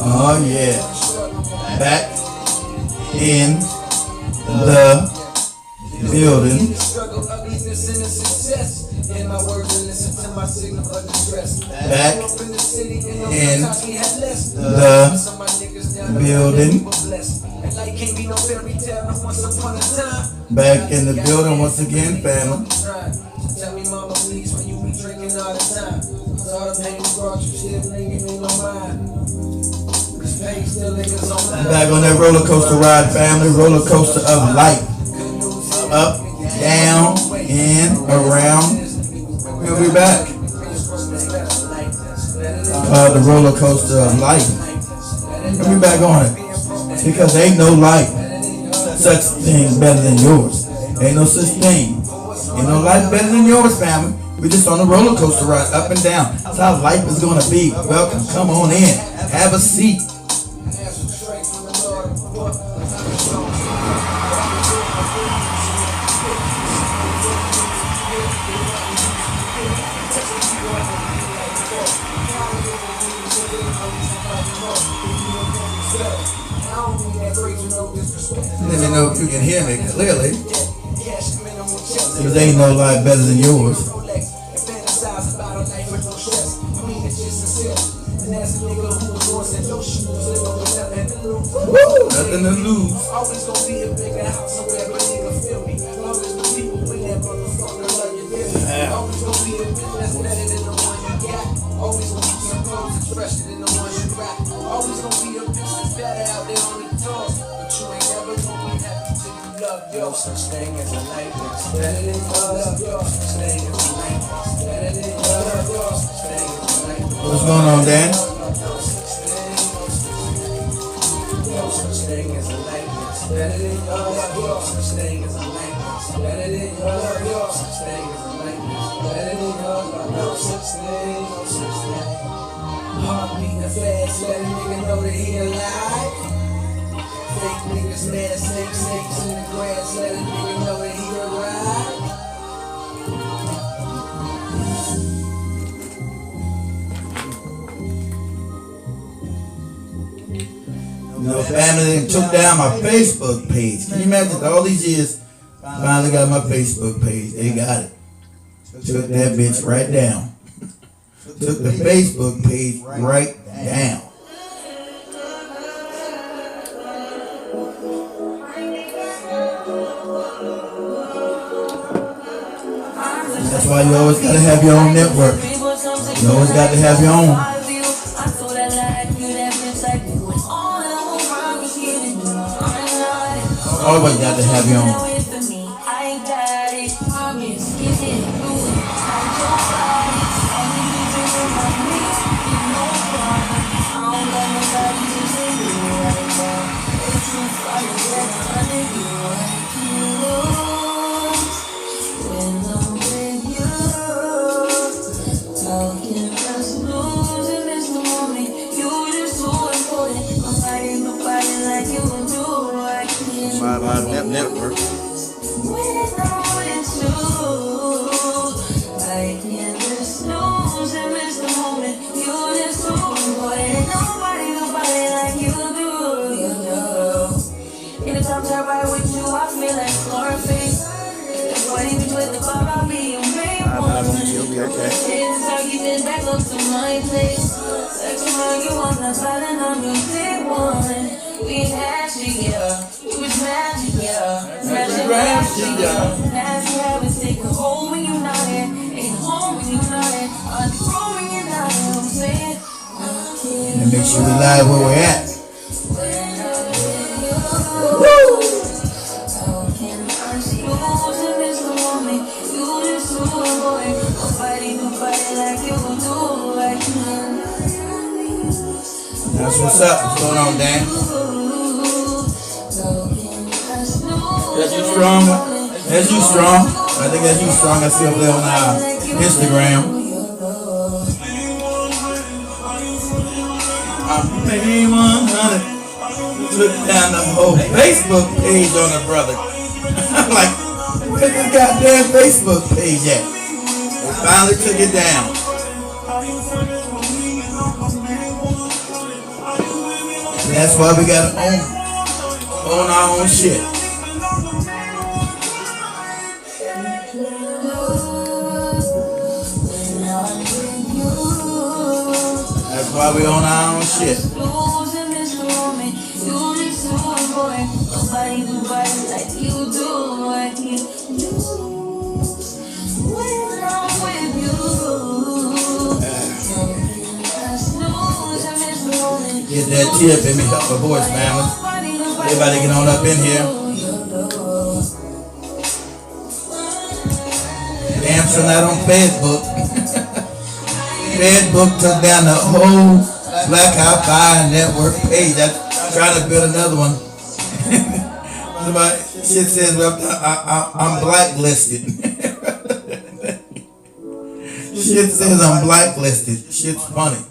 Oh yeah, back in the building. Back in the building. Back in the building once again, family. Tell me, mama, please, when you be drinking all the time. All the pain brought you still niggas ain't no mind. Back on that roller coaster ride, family. Roller coaster of life. Up, down, in, around. We'll be back. The roller coaster of life. We'll be back on it. Because ain't no life such thing better than yours. Ain't no such thing. Ain't no life better than yours, family. We're just on a roller coaster ride, up and down. That's how life is going to be. Welcome. Come on in. Have a seat. Let me know if you can hear me clearly. Because ain't no life better than yours. Woo! Nothing to lose. No such thing as a nightmare. Better than love. Such thing as a nightmare. Better than love. Such thing as a nightmare. What's going on, Dan? No such thing as a nightmare. Better than love. Such thing as a nightmare. Better than love. Such thing as a nightmare. Better than love. No such thing. No such thing. Heart beating fast. Let a nigga know that he alive. Fake niggas, mad snakes in the grass. Let a nigga know that he arrived. You know, family took down my Facebook page. Can you imagine all these years? Finally got my Facebook page. They got it. Took that bitch right down. Took the Facebook page right down. That's why you always gotta have your own network. You always got to have your own. Always got to have your own. My network. We had to, yeah. It was magic, yeah. Magic, yeah. Magic habits take a hold when you're not in. Ain't home when you're not in. On the road when you're not in. I'm saying. And make sure we live where we're at. Woo! That's what's up. What's going on, Dan? That's you strong. That's you strong. I think that's you strong. I see up there on our Instagram. I paid 100. Took down the whole Facebook page on the brother. I'm like, where's this goddamn Facebook page at? They finally took it down. And that's why we gotta own our own shit. That's why we own our own shit. Get that tip and me help my voice, family. Everybody get on up in here. Damn sure not on Facebook. Facebook took down the whole Blackout Fire Network page. I'm trying to build another one. Somebody, shit says I'm blacklisted. Shit says I'm blacklisted. Shit's funny.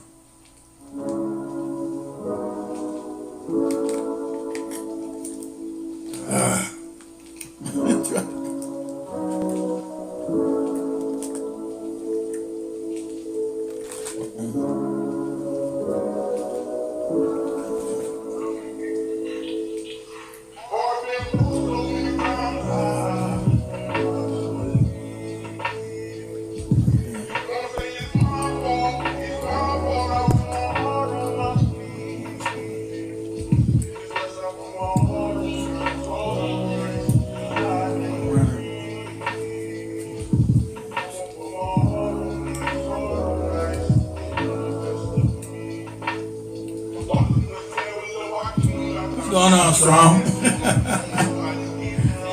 What's going on, Strong?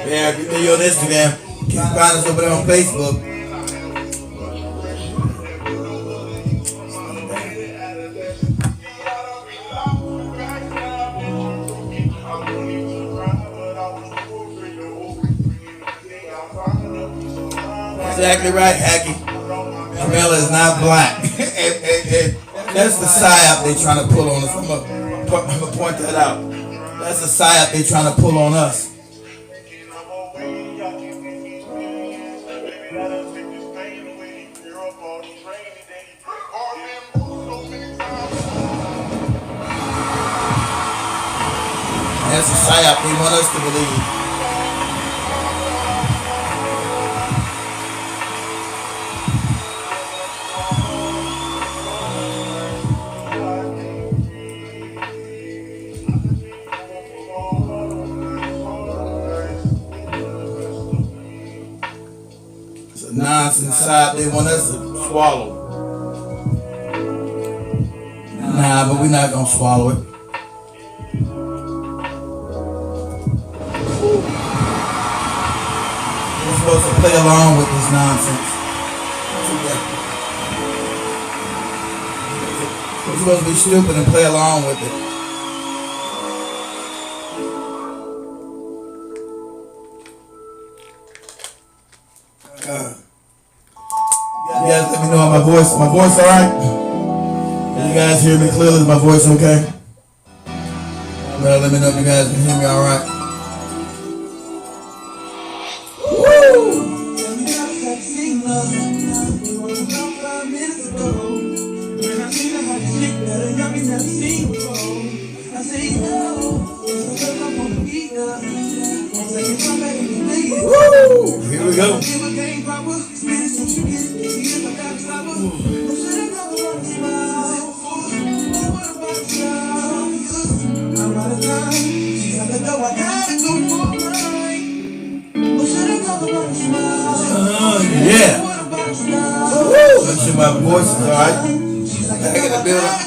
Yeah, if you're on Instagram, you can find us over there on Facebook. Exactly right, Hacky. Kamala is not black. That's the psyop they trying to pull on us. I'm gonna point that out. That's the psyop they trying to pull on us. That's the psyop they want us to believe. Nonsense side they want us to swallow. Nah, but we're not gonna swallow it. We're supposed to play along with this nonsense. We're supposed to be stupid and play along with it. You guys let me know how my voice alright? Can you guys hear me clearly? Is my voice okay? Well, let me know if you guys can hear me alright. Woo! Woo! Here we go. Yeah. Woo! Make sure my voice is alright. Back in the building.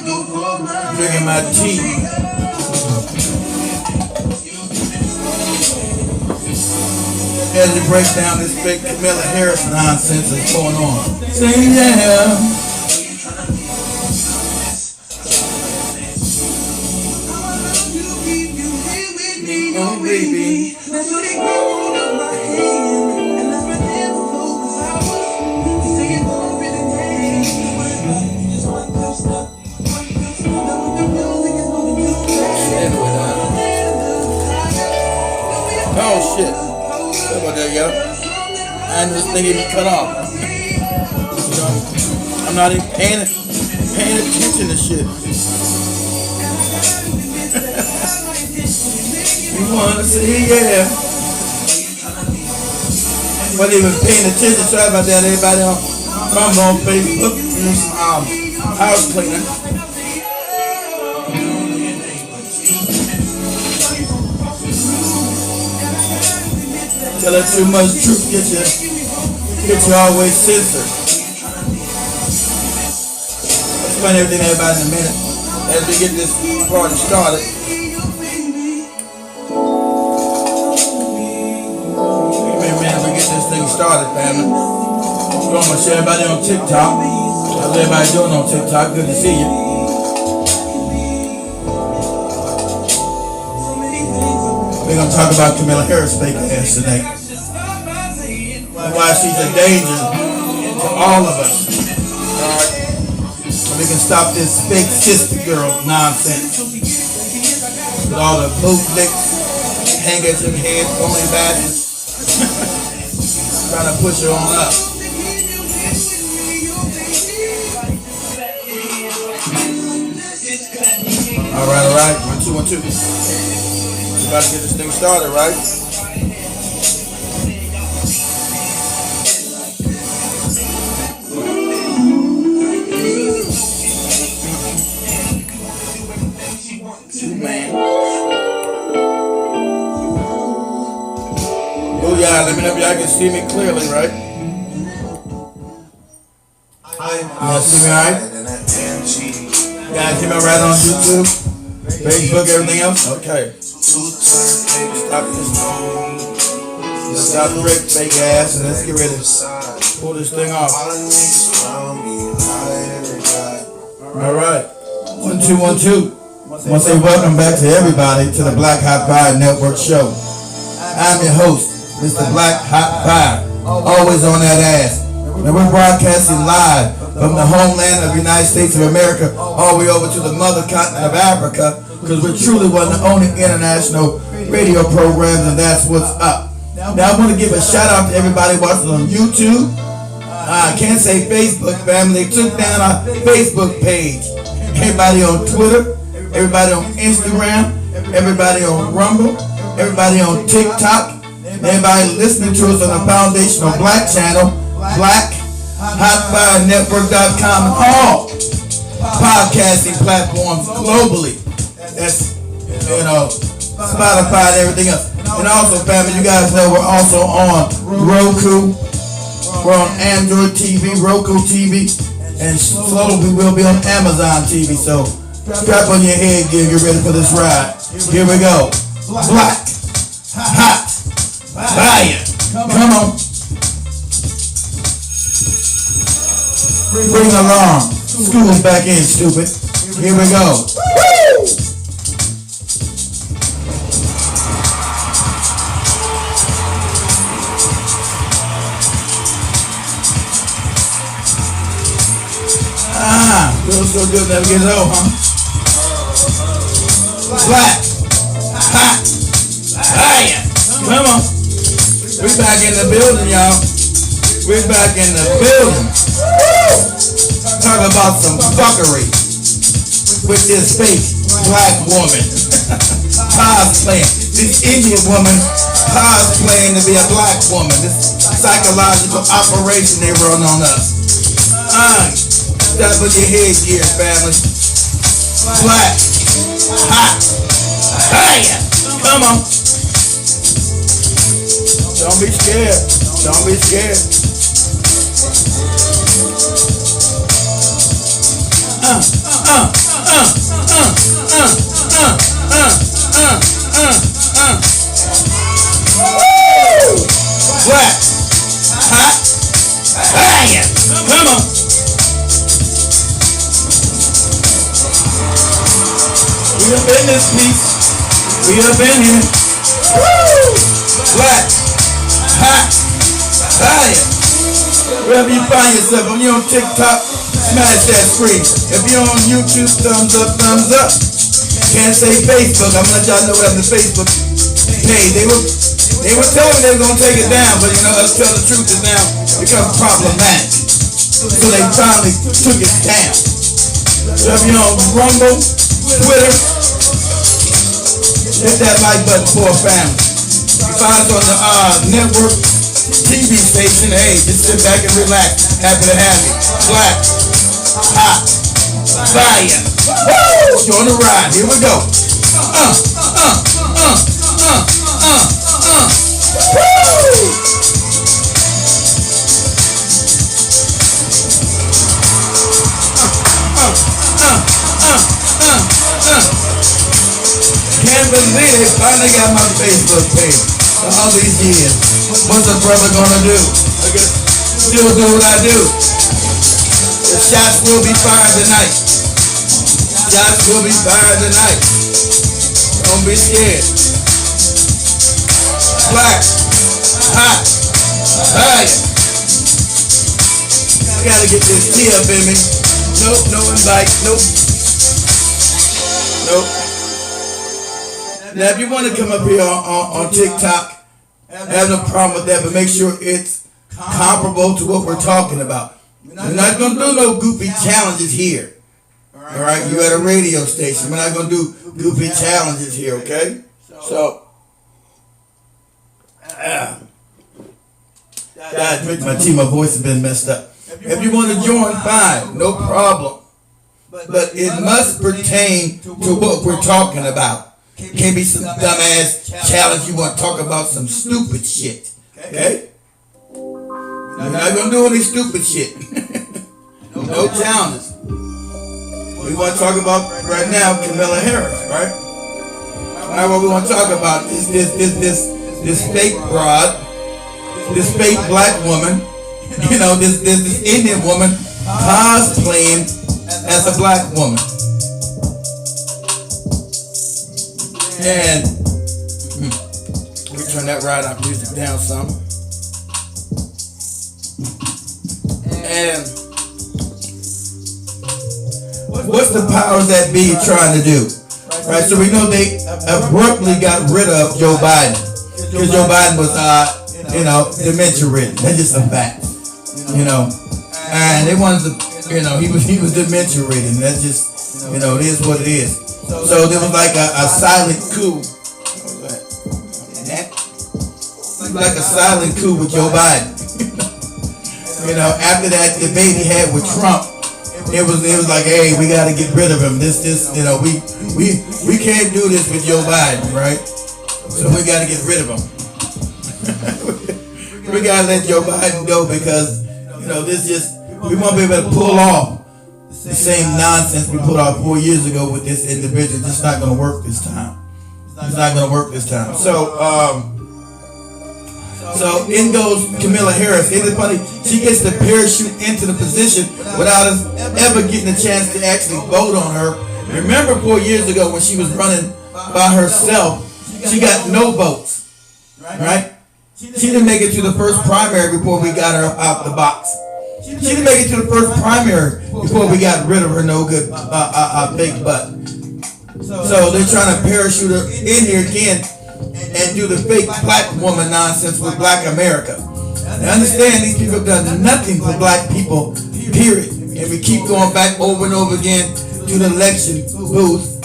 Drinking my tea. As you break down this big Kamala Harris nonsense that's going on. Say yeah. Oh baby, Oh shit. Sorry about that, yo. And this thing even cut off. You know, I'm not even paying attention to shit. You wanna see, yeah. Wasn't even paying attention. Sorry about that, everybody on Facebook. House cleaner. Telling too much truth get you always censored. I'll explain everything to everybody in a minute as we get this party started. Give me a minute we get this thing started, family. I'm going to share everybody on TikTok. How's everybody doing on TikTok? Good to see you. We're going to talk about Kamala Harris' fake ass today. And why she's a danger to all of us. Alright? So we can stop this fake sister girl nonsense. With all the bootlicks, hangers in head, phony badges. Trying to push her on up. Alright. 1, 2, 1, 2. We're about to get this thing started, right? Man. Oh yeah, let me know if y'all can see me clearly, right? Y'all see me alright? You guys see me right on YouTube? Facebook, everything else? Okay. Stop the fake ass and let's get ready to pull this thing off. Alright. 1, 2, 1, 2. I want to say welcome back to everybody to the Black Hot Fire Network show. I'm your host, Mr. Black Hot Fire. Always on that ass. Now we're broadcasting live from the homeland of the United States of America all the way over to the mother continent of Africa, because we're truly one of the only international radio programs, and that's what's up. Now I want to give a shout out to everybody watching on YouTube. I can't say Facebook, family. They took down our Facebook page. Everybody on Twitter, everybody on Instagram, everybody on Rumble, everybody on TikTok, everybody listening to us on the Foundational Black channel, BlackHotFireNetwork.com, and all podcasting platforms globally. That's, Spotify and everything else. And also, family, you guys know we're also on Roku. We're on Android TV, Roku TV, and slowly we will be on Amazon TV. So strap on your head gear, get ready for this ride. Here we go. Black, hot, fire. Come on. Bring alarm. School's back in, stupid. Here we go. Woo! Feels so good never gets old, huh? Black, hot, fire. Come on. We back in the building, y'all. We back in the building. Woo! Talk about some fuckery with this fake black woman cosplaying. This Indian woman cosplaying to be a black woman. This psychological operation they run on us. Strap on your headgear, family. Black, hot, fire. Come on. Don't be scared. Don't be scared. Woo! Black, hot, fire. Come on. We up in this piece. We up in here. Woo! black, hot, fire. Wherever you find yourself, if you're on TikTok, smash that screen. If you're on YouTube, thumbs up, thumbs up. Can't say Facebook. I'm gonna let y'all know what happened to Facebook page. They were telling me they were gonna take it down, but you know, us tell the truth is now become problematic. So they finally took it down. So if you're on Rumble, Twitter, hit that like button for a family. You find us on the network TV station. Hey, just sit back and relax. Happy to have you. Black, hot, fire. Woo! Join the ride. Here we go. Woo! Can't believe they finally got my Facebook page all these years. What's a brother gonna do? I guess still do what I do. The shots will be fired tonight. Shots will be fired tonight. Don't be scared. Black, hot, fire. I gotta get this tea up in me. Nope, no invite. Nope. Nope. Now, if you want to come up here on TikTok, I have no problem with that, but make sure it's comparable to what we're talking about. We're not going to do no goofy challenges here. All right? You at a radio station. We're not going to do goofy challenges here, okay? So, God, drink my tea. My voice has been messed up. If you want to join, fine. No problem. But it must pertain to what we're talking about. Can't be some dumbass challenge you want to talk about some stupid shit. Okay? We're not going to do any stupid shit. No challenges. We want to talk about right now Kamala Harris, right? All right, what we want to talk about is this fake broad, this fake black woman, you know, this Indian woman cosplaying as a black woman. And we turn that right up, music down some. And what's the powers that be trying to do? Right, so we know they abruptly got rid of Joe Biden because Joe Biden was, dementia ridden. That's just a fact, you know. And they wanted to, you know, he was dementia ridden. That's just, you know, it is what it is. So there was like a silent coup. Like a silent coup with Joe Biden. You know, after that debate he had with Trump, it was like, hey, we got to get rid of him. This, you know, we can't do this with Joe Biden, right? So we got to get rid of him. We got to let Joe Biden go because, you know, we won't be able to pull off the same nonsense we put off 4 years ago with this individual. It's just not going to work this time. It's not going to work this time. So in goes Kamala Harris. Isn't it funny? She gets to parachute into the position without us ever getting a chance to actually vote on her. Remember 4 years ago when she was running by herself, she got no votes, right? She didn't make it to the first primary before we got her out the box. She didn't make it to the first primary before we got rid of her no good big butt. So they're trying to parachute her in here again and do the fake black woman nonsense with Black America. Now understand, these people have done nothing for black people, period. And we keep going back over and over again to the election booth,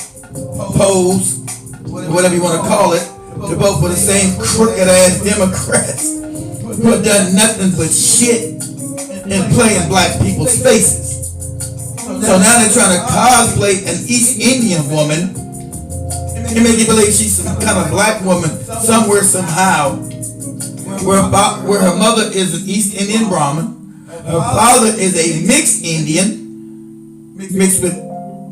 polls, whatever you want to call it, to vote for the same crooked ass Democrats who have done nothing but shit and play in black people's faces. So now they're trying to cosplay an East Indian woman and make you believe she's some kind of black woman somewhere, somehow, where her mother is an East Indian Brahmin, her father is a mixed Indian, mixed with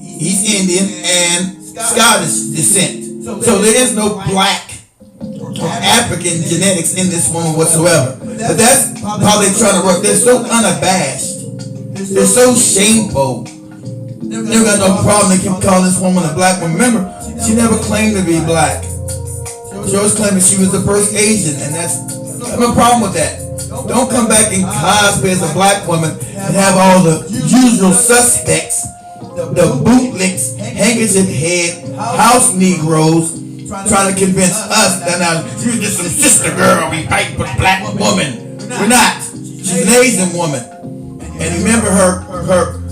East Indian and Scottish descent. So there is no black or African genetics in this woman whatsoever. But that's how they're trying to work. They're so unabashed. They're so shameful. They've got no problem. They keep calling this woman a black woman. Remember, she never claimed to be black. Joyce claiming she was the first Asian, and I have no problem with that. Don't come back and cosplay as a black woman and have all the usual suspects, the bootlicks, handkerchief head, house Negroes, trying to convince us that now you're just some sister girl, we fight for black woman. We're not. She's an Asian woman. And remember her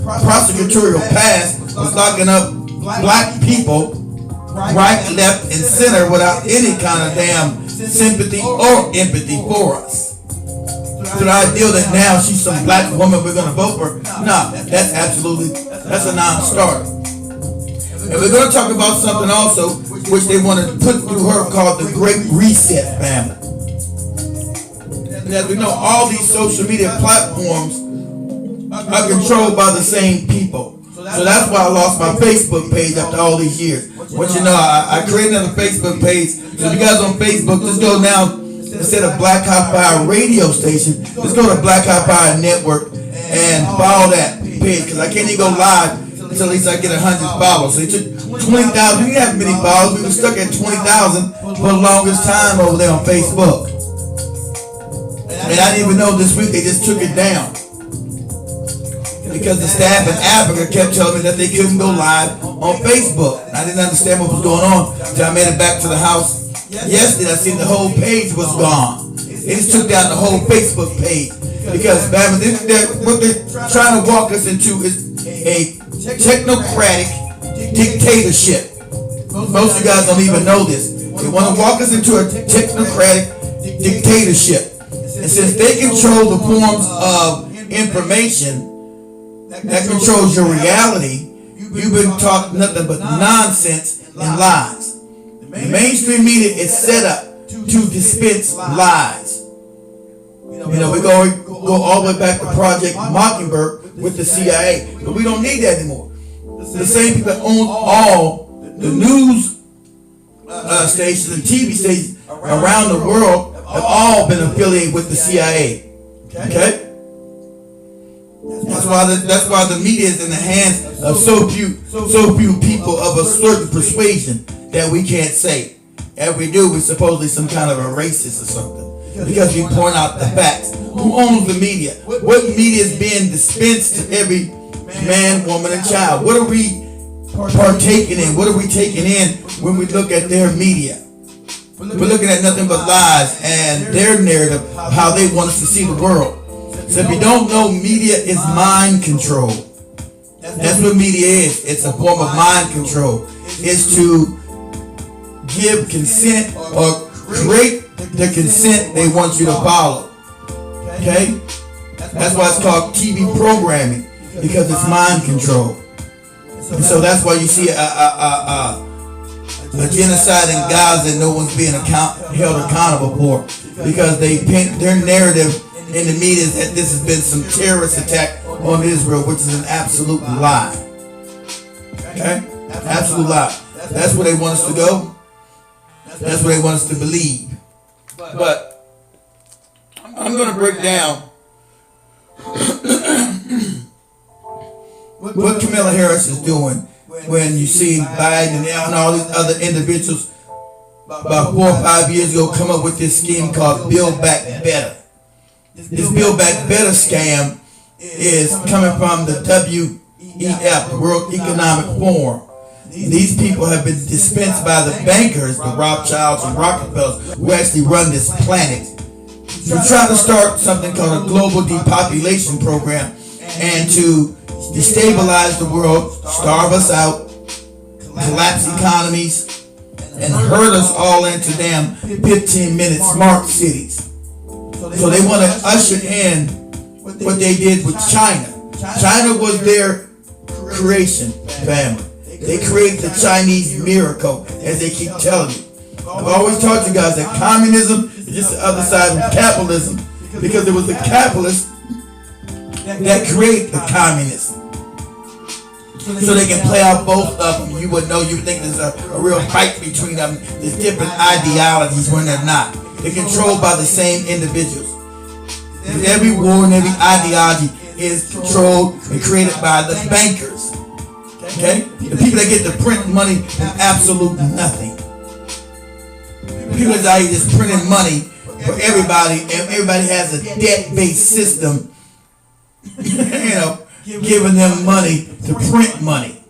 prosecutorial past was locking up black people right, left, and center without any kind of damn sympathy or empathy for us. So the idea that now she's some black woman we're gonna vote for, no, that's a non-starter. And we're gonna talk about something also which they want to put through her called the Great Reset family. And as we know, all these social media platforms are controlled by the same people. So that's why I lost my Facebook page after all these years. But you know, I created another Facebook page. So if you guys on Facebook, just go now, instead of Black Hot Fire radio station, just go to Black Hot Fire Network and follow that page. Because I can't even go live until at least I get 100 followers. So it took 20,000. We didn't have many followers. We were stuck at 20,000 for the longest time over there on Facebook. And I didn't even know this week they just took it down. Because the staff in Africa kept telling me that they couldn't go live on Facebook. I didn't understand what was going on until I made it back to the house yesterday. I seen the whole page was gone. They just took down the whole Facebook page. Because what they're trying to walk us into is a technocratic dictatorship. Most of you guys don't even know this. They want to walk us into a technocratic dictatorship. And since they control the forms of information that controls your reality, you've been taught nothing but nonsense and lies. The mainstream media is set up to dispense lies. You know, we go all the way back to Project Mockingbird with the CIA, but we don't need that anymore. The same people that own all the news stations and TV stations around the world have all been affiliated with the CIA. Okay? That's why the media is in the hands of so few people of a certain persuasion that we can't say. If we do, we're supposedly some kind of a racist or something. Because we point out the facts. Who owns the media? What media is being dispensed to every man, woman, and child? What are we partaking in? What are we taking in when we look at their media? We're looking at nothing but lies and their narrative of how they want us to see the world. So if you don't know, media is mind control. That's what media is. It's a form of mind control. It's to give consent or create the consent they want you to follow. Okay? That's why it's called TV programming, because it's mind control. And so that's why you see a genocide in Gaza and no one's being held accountable for, because they paint their narrative in the media that this has been some terrorist attack on Israel, which is an absolute lie. Okay? Absolute lie. That's where they want us to go. That's what they want us to believe. But I'm going to break down what Kamala Harris is doing when you see Biden and all these other individuals about 4 or 5 years ago come up with this scheme called Build Back Better. This Build Back Better scam is coming from the WEF, the World Economic Forum. These people have been dispensed by the bankers, the Rothschilds and Rockefellers, who actually run this planet. They're trying to start something called a global depopulation program and to destabilize the world, starve us out, collapse economies, and herd us all into damn 15-minute smart cities. So they want to usher in what they did with China. China was their creation family. They created the Chinese miracle, as they keep telling you. I've always taught you guys that communism is just the other side of capitalism, because it was the capitalists that created the communists. So they can play out both of them. You would know, you would think there's a real fight between them. There's different ideologies when they're not. They're controlled by the same individuals. Every war and every ideology is controlled and created by the bankers. Okay? The people that get to print money from absolute nothing. People is out here just printing money for everybody, and everybody has a debt-based system, giving them money to print money,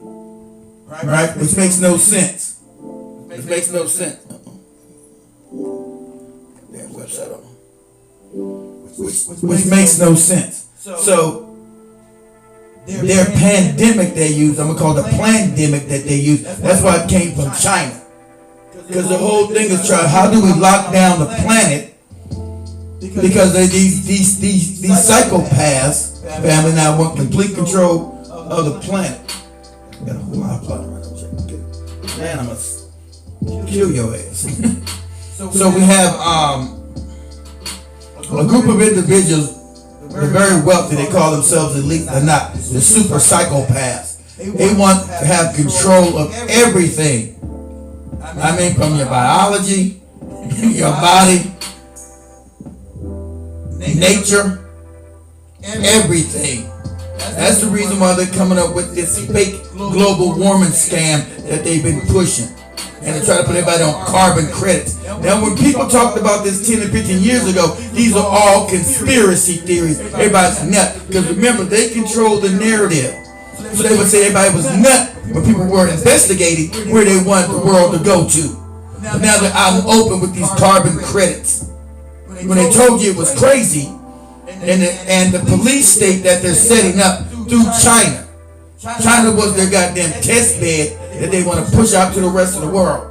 right? Which makes no sense. Which makes no sense. Damn website on. Which makes no sense. So their pandemic they use, I'm gonna call it the pandemic that they use. That's why it came from China, because the whole thing is trying. How do we lock down the planet? Because these psychopaths, family now want complete control of the planet. I got a whole lot of plot right now. Man, I'm gonna kill your ass. So we have a group of individuals. They're very wealthy. They call themselves elite. They're not. They're super psychopaths. They want to have control of everything. I mean, from your biology, your body, nature, everything. That's the reason why they're coming up with this fake global warming scam that they've been pushing. And they try to put everybody on carbon credits. Now, when people talked about this 10 and 15 years ago, these are all conspiracy theories. Everybody's nuts. Because remember, they control the narrative. So they would say everybody was nuts when people were investigating where they wanted the world to go to. But now they're out and open with these carbon credits. When they told you it was crazy, and the police state that they're setting up through China. China was their goddamn test bed that they want to push out to the rest of the world.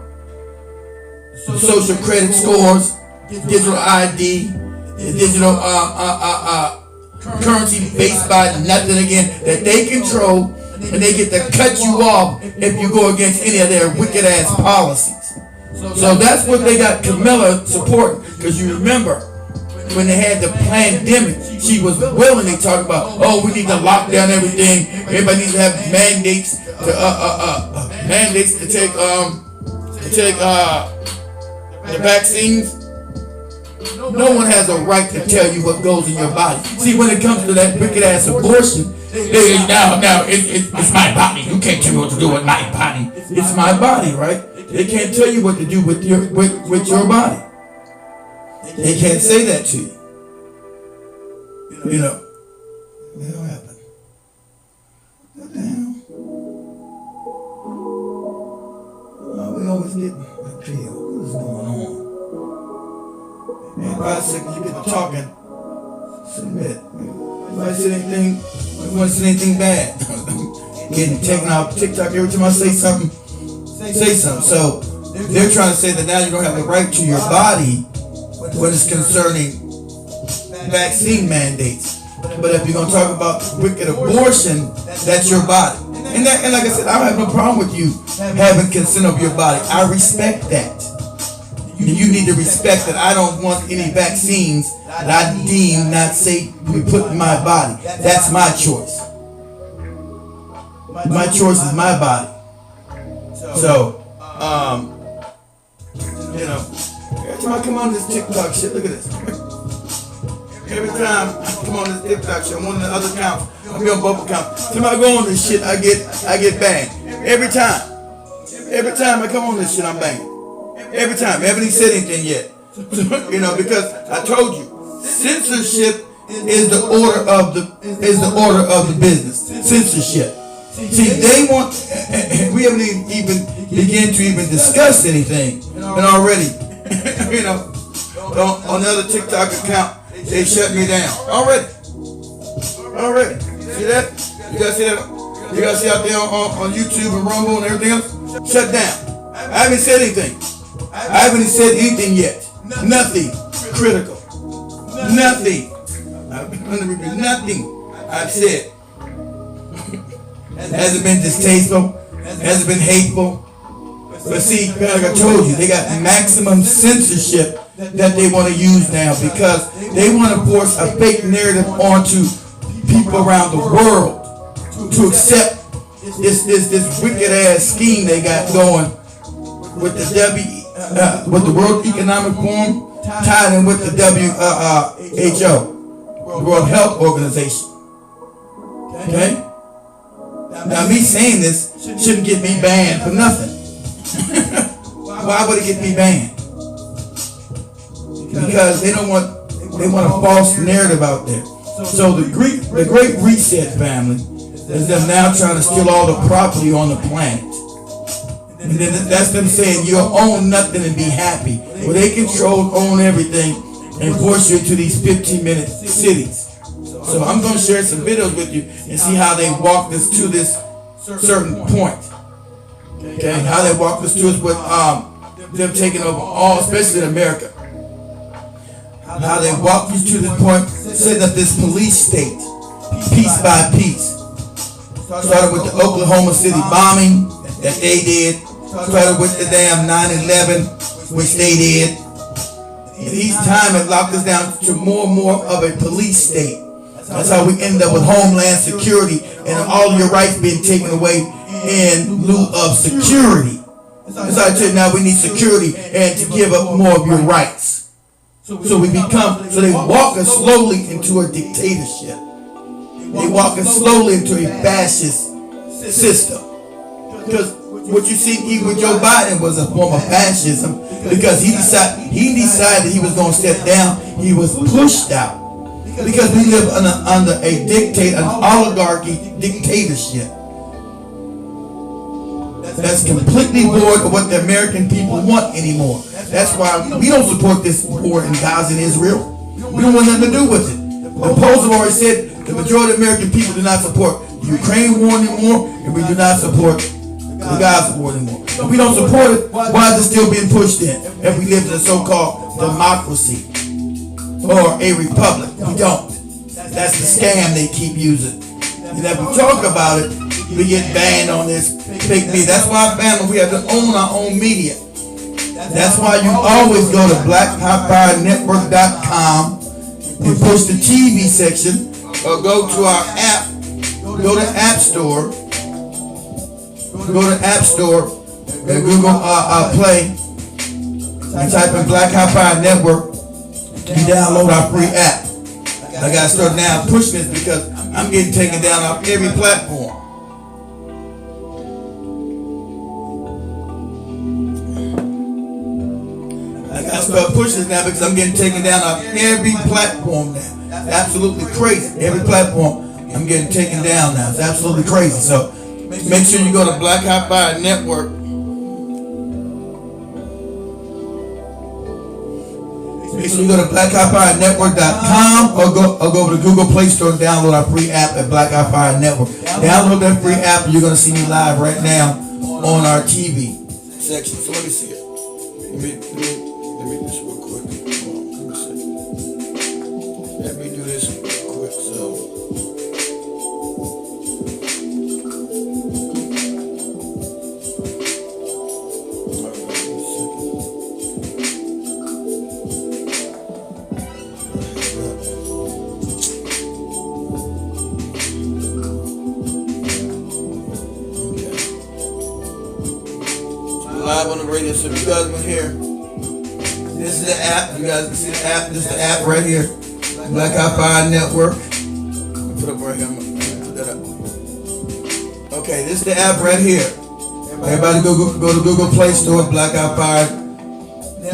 Social credit scores, digital ID, digital currency based by nothing again that they control, and they get to cut you off if you go against any of their wicked ass policies. So that's what they got Kamala supporting, because you remember when they had the pandemic, she was willing to talk about, oh, we need to lock down everything. Everybody needs to have mandates to take the vaccines. No one has a right to tell you what goes in your body. See, when it comes to that wicked ass abortion, it's my body. You can't tell me what to do with my body. It's my body, right? They can't tell you what to do with your body. They can't say that to you. It'll happen. What the hell? We always get a deal. What is going on? And 5 seconds you get to talking. Submit. If I say anything, if you want to say anything bad, getting taken off TikTok every time I say something. So they're trying to say that now you don't have the right to your body when it's concerning vaccine mandates. But if you're going to talk about wicked abortion, that's your body. And like I said, I don't have no problem with you having consent of your body. I respect that. And you need to respect that I don't want any vaccines that I deem not safe to be put in my body. That's my choice. My choice is my body. So, every time I come on this TikTok shit, look at this. Every time I come on this TikTok shit, I'm on the other accounts. I'll be on both accounts. Time I go on this shit, I get banged. Every time I come on this shit, I'm banged. Every time. I haven't even said anything yet. Because I told you, censorship is the order of the business. Censorship. See, they want. We haven't even begun to even discuss anything, and already, on the other TikTok account, they shut me down already. See that? You guys see that? You guys see out there on YouTube and Rumble and everything else? Shut down. I haven't said anything. I haven't said anything yet. Nothing critical. Nothing. Nothing I've said. Has it been distasteful? Has it been hateful? But see, like I told you, they got maximum censorship that they want to use now because they want to force a fake narrative onto people around the world to accept this wicked ass scheme they got going with the with the World Economic Forum tied in with the WHO, the World Health Organization. Okay? Now me saying this shouldn't get me banned for nothing. Why would it get me banned? because they want a false narrative out there. So the Great Reset family is them now trying to steal all the property on the planet. And then that's them saying you'll own nothing and be happy. Well, they control, own everything, and force you into these 15-minute cities. So I'm going to share some videos with you and see how they walked us to this certain point. Okay, how they walked us to us with them taking over all, especially in America. How they walked us to this point, setting up this police state, piece by piece. Started with the Oklahoma City bombing that they did. Started with the damn 9/11, which they did. And each time it locked us down to more and more of a police state. That's how we end up with Homeland Security and all of your rights being taken away in lieu of security. That's how I tell you now we need security and to give up more of your rights. So they walk us slowly into a dictatorship. They walk us slowly into a fascist system. Because what you see even with Joe Biden was a form of fascism, because he decided he was going to step down. He was pushed out because we live under a dictator, an oligarchy dictatorship that's completely void of what the American people want anymore. That's why we don't support this war in Gaza and Israel. We don't want nothing to do with it. The polls have already said the majority of American people do not support the Ukraine war anymore, and we do not support the Gaza war anymore. If we don't support it, why is it still being pushed in if we live in a so-called democracy or a republic? We don't. That's the scam they keep using. And if we talk about it, we get banned on this fake media. That's why, family, we have to own our own media. That's why you always go to blackhotfirenetwork.com and push the TV section, or go to our app, go to App Store, and Google Play, and type in Black Hot Fire Network, and download our free app. I gotta start now pushing this because I'm getting taken down off every platform. I gotta start pushing this now because I'm getting taken down off every platform now. It's absolutely crazy. Every platform I'm getting taken down now. It's absolutely crazy. So make sure you go to Black Hot Fire Network. Make sure you go to blackhotfirenetwork.com or go to the Google Play Store and download our free app at Black Hot Fire Network. Download that free app and you're going to see me live right now on our TV section. So let me see it. Let me do this real quick. Let me do this real quick. Live on the radio, so if you guys can hear, this is the app. You guys can see the app. This is the app right here, Black Hot Fire Network. Put up right here. I'm gonna put that up. Okay, this is the app right here. Everybody go to Google Play Store, Black Hot Fire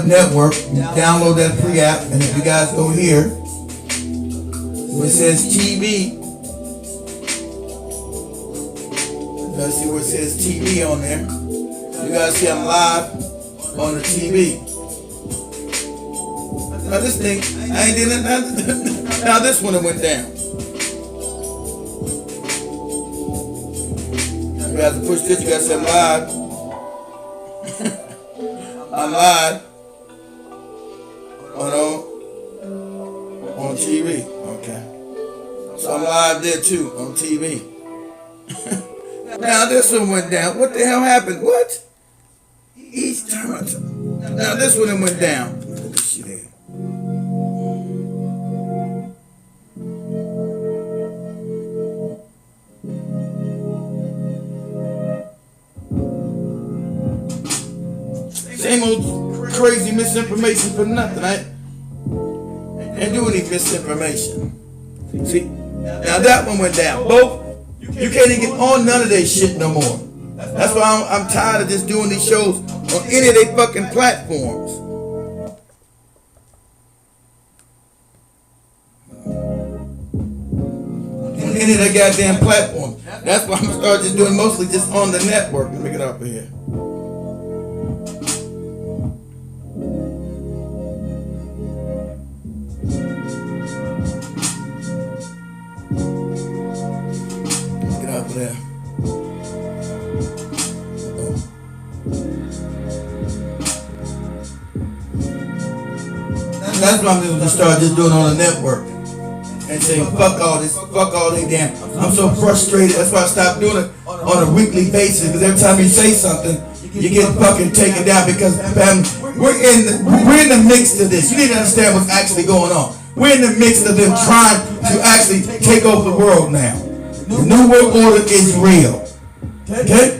Network. Download that free app, and if you guys go here, where it says TV, let's see where it says TV on there. You guys see I'm live on the TV. Now this thing, I ain't did nothing. Now this one went down. You guys push this, you guys say I'm live. I'm live on TV. Okay. So I'm live there too on TV. Now this one went down. What the hell happened? What? Each time. Now this one went down. Look at this shit here. Same old crazy misinformation for nothing. I ain't do any misinformation. See? Now that one went down. Both. You can't even get on none of that shit no more. That's why I'm tired of just doing these shows on any of their fucking platforms. any of their goddamn platforms. That's why I'm gonna start just doing mostly just on the network. Let me get up here. Get up there. That's what I'm going to start just doing on the network. And saying, fuck all this, fuck all they damn. I'm so frustrated. That's why I stopped doing it on a weekly basis. Because every time you say something, you get fucking taken down. Because we're in the mix of this. You need to understand what's actually going on. We're in the mix of them trying to actually take over the world now. The New World Order is real. Okay?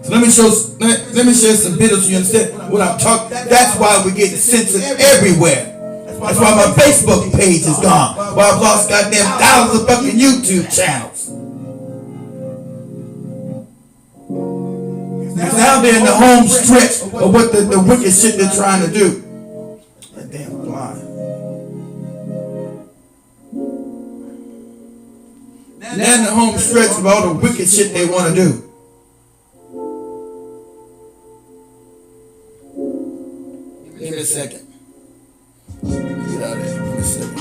So let me share some videos so you understand what I'm talking. That's why we get censored everywhere. That's why my Facebook page is gone. Why I've lost goddamn thousands of fucking YouTube channels. Because now they're in the home stretch of what the wicked shit they're trying to do. That damn blind. They're in the home stretch of all the wicked shit they want to do. Give me a second. Get out of here. Give me a second.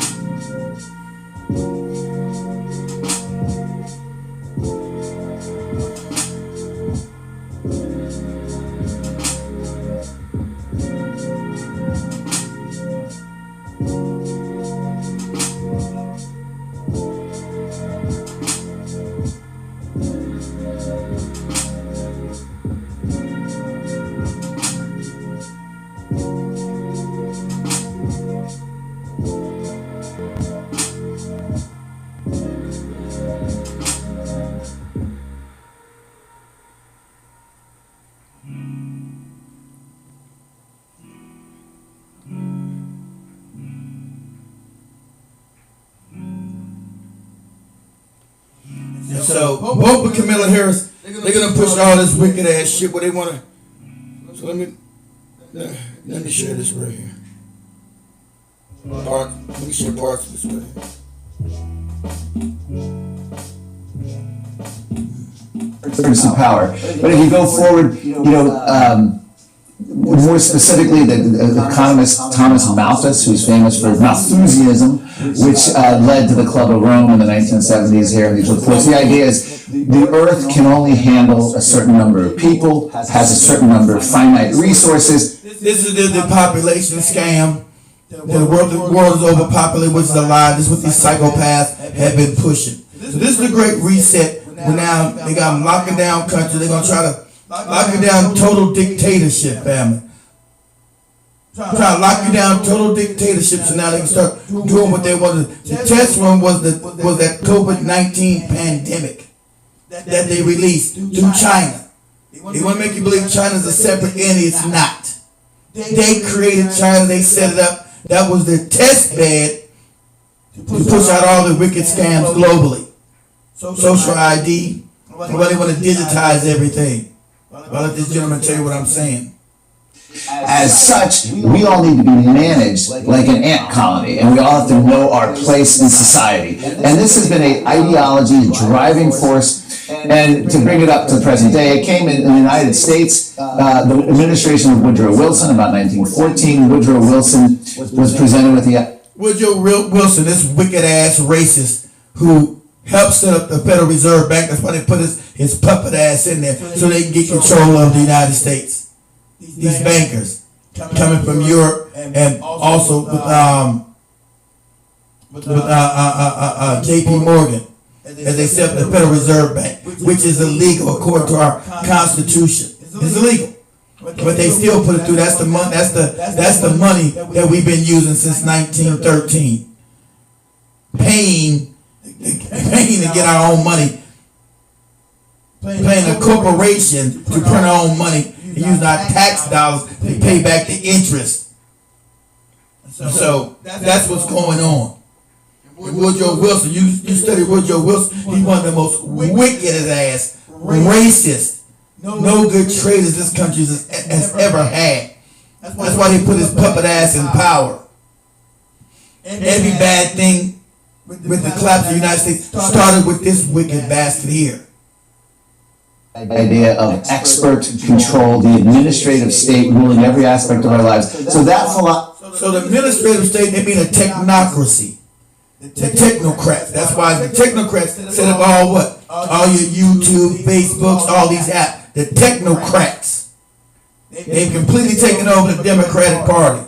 So, both with Kamala Harris, they're gonna push all this wicked ass shit where they wanna. So let me share this right here. Let me share parts of this right here. Some power, but if you go forward, more specifically, the economist Thomas Malthus, who's famous for Malthusianism, which led to the Club of Rome in the 1970s here in these reports. The idea is the earth can only handle a certain number of people, has a certain number of finite resources. This is the population scam. The world is overpopulated, which is a lie. This is what these psychopaths have been pushing. So this is the great reset. Now they got them locking down country. They're going to try to lock you down total dictatorship, family. Try to lock you down total dictatorship so now they can start doing what they wanted. The test run was that COVID-19 pandemic that they released through China. They want to make you believe China's a separate entity. It's not. They created China. They set it up. That was their test bed to push out all the wicked scams globally. Social ID. Well, they want to digitize everything. I'll let this gentleman tell you what I'm saying. As such, we all need to be managed like an ant colony, and we all have to know our place in society. And this has been an ideology, a driving force. And to bring it up to the present day, it came in the United States, the administration of Woodrow Wilson, about 1914. Woodrow Wilson was presented with the... Woodrow Wilson, this wicked ass racist who helped set up the Federal Reserve Bank. That's why they put his puppet ass in there so they can get control of the United States. These bankers coming from Europe and also with J.P. Morgan, as they set up the Federal Reserve Bank, which is illegal according to our Constitution. It's illegal, but they still put it through. That's the money. That's the money that we've been using since 1913, paying to get our own money, paying a corporation to print our own money. Using our tax dollars to pay back the interest. So that's what's going on. Woodrow Wilson, you study Woodrow Wilson, he's one of the most wickedest ass, racist, no good traders this country has ever had. That's why they put his puppet ass in power. Every bad thing with the collapse of the United States started with this wicked bastard here. Idea of expert control, the administrative state ruling every aspect of our lives. So that So the administrative state, they mean a technocracy. The technocrats. That's why the technocrats set up all what? All your YouTube, Facebooks, all these apps. The technocrats. They've completely taken over the Democratic Party.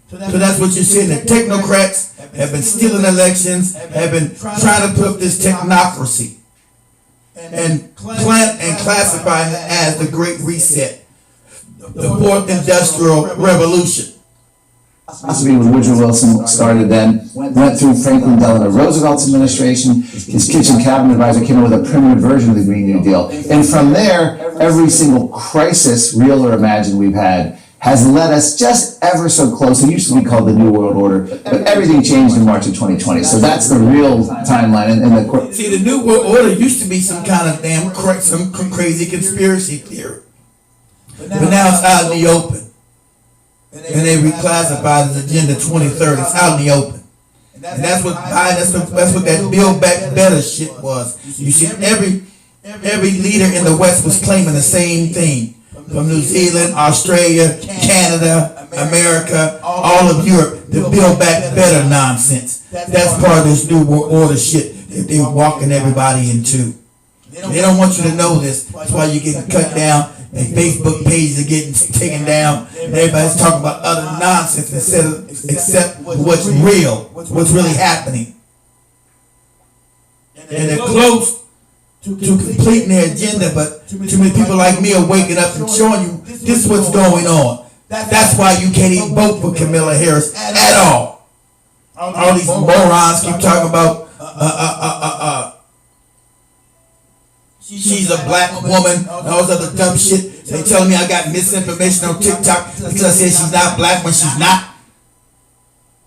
So that's what you're seeing. The technocrats have been stealing elections, have been trying to put up this technocracy and classifying it as the Great Reset, the Fourth Industrial Revolution. Philosophy when Woodrow Wilson started then, went through Franklin Delano Roosevelt's administration. His kitchen cabinet advisor came up with a primitive version of the Green New Deal. And from there, every single crisis, real or imagined, we've had has led us just ever so close. It used to be called the New World Order, but everything changed in March of 2020. So that's the real timeline. And see, the New World Order used to be some kind of some crazy conspiracy theory, but now it's out in the open. And they reclassified as Agenda 2030. It's out in the open. And that's what that's what that Build Back Better shit was. You see, every leader in the West was claiming the same thing. From New Zealand, Australia, Canada, America, all of Europe, the Build Back Better nonsense. That's part of this New World Order shit that they're walking everybody into. They don't want you to know this. That's why you're getting cut down. And Facebook pages are getting taken down, and everybody's talking about other nonsense except what's real, what's really happening. And they're close to completing their agenda, but too many people like me are waking up and showing you this is what's going on. That's why you can't even vote for Kamala Harris at all. All these morons keep talking about she's a black woman, and all this other dumb shit. They telling me I got misinformation on TikTok because I said she's not black when she's not.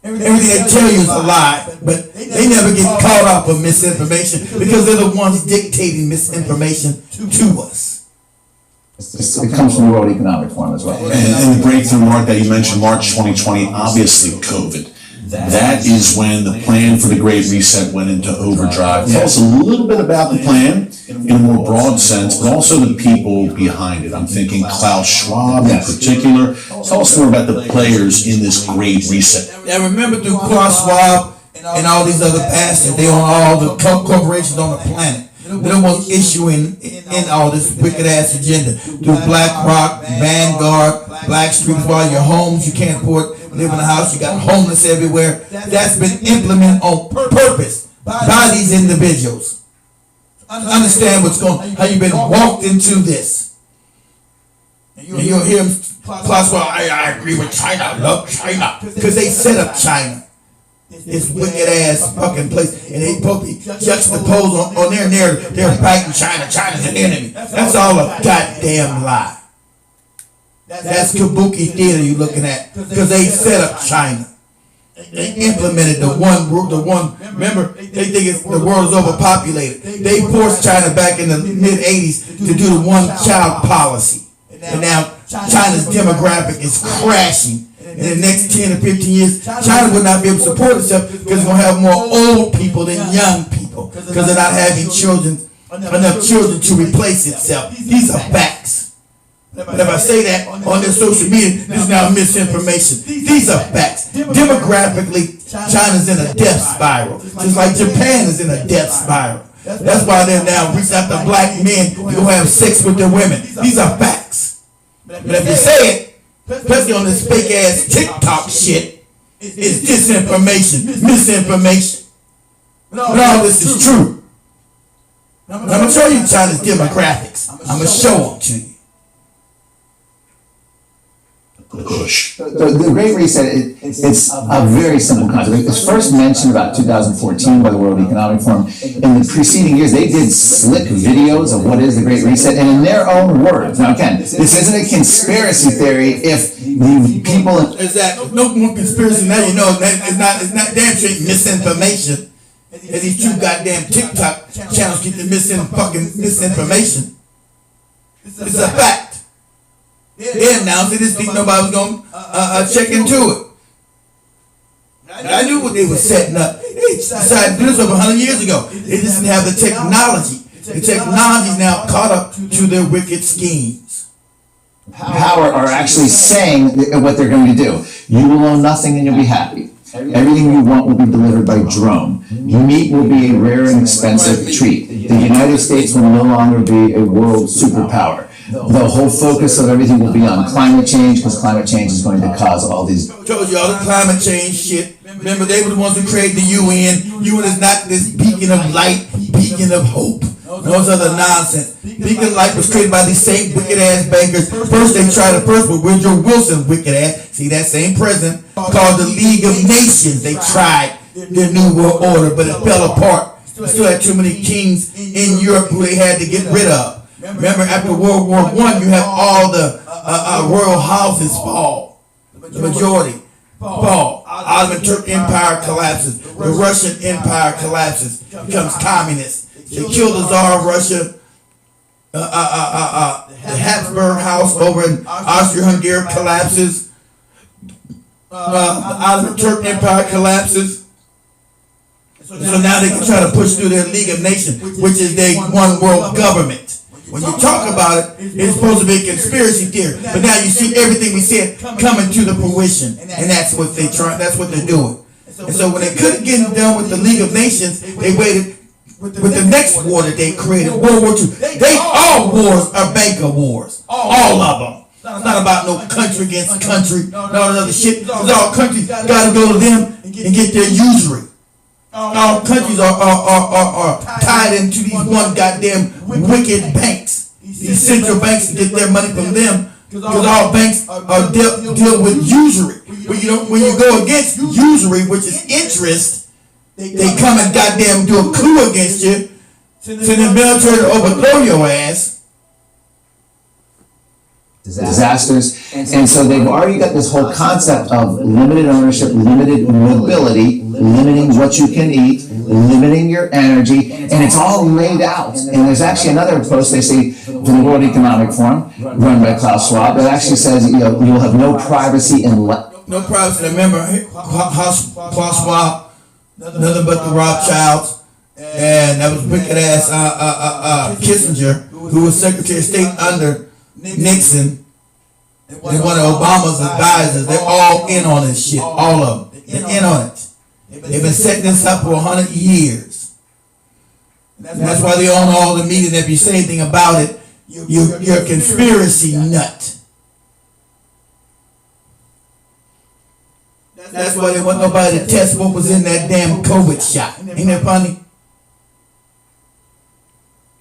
Everything they tell you is a lie, but they never get caught up with misinformation because they're the ones dictating misinformation to us. It comes from the World Economic Forum as well. And the breakthrough, Mark, that you mentioned, March 2020, obviously COVID. That is when the plan for the Great Reset went into overdrive. Tell us a little bit about the plan in a more broad sense, but also the people behind it. I'm thinking Klaus Schwab in particular. Tell us more about the players in this Great Reset. Now remember, through Klaus Schwab and all these other bastards, they own all the corporations on the planet. They're the ones issuing in all this wicked ass agenda. Through BlackRock, Vanguard, Blackstreet, while your homes you can't afford live in a house, you got homeless everywhere. That's been implemented on purpose by these individuals. Understand what's going on, how you've been walked into this. And you'll hear them, plus, well, I agree with China, I love China. Because they set up China. This wicked ass fucking place. And they probably juxtapose on their narrative. They're fighting China, China's an enemy. That's all a goddamn lie. That's kabuki theater you're looking at, because they set up China. They implemented the one. Remember, they think the world is overpopulated. They forced China back in the mid '80s to do the one-child policy, and now China's demographic is crashing. In the next 10 or 15 years, China will not be able to support itself because it's going to have more old people than young people, because they're not having enough children to replace itself. These are facts. But if I say that on their social media, this is now misinformation. These are facts. Demographically, China's in a death spiral, just like Japan is in a death spiral. That's why they're now reaching out to black men to go have sex with their women. These are facts. But if you say it, especially on this fake ass TikTok shit, it's disinformation, misinformation. But all this is true. I'm going to show you China's demographics. I'm going to show them to you. Push. So the Great Reset, it's a very simple concept. It was first mentioned about 2014 by the World Economic Forum. In the preceding years, they did slick videos of what is the Great Reset, and in their own words. Now again, this isn't a conspiracy theory. If the people... Exactly. No more conspiracy now, you know. It's not damn straight misinformation. And these two goddamn TikTok channels keep the misinformation. It's a fact. They announced it. This week nobody was going to check into it. I knew what they were setting up. They decided to do this over 100 years ago. They just didn't have the technology. The technology is now caught up to their wicked schemes. Power are actually saying what they're going to do. You will own nothing and you'll be happy. Everything you want will be delivered by drone. Meat will be a rare and expensive treat. The United States will no longer be a world superpower. The whole focus of everything will be on climate change, because climate change is going to cause all these. I told you all the climate change shit. Remember, they were the ones who created the UN. UN is not this beacon of light, beacon of hope. Those other nonsense. Beacon of light was created by these same wicked ass bankers. First they tried it first with Woodrow Wilson, wicked ass. See, that same president called the League of Nations. They tried their new world order, but it fell apart. We still had too many kings in Europe who they had to get rid of. Remember, after World War I, you have all the royal houses fall. The majority fall. Ottoman Turk Empire collapses. The Russian Empire collapses. Becomes communist. They killed the Tsar of Russia. The Habsburg house over in Austria-Hungary collapses. The Ottoman Turk Empire collapses. So now they can try to push through their League of Nations, which is their one world government. When you talk about it, it's supposed to be a conspiracy theory. But now you see everything we said coming to the fruition. And that's what they try, that's what they're doing. And so when they couldn't get it done with the League of Nations, they waited with the next war that they created, World War II. All wars are banker wars. All of them. It's not about no country against country, no other shit. Because all countries got to go to them and get their usury. All countries are tied into these one goddamn wicked banks. These central banks to get their money from them. Because all banks are deal with usury. When you go against usury, which is interest, they come and goddamn do a coup against you, send the military to overthrow your ass. Disasters. And so they've already got this whole concept of limited ownership, limited mobility, limiting what you can eat, limiting your energy, and it's all laid out. And there's actually another post they say from the World Economic Forum, run by Klaus Schwab, that actually says you'll have no privacy in no privacy. Remember, Klaus Schwab, nothing but the Rothschilds, and that was wicked ass Kissinger, who was Secretary of State under Nixon, and one of Obama's advisors. They're all in on this shit. All of them. They're in on it. They've been setting this up for 100 years. And that's why they own all the media. And if you say anything about it, you're a conspiracy nut. That's why they want nobody to test what was in that damn COVID shot. Ain't that funny?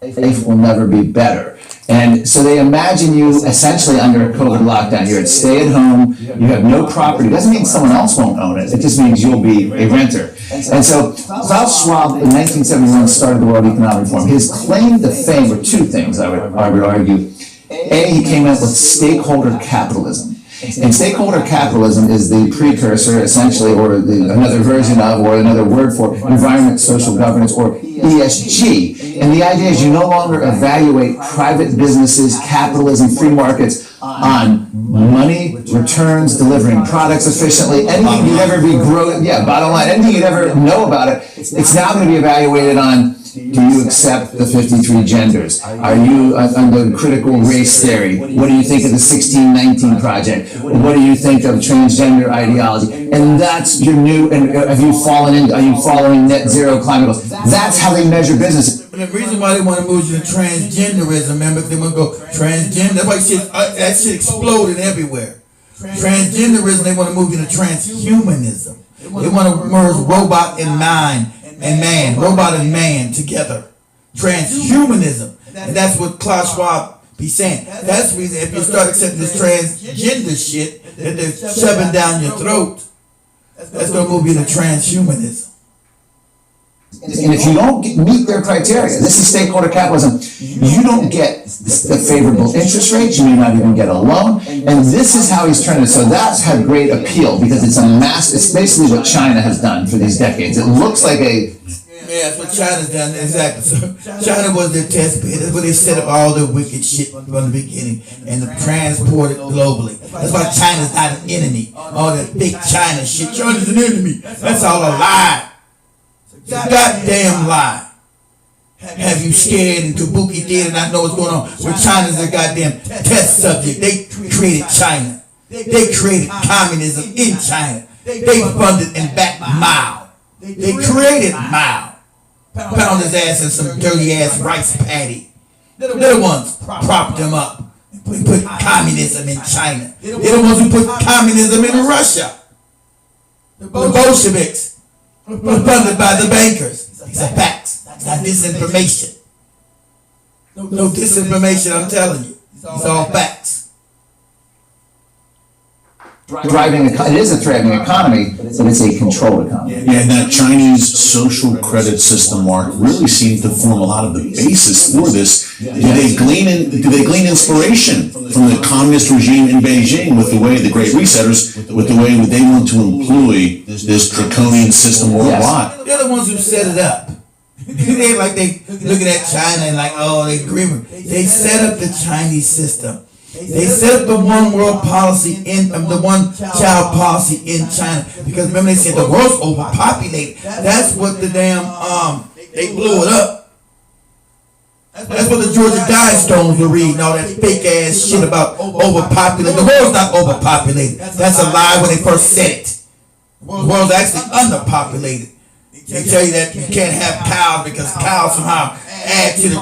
Life will never be better. And so they imagine you essentially under a COVID lockdown. You're at stay at home, you have no property. It doesn't mean someone else won't own it. It just means you'll be a renter. And so Klaus Schwab in 1971 started the World Economic Forum. His claim to fame were two things, I would argue. A, he came up with stakeholder capitalism. And stakeholder capitalism is the precursor, essentially, or another version of, or another word for environment, social governance, or ESG. And the idea is you no longer evaluate private businesses, capitalism, free markets on money, returns, delivering products efficiently, anything you'd ever be bottom line, anything you'd ever know about it, it's now going to be evaluated on, do you accept the 53 genders? Are you under critical race theory? What do you think of the 1619 Project? What do you think of transgender ideology? And that's your new, and are you following net zero climate goals? That's how they measure business. And the reason why they want to move you to transgenderism, remember, they want to go transgender. That's why that shit exploded everywhere. Transgenderism, they want to move you to transhumanism. They want to merge robot and man, robot and man together. Transhumanism. And that's what Klaus Schwab be saying. That's the reason if you start accepting this transgender shit that they're shoving down your throat, that's going to move you to transhumanism. And if you don't meet their criteria, this is stakeholder capitalism, you don't get the favorable interest rates, you may not even get a loan, and this is how he's turned it. So that's had great appeal because it's basically what China has done for these decades. It looks like a... Yeah, that's what China's done, exactly. So China was their test bed. That's where they set up all the wicked shit from the beginning and transport it globally. That's why China's not an enemy. All that big China shit. China's an enemy. That's all a lie. It's a goddamn lie. Have you scared and Kabuki did not know what's going on? Where China's a goddamn test subject. They created China. They created communism in China. They funded and backed Mao. They created Mao. Pound his ass in some dirty ass rice patty. They're the ones propped him up and put communism in China. They're the ones who put communism in Russia. The Bolsheviks were funded by the bankers. These are facts. It's not disinformation. No disinformation, I'm telling you. It's all facts. It is a thriving economy, but it's a controlled economy. Yeah, and that Chinese social credit system, Mark, really seemed to form a lot of the basis for this. Do they glean inspiration from the communist regime in Beijing with the way the Great Resetters, with the way they want to employ this draconian system worldwide? They're the ones who set it up. They ain't like they looking at China and like, oh, they agree with. They set up the Chinese system. They set up the one world policy the one child policy in China because remember they said the world's overpopulated. That's what the damn they blew it up. That's what the Georgia Guidestones were reading, all that fake ass shit about overpopulated. The world's not overpopulated. That's a lie when they first said it. The world's actually underpopulated. They tell you that you can't have cows because cows somehow add to the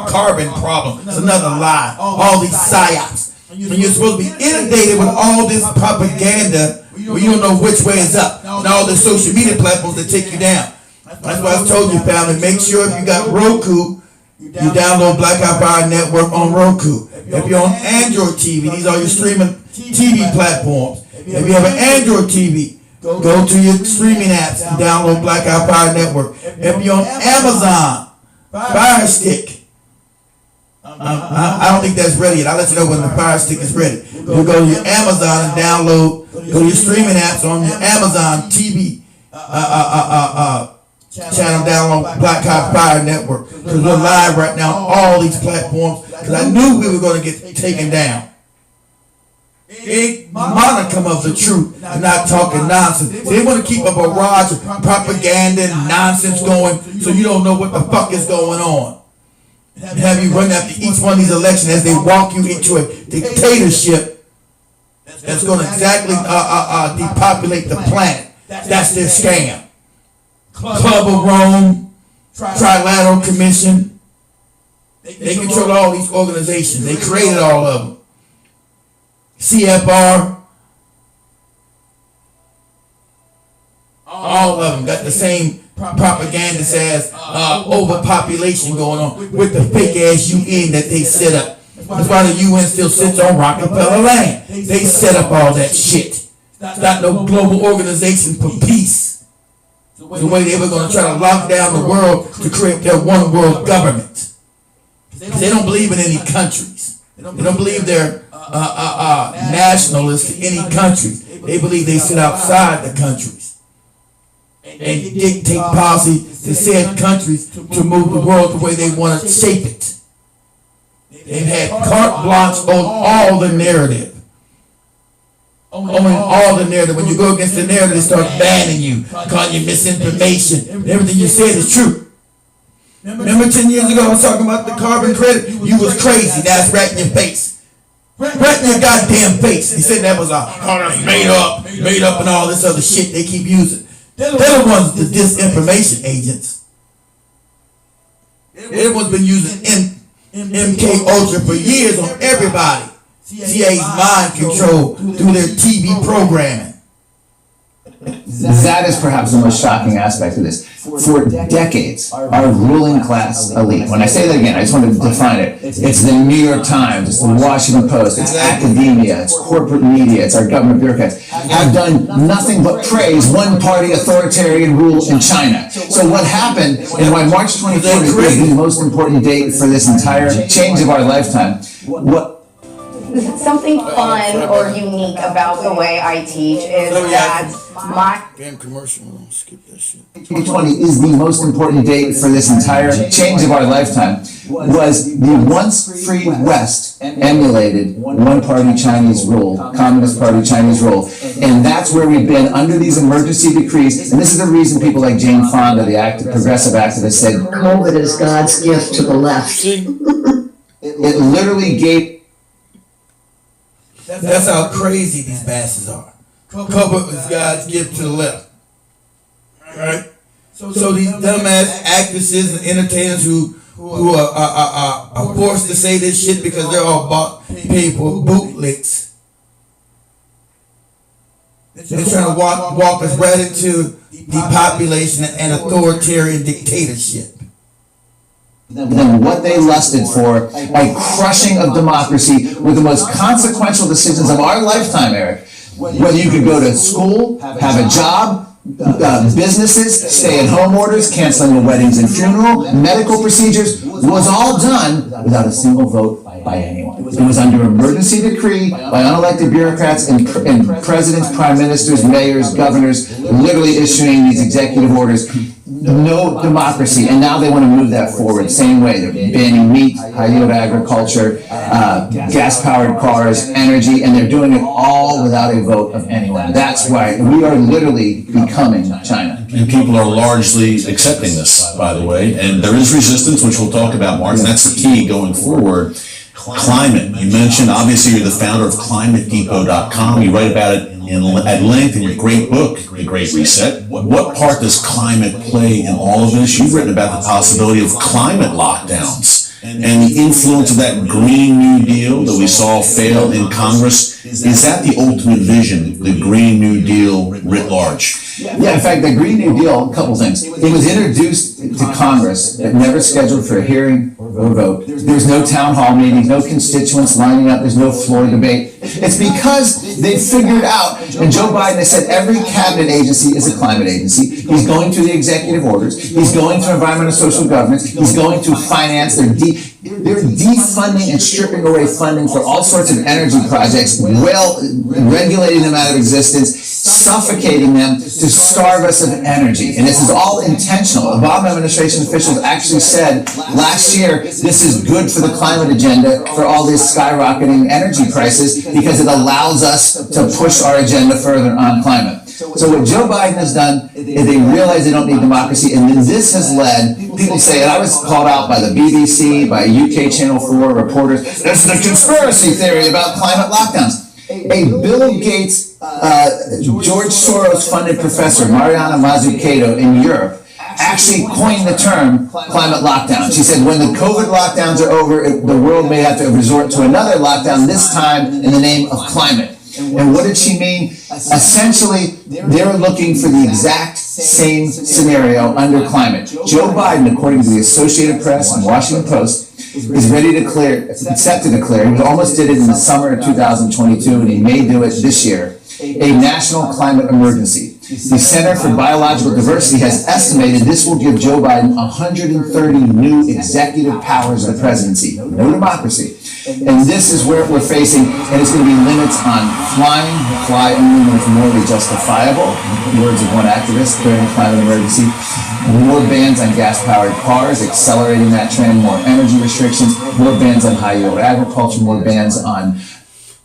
carbon problem. It's another lie. All these psyops. When you're supposed to be inundated with all this propaganda where you don't know which way is up. And all the social media platforms that take you down. That's why I told you, family, make sure if you got Roku, you download Black Eye Fire Network on Roku. If you're on Android TV, these are your streaming TV platforms. If you have an Android TV, go to your streaming apps and download Black Eye Fire Network. If you're on Amazon Fire Stick, I don't think that's ready yet. I'll let you know when the Fire Stick is ready. You go to your Amazon and download, go to your streaming apps on your Amazon TV channel, download Black Eye Fire Network. Because we're live right now on all these platforms. Because I knew we were going to get taken down. Ain't modicum of the truth and not talking nonsense. They want to keep a barrage of propaganda and nonsense going so you don't know what the fuck is going on. And have you run after each one of these elections as they walk you into a dictatorship that's going to exactly depopulate the planet. That's their scam. Club of Rome, Trilateral Commission. They control all these organizations. They created all of them. CFR, all of them got the same propaganda as overpopulation going on with the fake ass UN that they set up. That's why the UN still sits on Rockefeller land. They set up all that shit. It's not no global organization for peace. The way they were going to try to lock down the world to create their one world government. They don't believe in any countries. They don't believe they're nationalists to any countries. They believe they sit outside the countries and dictate policy to said countries to move the world the way they want to shape it. They've had carte blanche on all the narrative. Owning all the narrative. When you go against the narrative, they start banning you, calling you misinformation. Everything you said is true. Remember 10 years ago I was talking about the carbon credit? You was crazy. Now it's right in your face. Right in your goddamn face. He said that was made up and all this other shit they keep using. They're the ones, the disinformation agents. They're the ones been using MK Ultra for years on everybody. CIA's mind control through their TV programming. That is perhaps the most shocking aspect of this. For decades, our ruling class elite, when I say that again, I just want to define it. It's the New York Times, it's the Washington Post, it's academia, it's corporate media, it's our government bureaucrats, have done nothing but praise one-party authoritarian rule in China. So what happened, and why March 24th is the most important date for this entire change of our lifetime, Something fun or unique about the way I teach is that my Damn commercial. Skip that shit. 2020 is the most important date for this entire change of our lifetime. Was the once free West emulated one-party Chinese rule, Communist Party Chinese rule, and that's where we've been under these emergency decrees. And this is the reason people like Jane Fonda, the progressive activist, said COVID is God's gift to the left. it literally gave. That's how crazy these bastards are. COVID is God's gift to the left. Right? So these dumbass actresses and entertainers who are forced to say this shit because they're all paid for bootlicks. They're trying to walk us right into depopulation and authoritarian dictatorship. Than what they lusted for, a crushing of democracy were the most consequential decisions of our lifetime, Eric. Whether you could go to school, have a job, businesses, stay-at-home orders, canceling of weddings and funeral, medical procedures, was all done without a single vote by anyone. It was under emergency decree by unelected bureaucrats and presidents, prime ministers, mayors, governors, literally issuing these executive orders. No democracy, and now they want to move that forward. Same way, they're banning meat, high-yield agriculture, gas-powered cars, energy, and they're doing it all without a vote of anyone. That's why we are literally becoming China. And people are largely accepting this, by the way, and there is resistance, which we'll talk about, Mark, and that's the key going forward. Climate, you mentioned, obviously you're the founder of ClimateDepot.com. You write about it at length in your great book, The Great Reset. What part does climate play in all of this? You've written about the possibility of climate lockdowns and the influence of that Green New Deal that we saw fail in Congress. Is that the ultimate vision, the Green New Deal writ large? Yeah, in fact, the Green New Deal, a couple things. It was introduced to Congress, but never scheduled for a hearing or vote. There's no town hall meetings, no constituents lining up, there's no floor debate. It's because they figured out, and Joe Biden has said every cabinet agency is a climate agency. He's going through the executive orders. He's going through environmental and social governance. He's going through finance. They're defunding and stripping away funding for all sorts of energy projects, regulating them out of existence, suffocating them to starve us of energy. And this is all intentional. Obama administration officials actually said last year, this is good for the climate agenda for all these skyrocketing energy prices because it allows us to push our agenda further on climate. So what Joe Biden has done is they realize they don't need democracy, and then this has led, people say, and I was called out by the BBC, by UK Channel 4 reporters, there's the conspiracy theory about climate lockdowns. A Bill Gates, George Soros funded professor, Mariana Mazzucato in Europe, actually coined the term climate lockdown. She said when the COVID lockdowns are over, the world may have to resort to another lockdown, this time in the name of climate. And what did she mean? Essentially, they're looking for the exact same scenario under climate. Joe Biden, according to the Associated Press and Washington Post, is ready to declare, set to declare, he almost did it in the summer of 2022, and he may do it this year, a national climate emergency. The Center for Biological Diversity has estimated this will give Joe Biden 130 new executive powers of the presidency. No democracy. And this is where we're facing, and it's going to be limits on flying, fly only when it's morally justifiable, words of one activist during a climate emergency, more bans on gas-powered cars, accelerating that trend, more energy restrictions, more bans on high-yield agriculture, more bans on...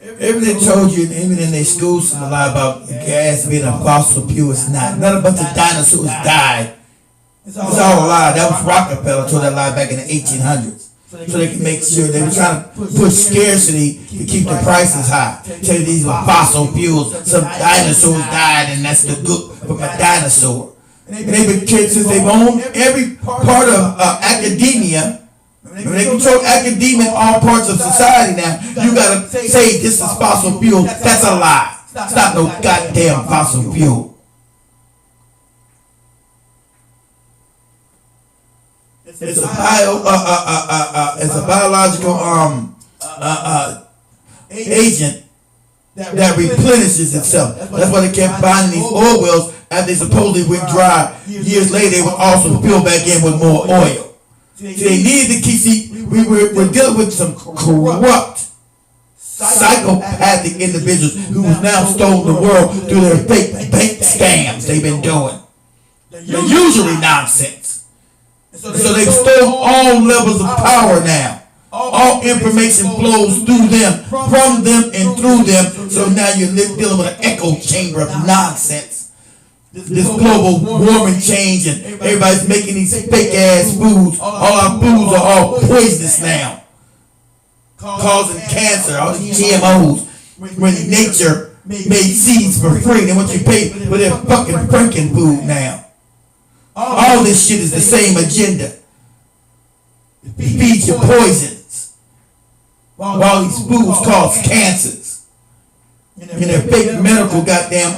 Everything they told you, even in their school system, a lot about gas being a fossil fuel. It's not. Not a bunch of dinosaurs died. It's all a lie. That was Rockefeller told that lie back in the 1800s. So they can make sure they were trying to push scarcity to keep the prices high. Tell you these were fossil fuels. Some dinosaurs died, and that's the good from a dinosaur. And they've been kids since they've owned every part of academia. When they control academia in all parts of society now, you gotta say this is fossil fuel. That's a lie. Stop no goddamn fossil fuel. It's a biological agent that replenishes itself. That's why they kept finding these oil wells after they supposedly went dry. Years later, they would also fill back in with more oil. See, they needed to keep. We're dealing with some corrupt, psychopathic individuals who have now stolen the world through their fake bank scams they've been doing. They're usually nonsense. So they've stolen all levels of power now. All information flows through them, from them, and through them. So now you're dealing with an echo chamber of nonsense. This global warming change, and everybody's making these fake ass foods. All our foods are all poisonous now, causing cancer. All these GMOs. When nature made seeds for free, they want you to pay for their fucking Franken food now. All this shit is the same agenda. It feeds you poisons, while these foods cause cancers. And their fake medical goddamn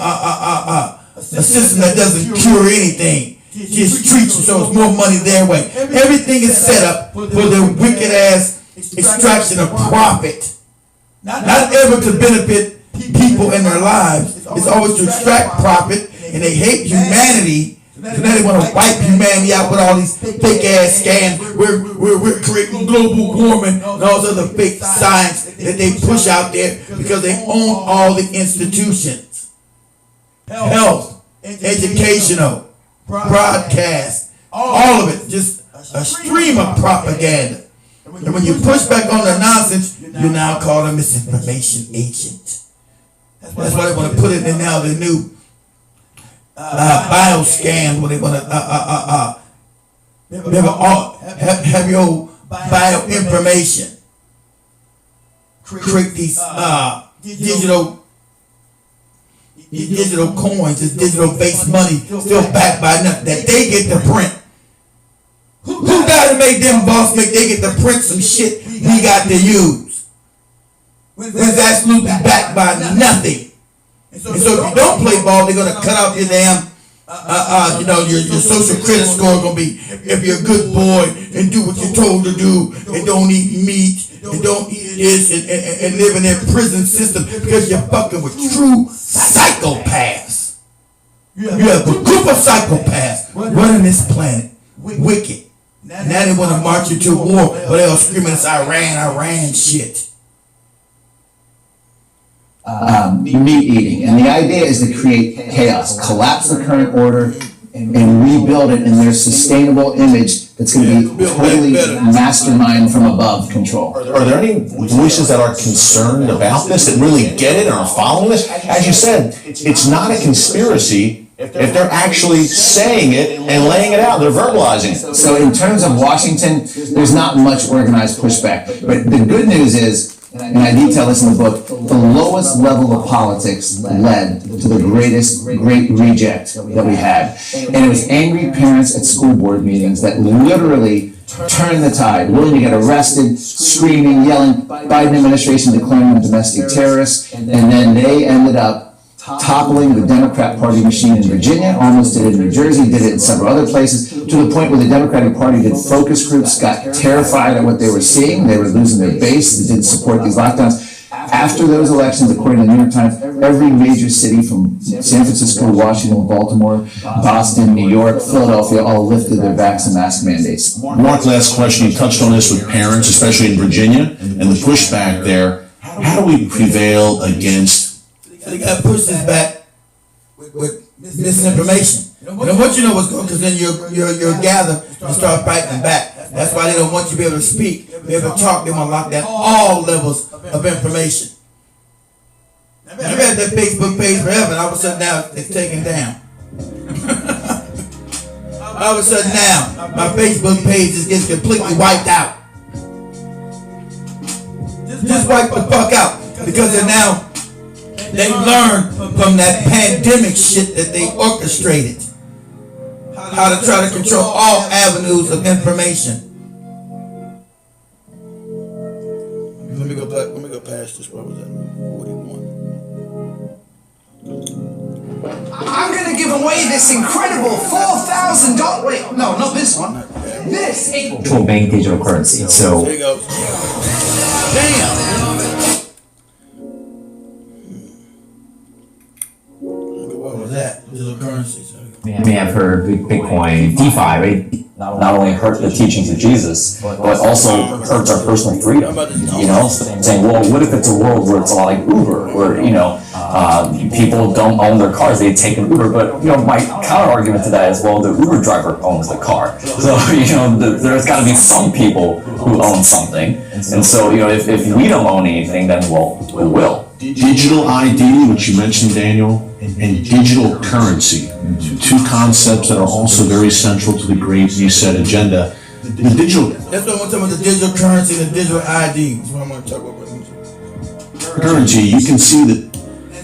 a system that doesn't cure anything, just treats you so it's more money their way. Everything is set up for their wicked ass extraction of profit, not ever to benefit people in their lives. It's always to extract profit, and they hate humanity. So now they want to wipe humanity out with all these fake ass scams. We're creating global warming and all this other fake science that they push out there because they own all the institutions. Health, educational, broadcast, all of it, just a stream of propaganda. And when you push back on the nonsense, you're now called a misinformation agent. That's why they want to put it in now the new bioscan, where they want to have your bio information, create these digital coins, this digital based money, still backed by nothing that they get to print. Who got to make them boss make they get to print some shit we got to use? When it's absolutely backed by nothing. And so if you don't play ball, they're gonna cut off your damn, your social credit score is gonna be if you're a good boy and do what you're told to do and don't eat meat and don't eat this and live in their prison system because you're fucking with true psychopaths. You have a group of psychopaths running this planet, wicked. Now they want to march you to war, but they'll screaming it's Iran shit. Meat eating, and the idea is to create chaos, collapse the current order, and rebuild it in their sustainable image that's going to be totally mastermind from above control. Are there any voices that are concerned about this, that really get it and are following this? As you said, it's not a conspiracy if they're actually saying it and laying it out, they're verbalizing it. So in terms of Washington, there's not much organized pushback. But the good news is, and I detail this in the book, the lowest level of politics led to the great reject that we had. And it was angry parents at school board meetings that literally turned the tide, willing to get arrested, screaming, yelling, Biden administration declaring them domestic terrorists, and then they ended up toppling the Democrat Party machine in Virginia, almost did it in New Jersey, did it in several other places, to the point where the Democratic Party did focus groups, got terrified at what they were seeing. They were losing their base, they didn't support these lockdowns. After those elections, according to the New York Times, every major city from San Francisco, Washington, Baltimore, Boston, New York, Philadelphia, all lifted their vax and mask mandates. Mark, last question. You touched on this with parents, especially in Virginia, and the pushback there. How do we prevail against? So they got to push this back with misinformation. They don't want you to know what's going on, because then you'll gather and start fighting back. That's why they don't want you to be able to speak, be able to talk. They want to lock down all levels of information. I've had that Facebook page forever, and all of a sudden now it's taken down. All of a sudden now, my Facebook page just gets completely wiped out. Just wipe the fuck out, because they're now, they learned from that pandemic shit that they orchestrated how to try to control all avenues of information. Let me go back. Let me go past this. What was that? 41. I'm gonna give away this incredible $4,000. Wait, no, not this one. This central bank digital currency. So there you go. Damn. What was that? Digital currency. I mean, I've heard Bitcoin, DeFi, right? not only hurt the teachings of Jesus, but also hurts our personal freedom. You know, saying, well, what if it's a world where it's a lot like Uber, where, you know, people don't own their cars, they take an Uber, but, you know, my counter argument to that is, well, the Uber driver owns the car. So, you know, there's got to be some people who own something. And so, you know, if we don't own anything, then, well, we will. Digital ID, which you mentioned, Daniel, and digital currency, two concepts that are also very central to the Great Reset agenda. The digital That's what I want to talk about, the digital currency and the digital ID. That's what I want to talk about. currency, you can see that.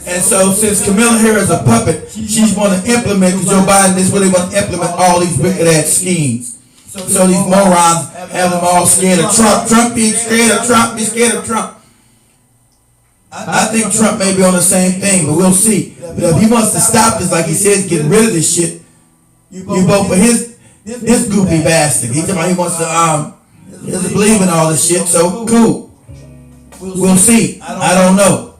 And so since Kamala here is a puppet, she's going to implement, because Joe Biden is really going to implement all these wicked ass schemes. So these morons have them all scared of Trump. Trump being scared of Trump, be scared of Trump. I think Trump may be on the same thing, but we'll see. But if he wants to stop this, like he says, get rid of this shit, you vote for this goofy bastard. He wants to he doesn't believe in all this shit, so cool. We'll see. I don't know.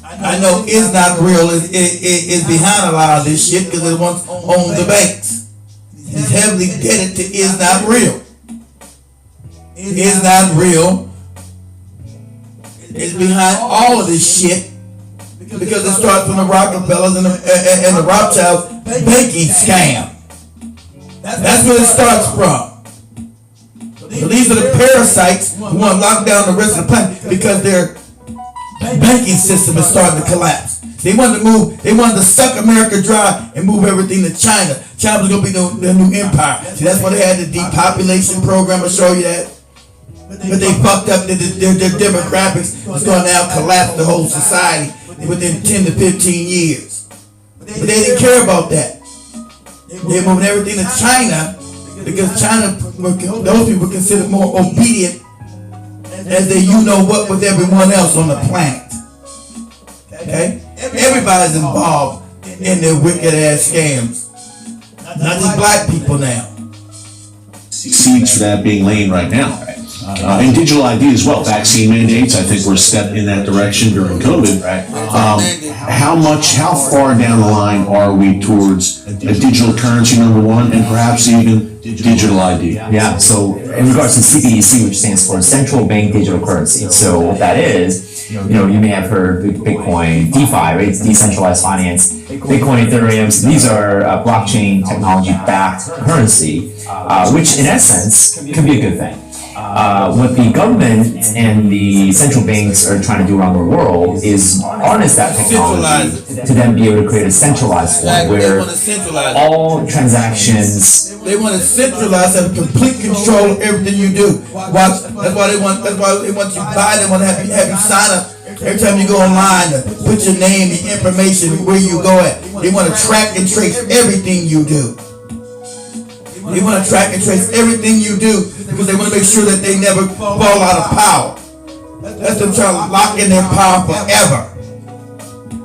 I know it's not real. It's behind a lot of this shit because it once owned the banks. He's heavily indebted to is not real. Is not real. It's behind all of this shit because it starts from the Rockefellers and the Rothschilds banking scam. That's where it starts from. So these are the parasites who want to lock down the rest of the planet because their banking system is starting to collapse. They wanted to suck America dry and move everything to China. China was going to be their new empire. See, that's why they had the depopulation program. I'll show you that. But they fucked up their demographics. It's going to now collapse the whole society within 10 to 15 years. But they didn't care about that. They're moving everything to China because China, those people are considered more obedient as they what with everyone else on the planet. Okay? Everybody's involved in their wicked ass scams. Not just black people now. Seeds for that being laid right now. And digital ID as well. Vaccine mandates, I think we're a step in that direction during COVID. How far down the line are we towards a digital currency, number one, and perhaps even digital ID? Yeah, so in regards to CBDC, which stands for Central Bank Digital Currency. So what that is, you may have heard Bitcoin, DeFi, right? It's decentralized finance. Bitcoin, Ethereum, so these are blockchain technology-backed currency, which in essence can be a good thing. What the government and the central banks are trying to do around the world is harness that technology to then be able to create a centralized form where all transactions. They want to centralize, have complete control of everything you do. That's why they want you to buy. They want to have you sign up every time you go online to put your name, your information, where you go at. They want to track and trace everything you do. They want to track and trace everything you do because they want to make sure that they never fall out of power. That's them trying to lock in their power forever.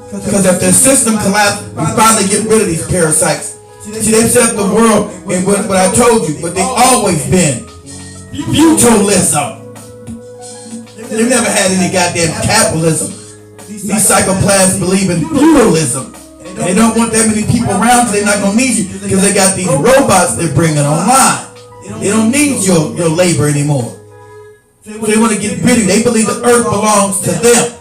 Because if their system collapses, we finally get rid of these parasites. See, they've set up the world in what I told you, but they've always been feudalism. They've never had any goddamn capitalism. These psychopaths believe in feudalism. They don't want that many people around because they're not going to need you because they got these robots they're bringing online. They don't need your labor anymore. So they want to get rid of you. They believe the earth belongs to them.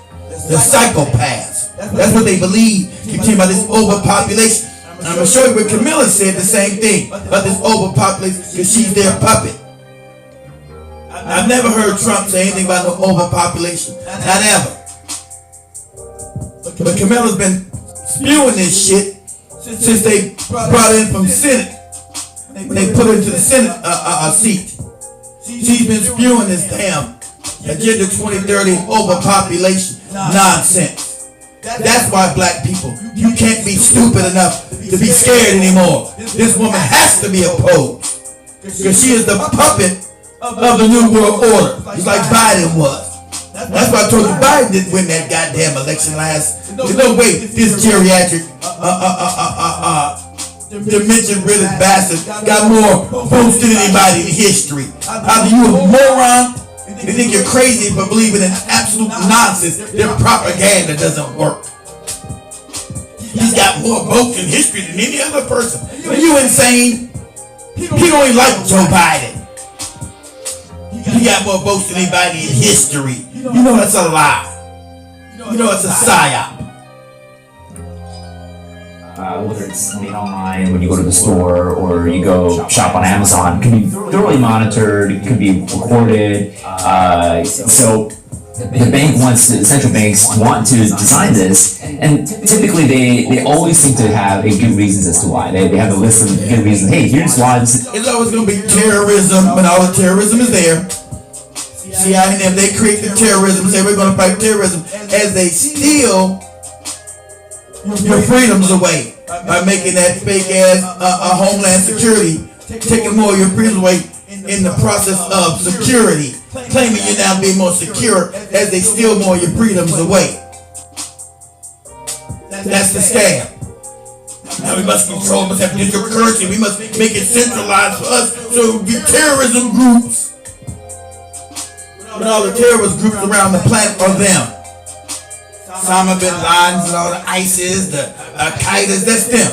They're psychopaths. That's what they believe. Keep talking about this overpopulation. I'm going to show you what Kamala said the same thing about this overpopulation because she's their puppet. I've never heard Trump say anything about no overpopulation. Not ever. But Kamala's been spewing this shit since they brought in from Senate. They put her into the Senate seat. She's been spewing this damn Agenda 2030 overpopulation nonsense. That's why black people, you can't be stupid enough to be scared anymore. This woman has to be opposed because she is the puppet of the New World Order, just like Biden was. That's why I told you Biden didn't win that goddamn election last. There's no way this geriatric dementia-ridden bastard got more votes than anybody in history. Either you a moron, they think you're crazy for believing in absolute nonsense. Their propaganda doesn't work. He's got more votes in history than any other person. Are you insane? He don't even like Joe Biden. He got more votes than anybody in history. You know that's a lie. You know it's a psyop. Whether it's online, when you go to the store, or you go shop on Amazon, it can be thoroughly monitored, it can be recorded. So the bank wants the central banks want to design this, and typically they always seem to have a good reasons as to why. They have a list of good reasons. Hey, here's why this is. It's always going to be terrorism when all the terrorism is there. CIA and them, they create the terrorism, say we're going to fight terrorism, as they steal your freedoms away by making that fake ass Homeland Security, taking more of your freedoms away in the process of security, claiming you're now being more secure as they steal more of your freedoms away. That's the scam. Now we must control, we must have digital currency, we must make it centralized for us so it would be terrorism groups. But all the terrorist groups around the planet are them. Osama bin Laden and all the ISIS, the Al-Qaeda's, that's them.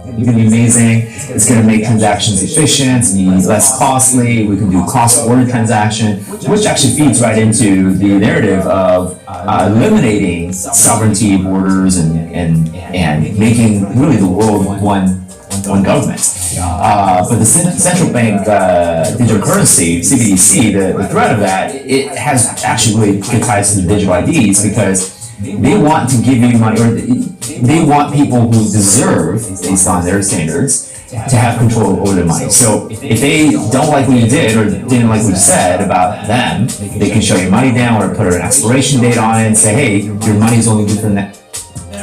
It's going to be amazing. It's going to make transactions efficient, be less costly. We can do cross-border transaction, which actually feeds right into the narrative of eliminating sovereignty borders and making really the world one government. But the central bank digital currency, CBDC, the threat of that, it has actually really good ties to the digital IDs, because they want to give you money, or they want people who deserve, based on their standards, to have control over their money. So if they don't like what you did or didn't like what you said about them, they can show your money down or put an expiration date on it and say, hey, your money's only good for that.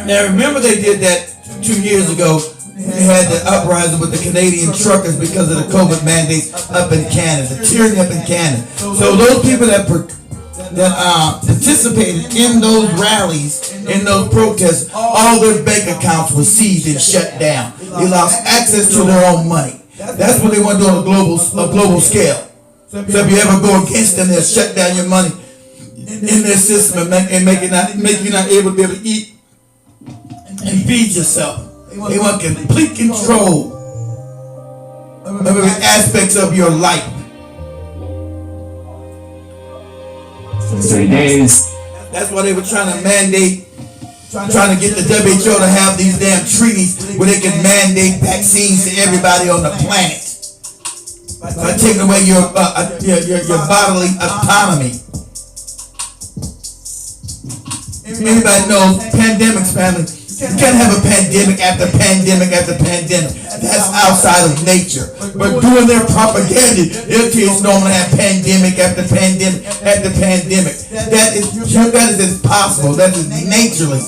Now remember they did that 2 years ago. They had the uprising with the Canadian truckers because of the COVID mandates up in Canada, the tyranny up in Canada. So those people that participated in those rallies, in those protests, all their bank accounts were seized and shut down. They lost access to their own money. That's what they want to do on a global scale. So if you ever go against them, they'll shut down your money in their system and make you not able to be able to eat and feed yourself. They want complete control of every aspects of your life. 30 days. That's why they were trying to mandate, trying to get the WHO to have these damn treaties where they can mandate vaccines to everybody on the planet by taking away your bodily autonomy. Anybody knows pandemics, family? You can't have a pandemic after pandemic after pandemic. That's outside of nature. But doing their propaganda, their kids normally have pandemic after pandemic after pandemic. That is impossible. That is naturally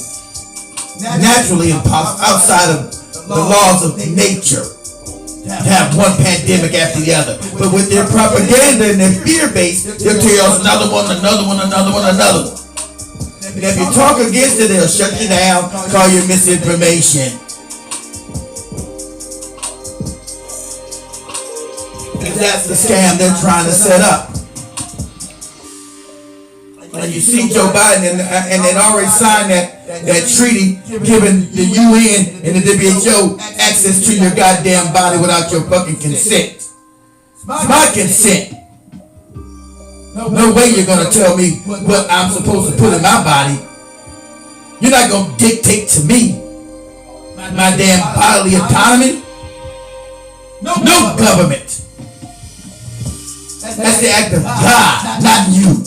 impossible outside of the laws of nature. To have one pandemic after the other. But with their propaganda and their fear base, they'll tell you another one, another one, another one, another one. And if you talk against it, they'll shut you down, call you misinformation. Because that's the scam they're trying to set up. And you see Joe Biden, and they'd already signed that treaty giving the UN and the WHO access to your goddamn body without your fucking consent. It's my consent. No way you're gonna tell me what I'm supposed to put in my body. You're not gonna dictate to me my damn bodily autonomy. No government. That's the act of God, not you.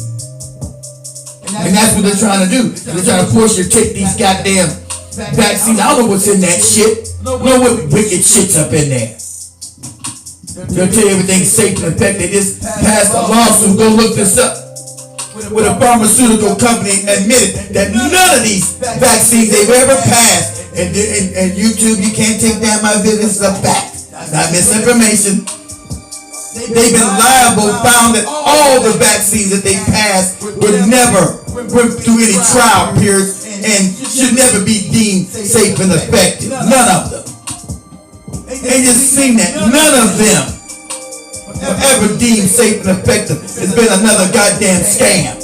And that's what they're trying to do. They're trying to force you to take these goddamn vaccines. I don't know what's in that shit. I don't know what wicked shit's up in there. They'll tell you everything's safe and effective. They just passed a lawsuit. Go look this up. With a pharmaceutical company admitted that none of these vaccines they've ever passed. And YouTube, you can't take down my video. This is a fact, not misinformation. They've been liable, found that all the vaccines that they passed would never went through any trial periods and should never be deemed safe and effective. None of them. They just seen that none of them have ever deemed safe and effective. It's been another goddamn scam.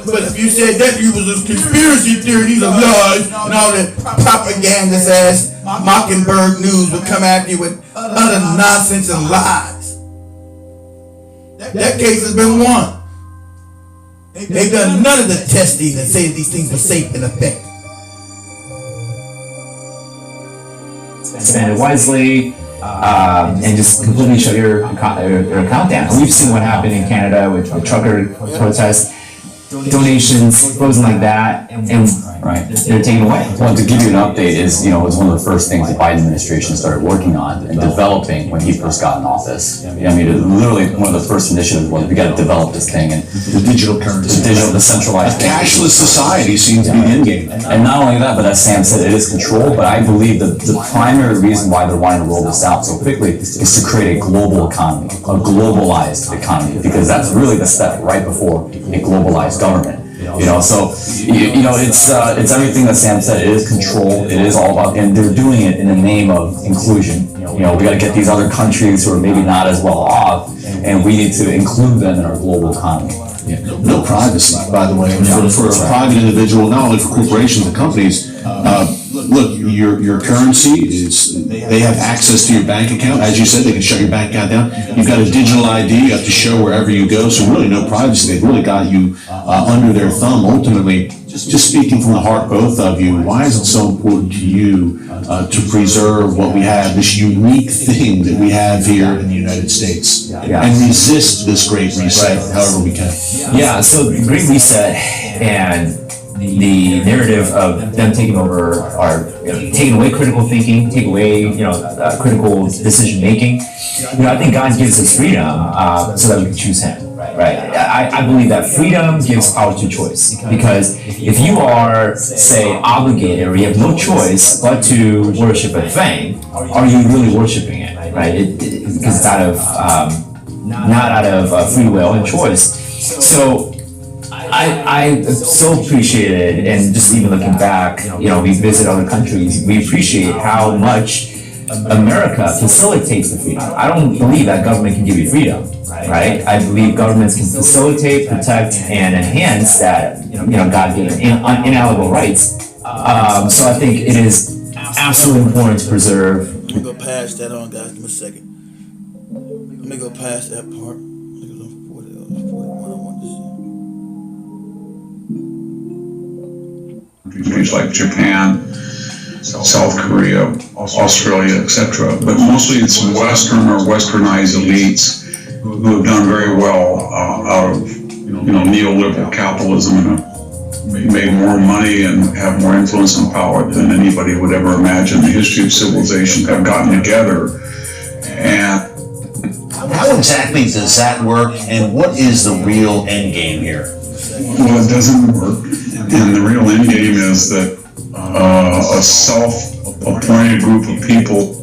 But if you said that you was a conspiracy theory, these are lies, and all that propagandist ass Mockingbird News would come after you with utter nonsense and lies. That case has been won. They've done none of the testing and say these things were safe and effective. Spend it wisely, and just completely shut your account down. And we've seen what happened in Canada with trucker protests, donations frozen like that, and Right. they're taken away. Well, to give you an update is, was one of the first things the Biden administration started working on and developing when he first got in office. I mean, literally one of the first initiatives was we got to develop this thing and The digital currency. the centralized A cashless society seems to be the end game. And not only that, but as Sam said, it is controlled, but I believe that the primary reason why they're wanting to roll this out so quickly is to create a global economy, a globalized economy, because that's really the step right before a globalized government. So it's everything that Sam said. It is control. It is all about, and they're doing it in the name of inclusion. We got to get these other countries who are maybe not as well off, and we need to include them in our global economy. Yeah. No privacy, by the way, for a private individual, not only for corporations and companies. Look, your currency is, they have access to your bank account. As you said, they can shut your bank account down. You've got a digital ID you have to show wherever you go, so really no privacy. They've really got you under their thumb. Ultimately, just speaking from the heart, both of you, why is it so important to you to preserve what we have, this unique thing that we have here in the United States, and resist this great reset however we can? Yeah, so the Great Reset and the narrative of them taking over taking away critical thinking, take away critical decision making. I think God gives us freedom so that we can choose Him. Right? I believe that freedom gives power to choice, because if you are, say, obligated or you have no choice but to worship a thing, are you really worshiping it? Right? Because it's out of not out of free will and choice. So I so appreciated, and just even looking back, we visit other countries, we appreciate how much America facilitates the freedom. I don't believe that government can give you freedom, right? I believe governments can facilitate, protect, and enhance that, God-given, inalienable rights. So I think it is absolutely important to preserve. Let me go past that on, guys. Give me a second. Let me go past that part. Countries like Japan, South Korea, Australia, etc. But mostly it's Western or Westernized elites who have done very well out of neoliberal capitalism and have made more money and have more influence and power than anybody would ever imagine. The history of civilization have gotten together. And how exactly does that work, and what is the real end game here? Well, it doesn't work. And the real end game is that a self-appointed group of people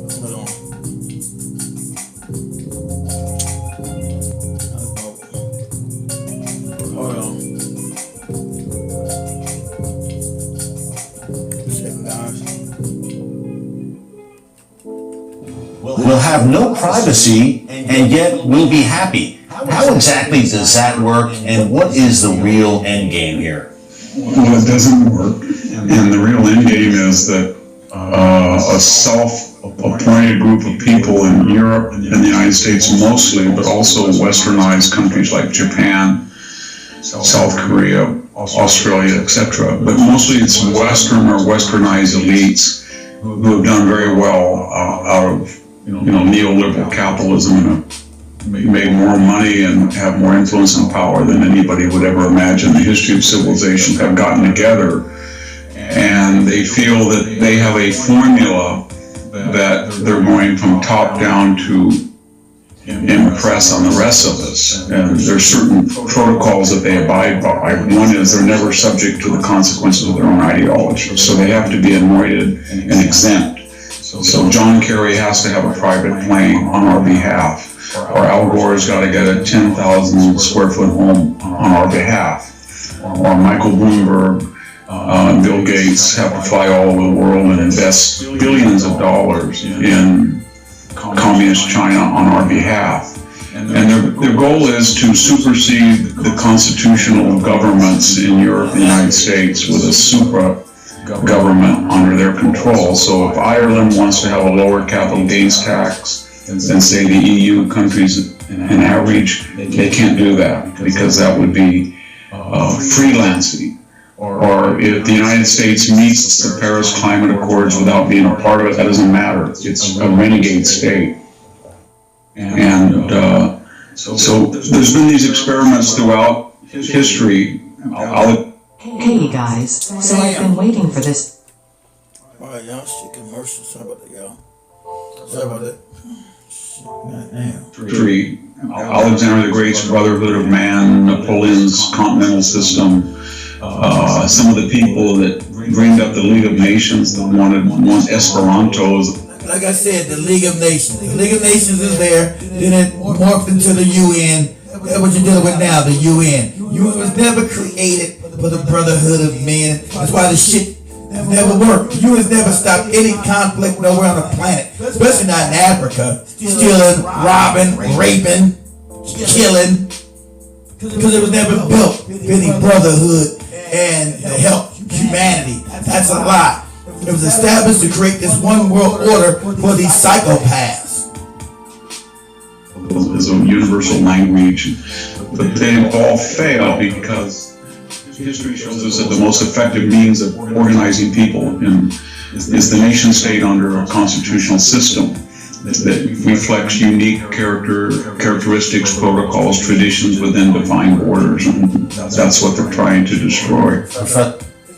will have no privacy and yet will be happy. How exactly does that work, and what is the real end game here? Well, it doesn't work. And the real end game is that a self-appointed group of people in Europe and the United States mostly, but also Westernized countries like Japan, South Korea, Australia, etc. But mostly it's Western or Westernized elites who have done very well out of neoliberal capitalism and have made more money and have more influence and power than anybody would ever imagine. The history of civilization have gotten together, and they feel that they have a formula that they're going from top down to impress on the rest of us. And there's certain protocols that they abide by. One is they're never subject to the consequences of their own ideology, so they have to be anointed and exempt. So John Kerry has to have a private plane on our behalf, or Al Gore's got to get a 10,000 square foot home on our behalf, or Michael Bloomberg and Bill Gates have to fly all over the world and invest billions of dollars in communist China on our behalf. And their goal is to supersede the constitutional governments in Europe and the United States with a supra government under their control. So if Ireland wants to have a lower capital gains tax than say the EU countries in average, they can't do that because that would be freelancing. Or if the United States meets the Paris Climate Accords without being a part of it, that doesn't matter. It's a renegade state. And so there's been these experiments throughout history. Hey you guys, so I've been waiting for this. Alright, y'all, shit, commercial. Sorry about that, y'all. Sorry about that. History. Alexander the Great's Brotherhood of Man, Napoleon's Continental System, some of the people that dreamed up the League of Nations that wanted Esperanto. Like I said, the League of Nations. The League of Nations is there, then it morphed into the UN. That's what you're dealing with now, the UN. UN was never created for the brotherhood of men. That's why the shit never worked. UN's never stopped any conflict nowhere on the planet, especially not in Africa. Stealing, robbing, raping, killing, because it was never built for any brotherhood and to help humanity. That's a lie. It was established to create this one world order for these psychopaths. Is a universal language, but they all fail because history shows us that the most effective means of organizing people is the nation state under a constitutional system that reflects unique characteristics, protocols, traditions within defined borders, and that's what they're trying to destroy.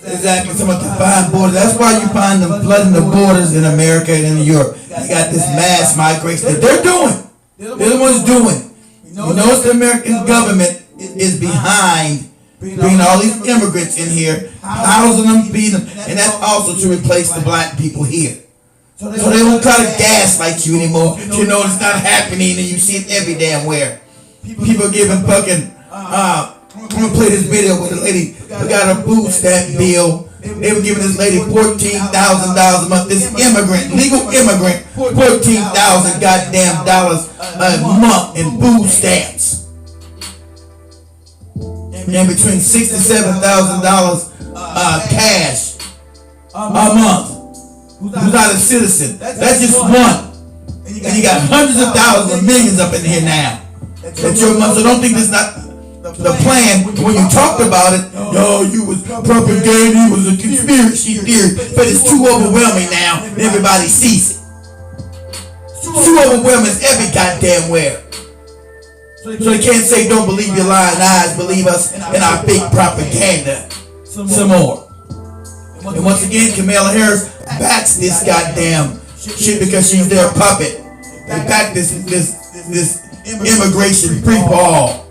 Exactly, some of the defined borders. That's why you find them flooding the borders in America and in Europe. They got this mass migration that they're doing. They're the ones doing. You notice the American government is behind bringing all these immigrants in here, housing them, feeding them, and that's also to replace the black people here. So they won't try to gaslight you anymore. You know it's not happening and you see it every damn where. People giving fucking, I'm gonna play this video with a lady who got a food stamp bill. They were giving this lady $14,000 a month. This immigrant, legal immigrant, $14,000 goddamn dollars a month in food stamps. And between $67,000 cash a month. Who's not a citizen? That's just one. And you got hundreds of thousands of millions up in here now. That's your month. So don't think this not the plan. When you talked about it, you was propaganda, you was a conspiracy theory, but it's too overwhelming now. Everybody sees it. It's too overwhelming every goddamn where. So they can't say don't believe your lying eyes, believe us in our fake propaganda. Some more. And once again, Kamala Harris backs this goddamn shit because she's their puppet. They back this immigration free for all.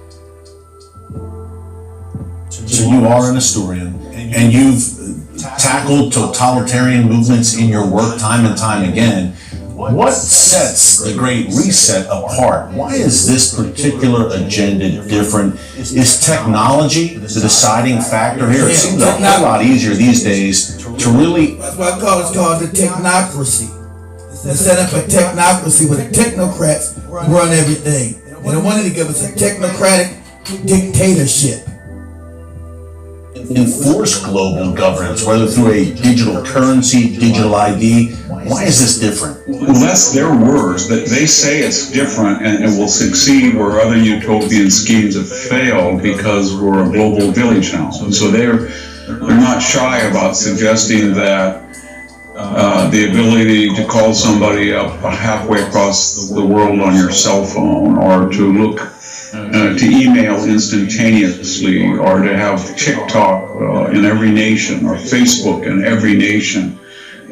So you are an historian, and you've tackled totalitarian movements in your work time and time again. What sets the Great Reset apart? Why is this particular agenda different? Is technology the deciding factor here? It seems a whole lot easier these days to really... That's why it's called the technocracy. They set up a technocracy where the technocrats run everything. They don't want to give us a technocratic dictatorship. Enforce global governance, whether through a digital currency, digital ID. Why is this different? Well, that's their words. That they say it's different and it will succeed where other utopian schemes have failed because we're a global village now. So they're not shy about suggesting that the ability to call somebody up halfway across the world on your cell phone, or to look to email instantaneously, or to have TikTok in every nation, or Facebook in every nation,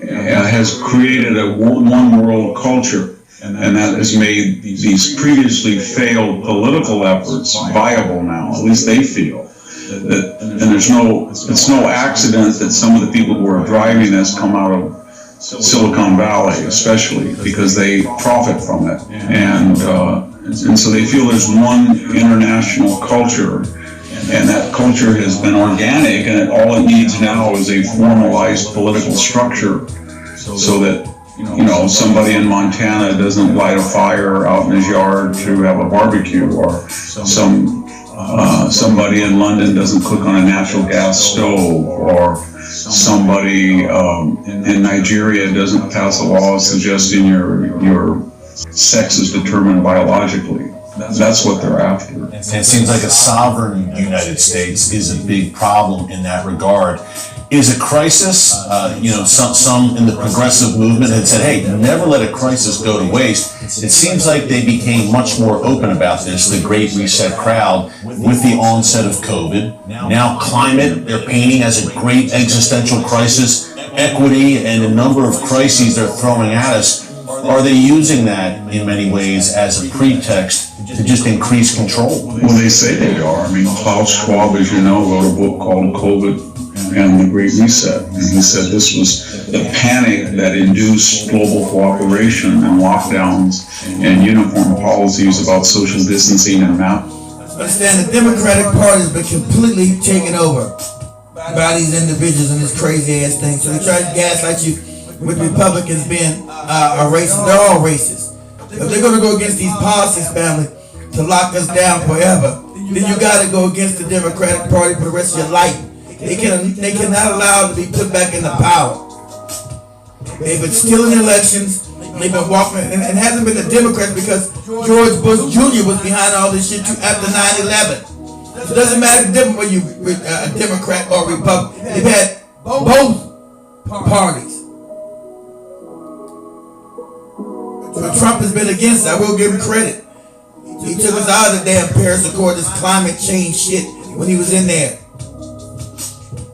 has created a one world culture, and that has made these previously failed political efforts viable now. At least they feel that, and it's no accident that some of the people who are driving this come out of Silicon Valley, especially because they profit from it, and so they feel there's one international culture, and that culture has been organic, and all it needs now is a formalized political structure, so that Somebody in Montana doesn't light a fire out in his yard to have a barbecue, or somebody in London doesn't cook on a natural gas stove, or somebody in Nigeria doesn't pass a law suggesting your sex is determined biologically. That's what they're after. And it seems like a sovereign United States is a big problem in that regard. Is a crisis, some in the progressive movement had said, hey, never let a crisis go to waste. It seems like they became much more open about this, the Great Reset crowd, with the onset of COVID. Now climate, they're painting as a great existential crisis, equity, and a number of crises they're throwing at us. Are they using that in many ways as a pretext to just increase control? Well, they say they are. I mean, Klaus Schwab, as you know, wrote a book called COVID and the Great Reset. And he said this was the panic that induced global cooperation and lockdowns and uniform policies about social distancing and masks. Understand, the Democratic Party has been completely taken over by these individuals and this crazy ass thing. So they try to gaslight you with Republicans being a racist. They're all racist. If they're going to go against these policies, family, to lock us down forever, then you got to go against the Democratic Party for the rest of your life. They cannot allow to be put back into power. They've been stealing elections. They've been walking, and it hasn't been the Democrats because George Bush Jr. was behind all this shit too after 9/11. So it doesn't matter whether you're a Democrat or Republican. They've had both parties. But Trump has been against it. I will give him credit. He took us out of the damn Paris Accord, this climate change shit, when he was in there.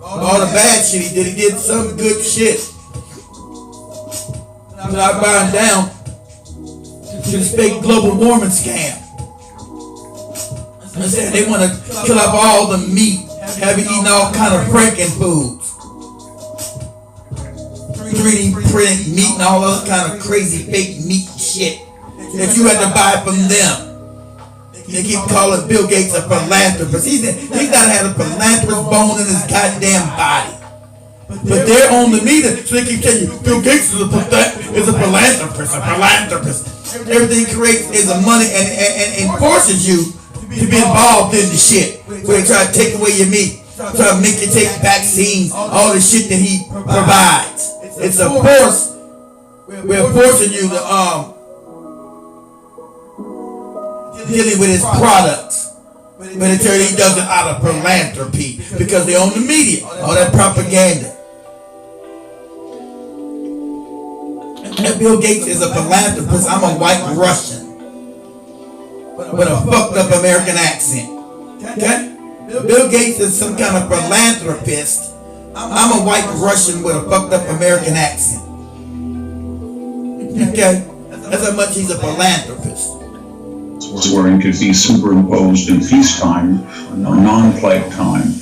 All the bad shit he did some good shit. But I bound down to this fake global warming scam. I said they want to kill off all the meat, have you eating all kind of Franken foods. 3D printed meat and all other kind of crazy fake meat shit that you had to buy from them. They keep calling Bill Gates a philanthropist. He's not had a philanthropist bone in his goddamn body. But they're on the meter, so they keep telling you Bill Gates is a philanthropist, Everything he creates is a money and forces you to be involved in the shit. Where they try to take away your meat, try to make you take vaccines, all the shit that he provides. It's a force. We're forcing you to dealing with his products. But they tell you he does it out of philanthropy because they own the media, all that propaganda. And Bill Gates is a philanthropist. I'm a white Russian with a fucked up American accent. Okay? Bill Gates is some kind of philanthropist. I'm a white Russian with a fucked up American accent. Okay? That's how much he's a philanthropist. Where it could be superimposed in peacetime or non-plague time.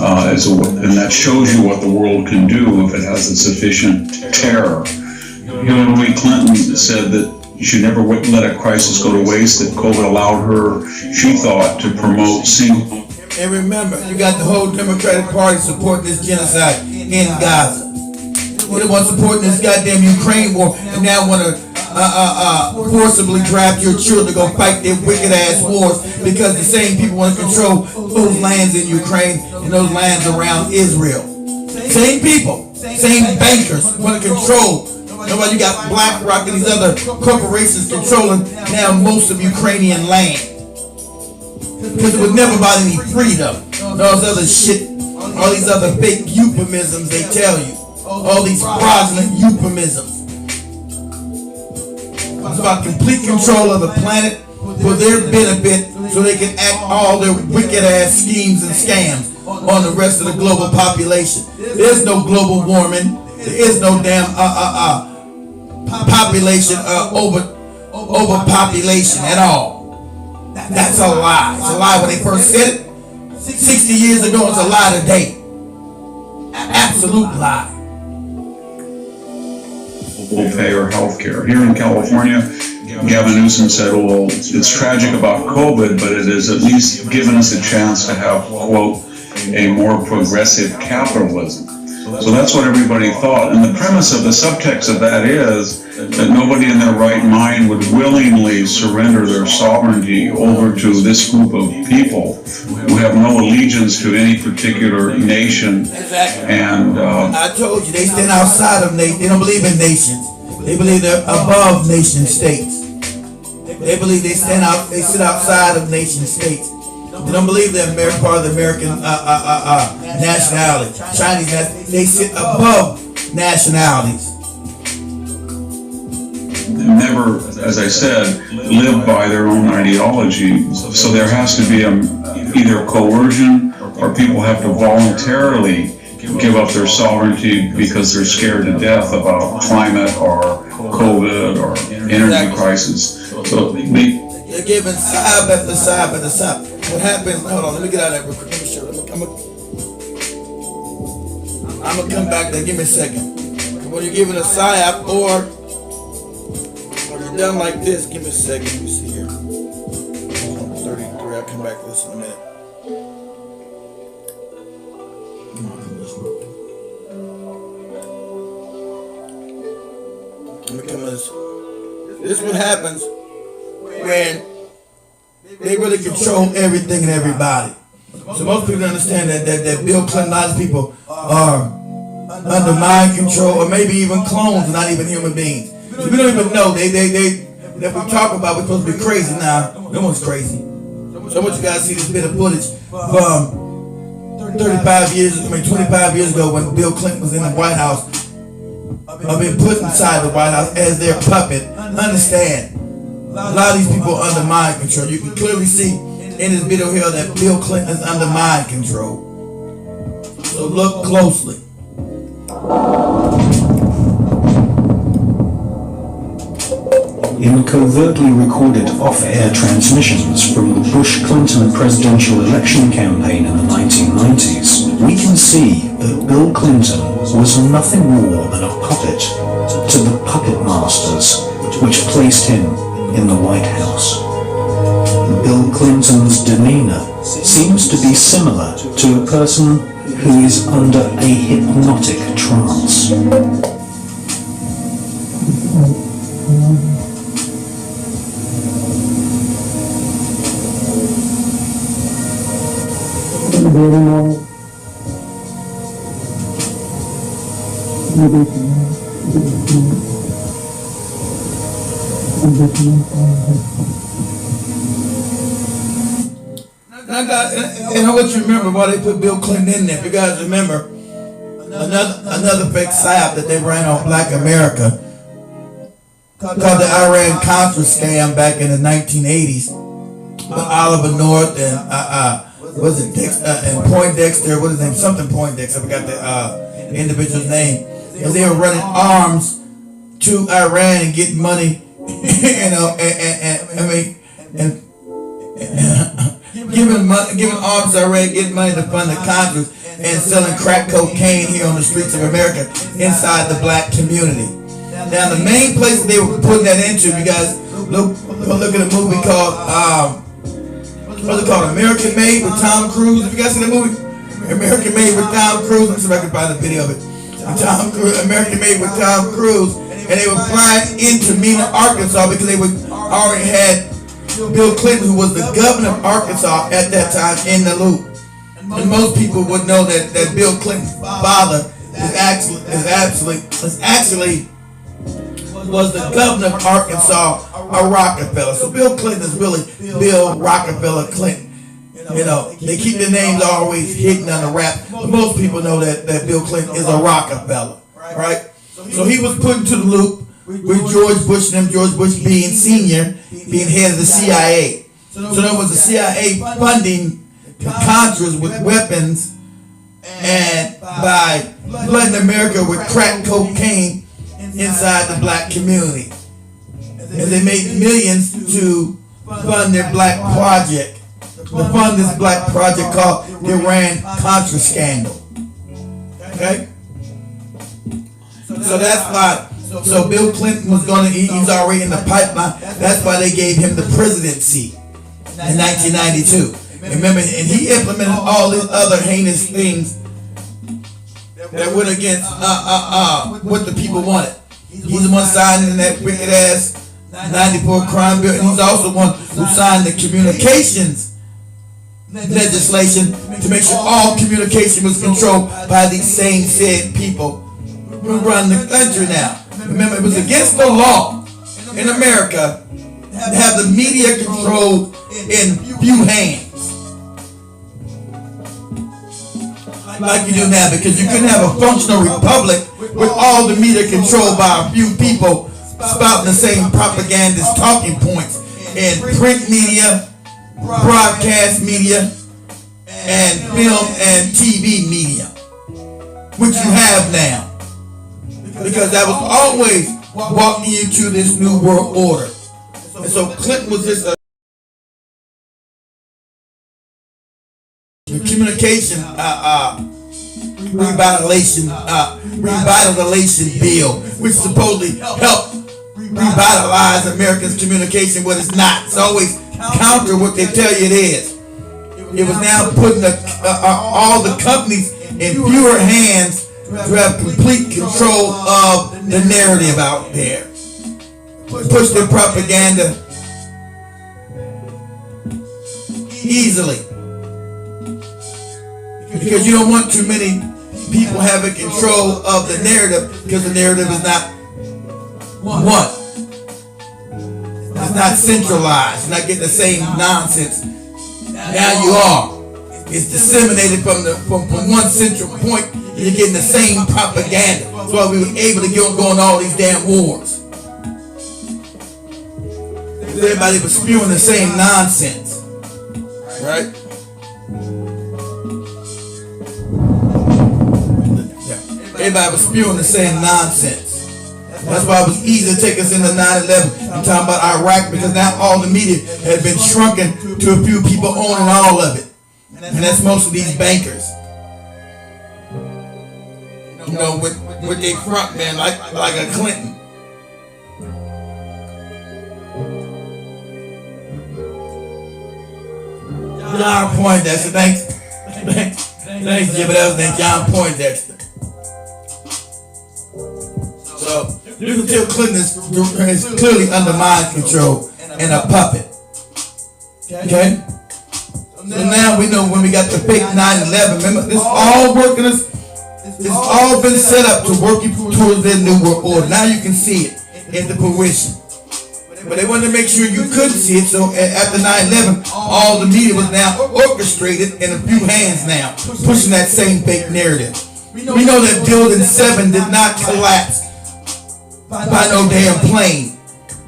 And that shows you what the world can do if it has a sufficient terror. Hillary Clinton said that you should never let a crisis go to waste, that COVID allowed her, she thought, to promote single. And remember, you got the whole Democratic Party supporting this genocide in Gaza. They're the ones supporting this goddamn Ukraine war and now want to forcibly draft your children to go fight their wicked ass wars because the same people want to control those lands in Ukraine and those lands around Israel. Same people, same bankers want to control. Nobody, you got BlackRock and these other corporations controlling now most of Ukrainian land. Because it was never about any freedom. All this other shit, all these other fake euphemisms they tell you. All these fraudulent euphemisms. It's about complete control of the planet for their benefit so they can act all their wicked ass schemes and scams on the rest of the global population. There's no global warming. There is no damn population overpopulation at all. That's a lie. It's a lie when they first said it. 60 years ago, it's a lie today. Absolute lie. Will pay or health care. Here in California, Gavin Newsom said, well, it's tragic about COVID, but it has at least given us a chance to have, quote, a more progressive capitalism. So that's what everybody thought. And the premise of the subtext of that is that nobody in their right mind would willingly surrender their sovereignty over to this group of people who have no allegiance to any particular nation. Exactly. And I told you, they stand outside of nations. They don't believe in nations. They believe they're above nation states. They believe they sit outside of nation states. They don't believe they're part of the American nationality. Chinese nationality. They sit above nationalities. never, as I said, live by their own ideology. So there has to be either coercion or people have to voluntarily give up their sovereignty because they're scared to death about climate or COVID or energy crisis. So they're giving side after side after side. What happens? Hold on, let me get out of that real quick. Let me show you. I'm gonna come back there. Give me a second. When you're giving a psyop or you're done like this, give me a second. Let me see here. 33. I'll come back to this in a minute. Let me come to this. This is what happens when they really control everything and everybody. So most people understand that Bill Clinton, a lot of people are under mind control or maybe even clones, not even human beings. So we don't even know. That we talk about, we're supposed to be crazy now. No one's crazy. So I want you guys to see this bit of footage from 25 years ago when Bill Clinton was in the White House, been put inside the White House as their puppet. Understand, a lot of these people are under mind control. You can clearly see in this video here that Bill Clinton is under mind control. So look closely. In covertly recorded off-air transmissions from the Bush-Clinton presidential election campaign in the 1990s, we can see that Bill Clinton was nothing more than a puppet to the puppet masters which placed him in the White House. Bill Clinton's demeanor seems to be similar to a person who is under a hypnotic trance. And I want you to remember why they put Bill Clinton in there. If you guys remember, another fake psyop that they ran on Black America called the Iran-Contra scam back in the 1980s. With Oliver North and and Poindexter, what is his name? Something Poindexter. I forgot the individual's name. And they were running arms to Iran and getting money, giving arms to Iran, getting money to fund the Contras, and selling crack cocaine here on the streets of America inside the black community. Now, the main place that they were putting that into, you guys look at a movie called what's it called? American Made with Tom Cruise. Have you guys seen the movie? American Made with Tom Cruise. Let me see if I can find the video of it. American Made with Tom Cruise. And they were flying into Mena, Arkansas because they already had Bill Clinton, who was the governor of Arkansas at that time, in the loop. And most people would know that Bill Clinton's father was the governor of Arkansas, a Rockefeller. So Bill Clinton is really Bill Rockefeller Clinton. You know, they keep their names always hidden under wrap, but most people know that Bill Clinton is a Rockefeller, right? So he was put into the loop with George Bush and George Bush being senior, being head of the CIA. So there was the CIA funding the Contras with weapons and by flooding America with crack cocaine inside the black community. And they made millions to fund their black project. To fund this black project called the Iran-Contra scandal. Okay? So that's why. So Bill Clinton was he's already in the pipeline. That's why they gave him the presidency in 1992. Remember, and he implemented all these other heinous things that went against what the people wanted. He's the one signing that wicked ass 94 crime bill, and he's also the one who signed the communications legislation to make sure all communication was controlled by these same said people who run the country now. Remember, it was against the law in America to have the media controlled in few hands, like you do now, because you couldn't have a functional republic with all the media controlled by a few people spouting the same propagandist talking points in print media, broadcast media, and film and TV media, which you have now, because that was always walking you to this new world order. And so Clinton was just a communication revitalization bill, which supposedly helped revitalize Americans' communication, but it's not. It's always counter what they tell you it is. It was now putting all the companies in fewer hands to have complete control of the narrative out there. Push their propaganda easily, because you don't want too many people having control of the narrative, because the narrative is not one. It's not centralized. You're not getting the same nonsense. Now you are. It's disseminated from one central point, and you're getting the same propaganda. That's why we were able to go on all these damn wars. Everybody was spewing the same nonsense, right? Everybody was spewing the same nonsense. That's why it was easy to take us into 9/11. I'm talking about Iraq, because now all the media had been shrunken to a few people owning all of it, and that's most of these bankers. You know, with their front man like a Clinton. John Poindexter, thanks, Jimmy. That was named John Poindexter. So you can tell Clinton is clearly under mind control and a puppet. Okay. So now we know when we got the fake 9/11. Remember, this all working. It's all been set up to work you towards their new world order. Now you can see it in the fruition. But they wanted to make sure you couldn't see it, so after 9/11, all the media was now orchestrated in a few hands now, pushing that same fake narrative. We know that Building 7 did not collapse by no damn plane.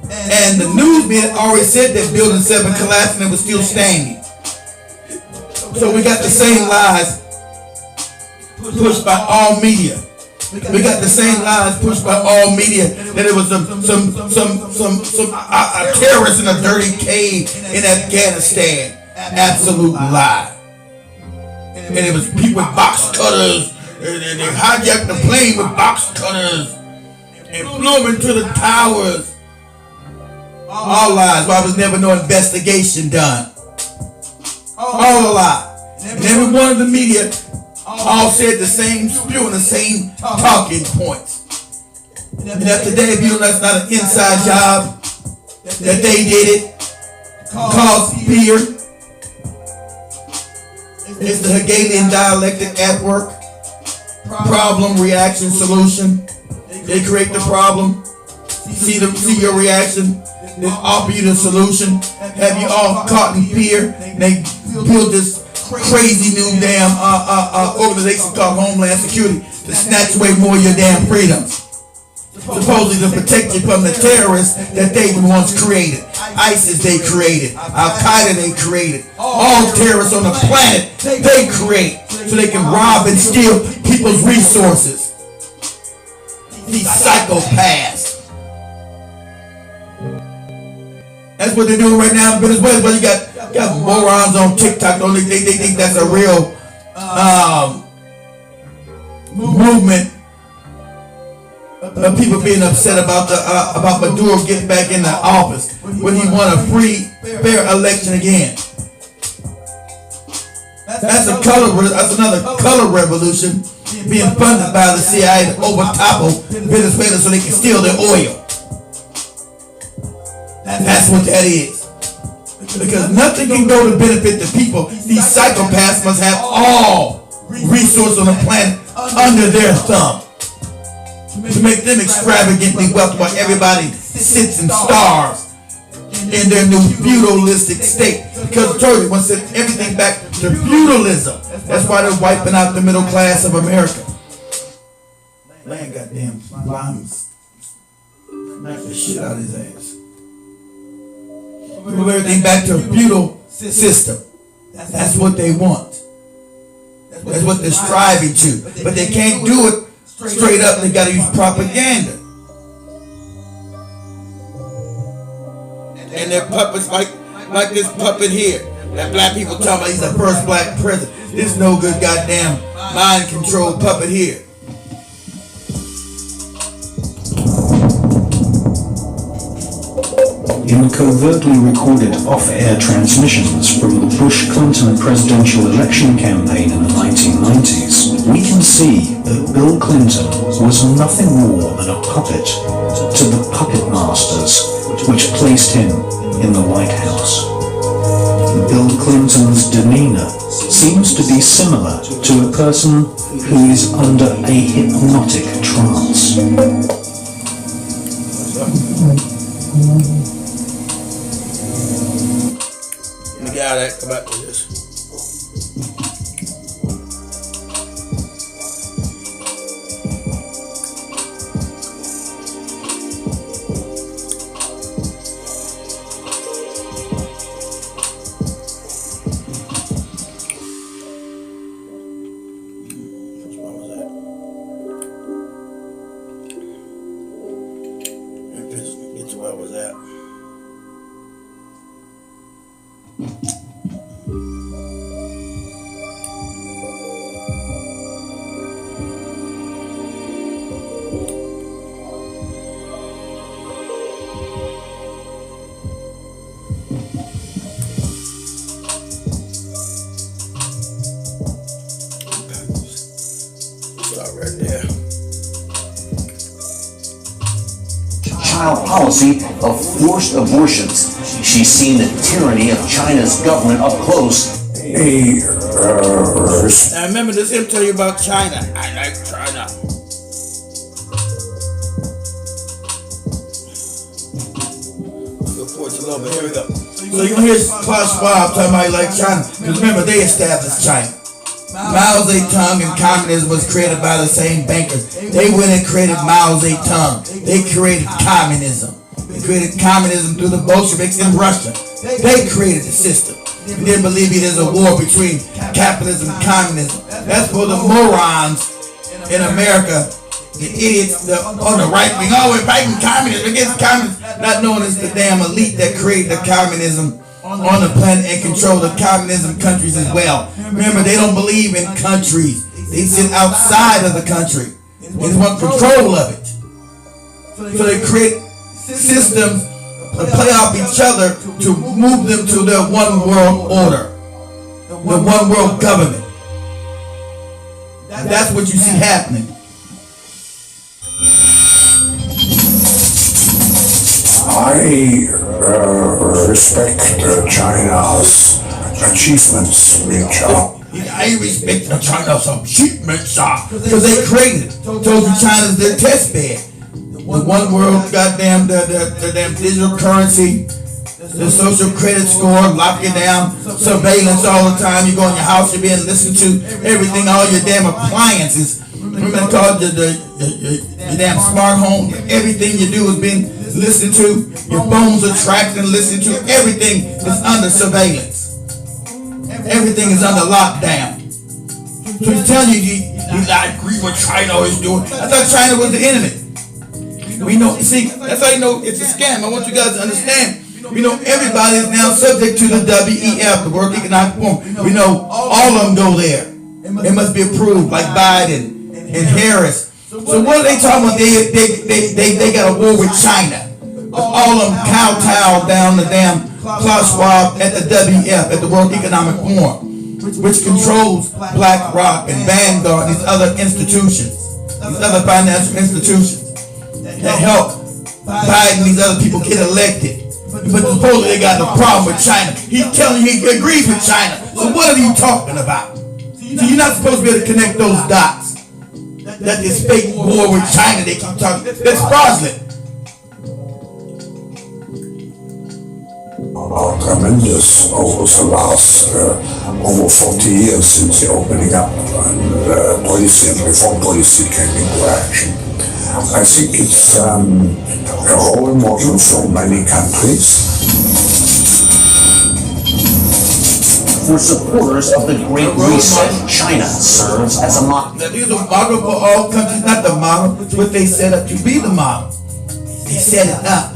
And the news media already said that Building 7 collapsed and it was still standing. So we got the same lies pushed by all media. We got the same lies pushed by all media that it was a terrorist in a dirty cave in Afghanistan. Absolute lie. And it was people with box cutters. They hijacked the plane with box cutters and flew them into the towers. All lies. Why was never no investigation done? All a lie. And every one of the media all said the same, spewing the same talking points. And after today, if you know that's not an inside job, that they did it, cause fear. It's the Hegelian dialectic at work. Problem, reaction, solution. They create the problem, see your reaction, then offer you the solution, have you all caught in fear. And they build this crazy new damn organization called Homeland Security to snatch away more of your damn freedoms, supposedly to protect you from the terrorists that they once created. ISIS they created, Al-Qaeda they created, all terrorists on the planet they create, so they can rob and steal people's resources. These psychopaths. That's what they're doing right now in Venezuela. But you got morons on TikTok. They think that's a real movement of people being upset about Maduro getting back in the office when he won a free, fair election again. That's another color revolution being funded by the CIA to overtopple Venezuela so they can steal their oil. That's what that is. Because nothing can go to benefit the people. These psychopaths must have all resources on the planet under their thumb to make them extravagantly wealthy while everybody sits and starves in their new feudalistic state. Because Georgia wants to send everything back to feudalism. That's why they're wiping out the middle class of America. Man, goddamn bombs. Smack the shit out of his ass. Move everything back to a feudal system. That's what they want. That's what they're striving to. But they can't do it straight up. They gotta use propaganda. And they're puppets like this puppet here. That black people talking about he's the first black president. This no good goddamn mind control puppet here. In covertly recorded off-air transmissions from the Bush-Clinton presidential election campaign in the 1990s, we can see that Bill Clinton was nothing more than a puppet to the puppet masters, which placed him in the White House. Bill Clinton's demeanor seems to be similar to a person who is under a hypnotic trance. Got it. Come back to this. Get to where I was at. Right there. Child policy of forced abortions. She's seen the tyranny of China's government up close. Now remember this him tell you about China. I like China. Good porch a little bit. Here we go. So you're gonna hear Klaus Schwab talking about he like China. Because remember they established China. Mao Zedong and communism was created by the same bankers. They went and created Mao Zedong. They created communism. They created communism through the Bolsheviks in Russia. They created the system. They didn't believe there's a war between capitalism and communism. That's for the morons in America, the idiots on the right wing. Oh, we're fighting communism against communism. Not knowing it's the damn elite that created the communism on the planet and control the communism countries as well. Remember, they don't believe in countries. They sit outside of the country. They just want control of it. So they create systems to play off each other to move them to their one world order, the one world government. That's what you see happening. I respect China's achievements, I respect China's achievements, because they created it. Told you China's their test bed. The one world goddamn, the damn digital currency, the social credit score, lock you down, surveillance all the time. You go in your house, you're being listened to, everything, all your damn appliances. Remember they called your damn smart home. Everything you do is being listened to. Your phones are tracked and listened to. Everything is under surveillance. Everything is under lockdown. So he's telling you, I agree with China is doing. I thought China was the enemy. We know, see, that's how you know it's a scam. I want you guys to understand. We know everybody is now subject to the WEF, the World Economic Forum. We know all of them go there. It must be approved, like Biden and Harris. So what are they talking about? They got a war with China. All of them kowtow down the damn Klaus Schwab at the WEF, at the World Economic Forum. which controls BlackRock and Vanguard, these other institutions, these other financial institutions that help Biden and these other people get elected. But supposedly they got a problem with China. He's telling you he agrees with China. So what are you talking about? So you're not supposed to be able to connect those dots. That this fake war with China they keep talking. That's fraudulent. Tremendous over the last over 40 years since the opening up and policy and reform policy came into action. I think it's a role model for many countries. For supporters of the Great Reset, China serves as a model. Now, these are model for all countries, not the model, but they set up to be the model. They set it up,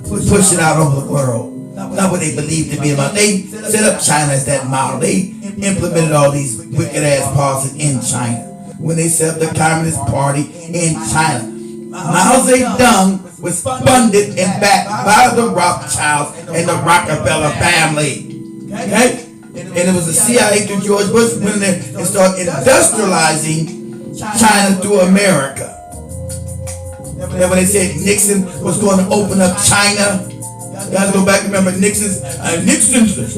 push it out over the world. Not what they believe to be the model. They set up China as that model. They implemented all these wicked ass policies in China when they set up the Communist Party in China. Mao Zedong was funded and backed by the Rothschilds and the Rockefeller family. Okay? And it was the CIA through George Bush went in there and started industrializing China through America. And when they said Nixon was going to open up China, you guys go back and remember Nixon's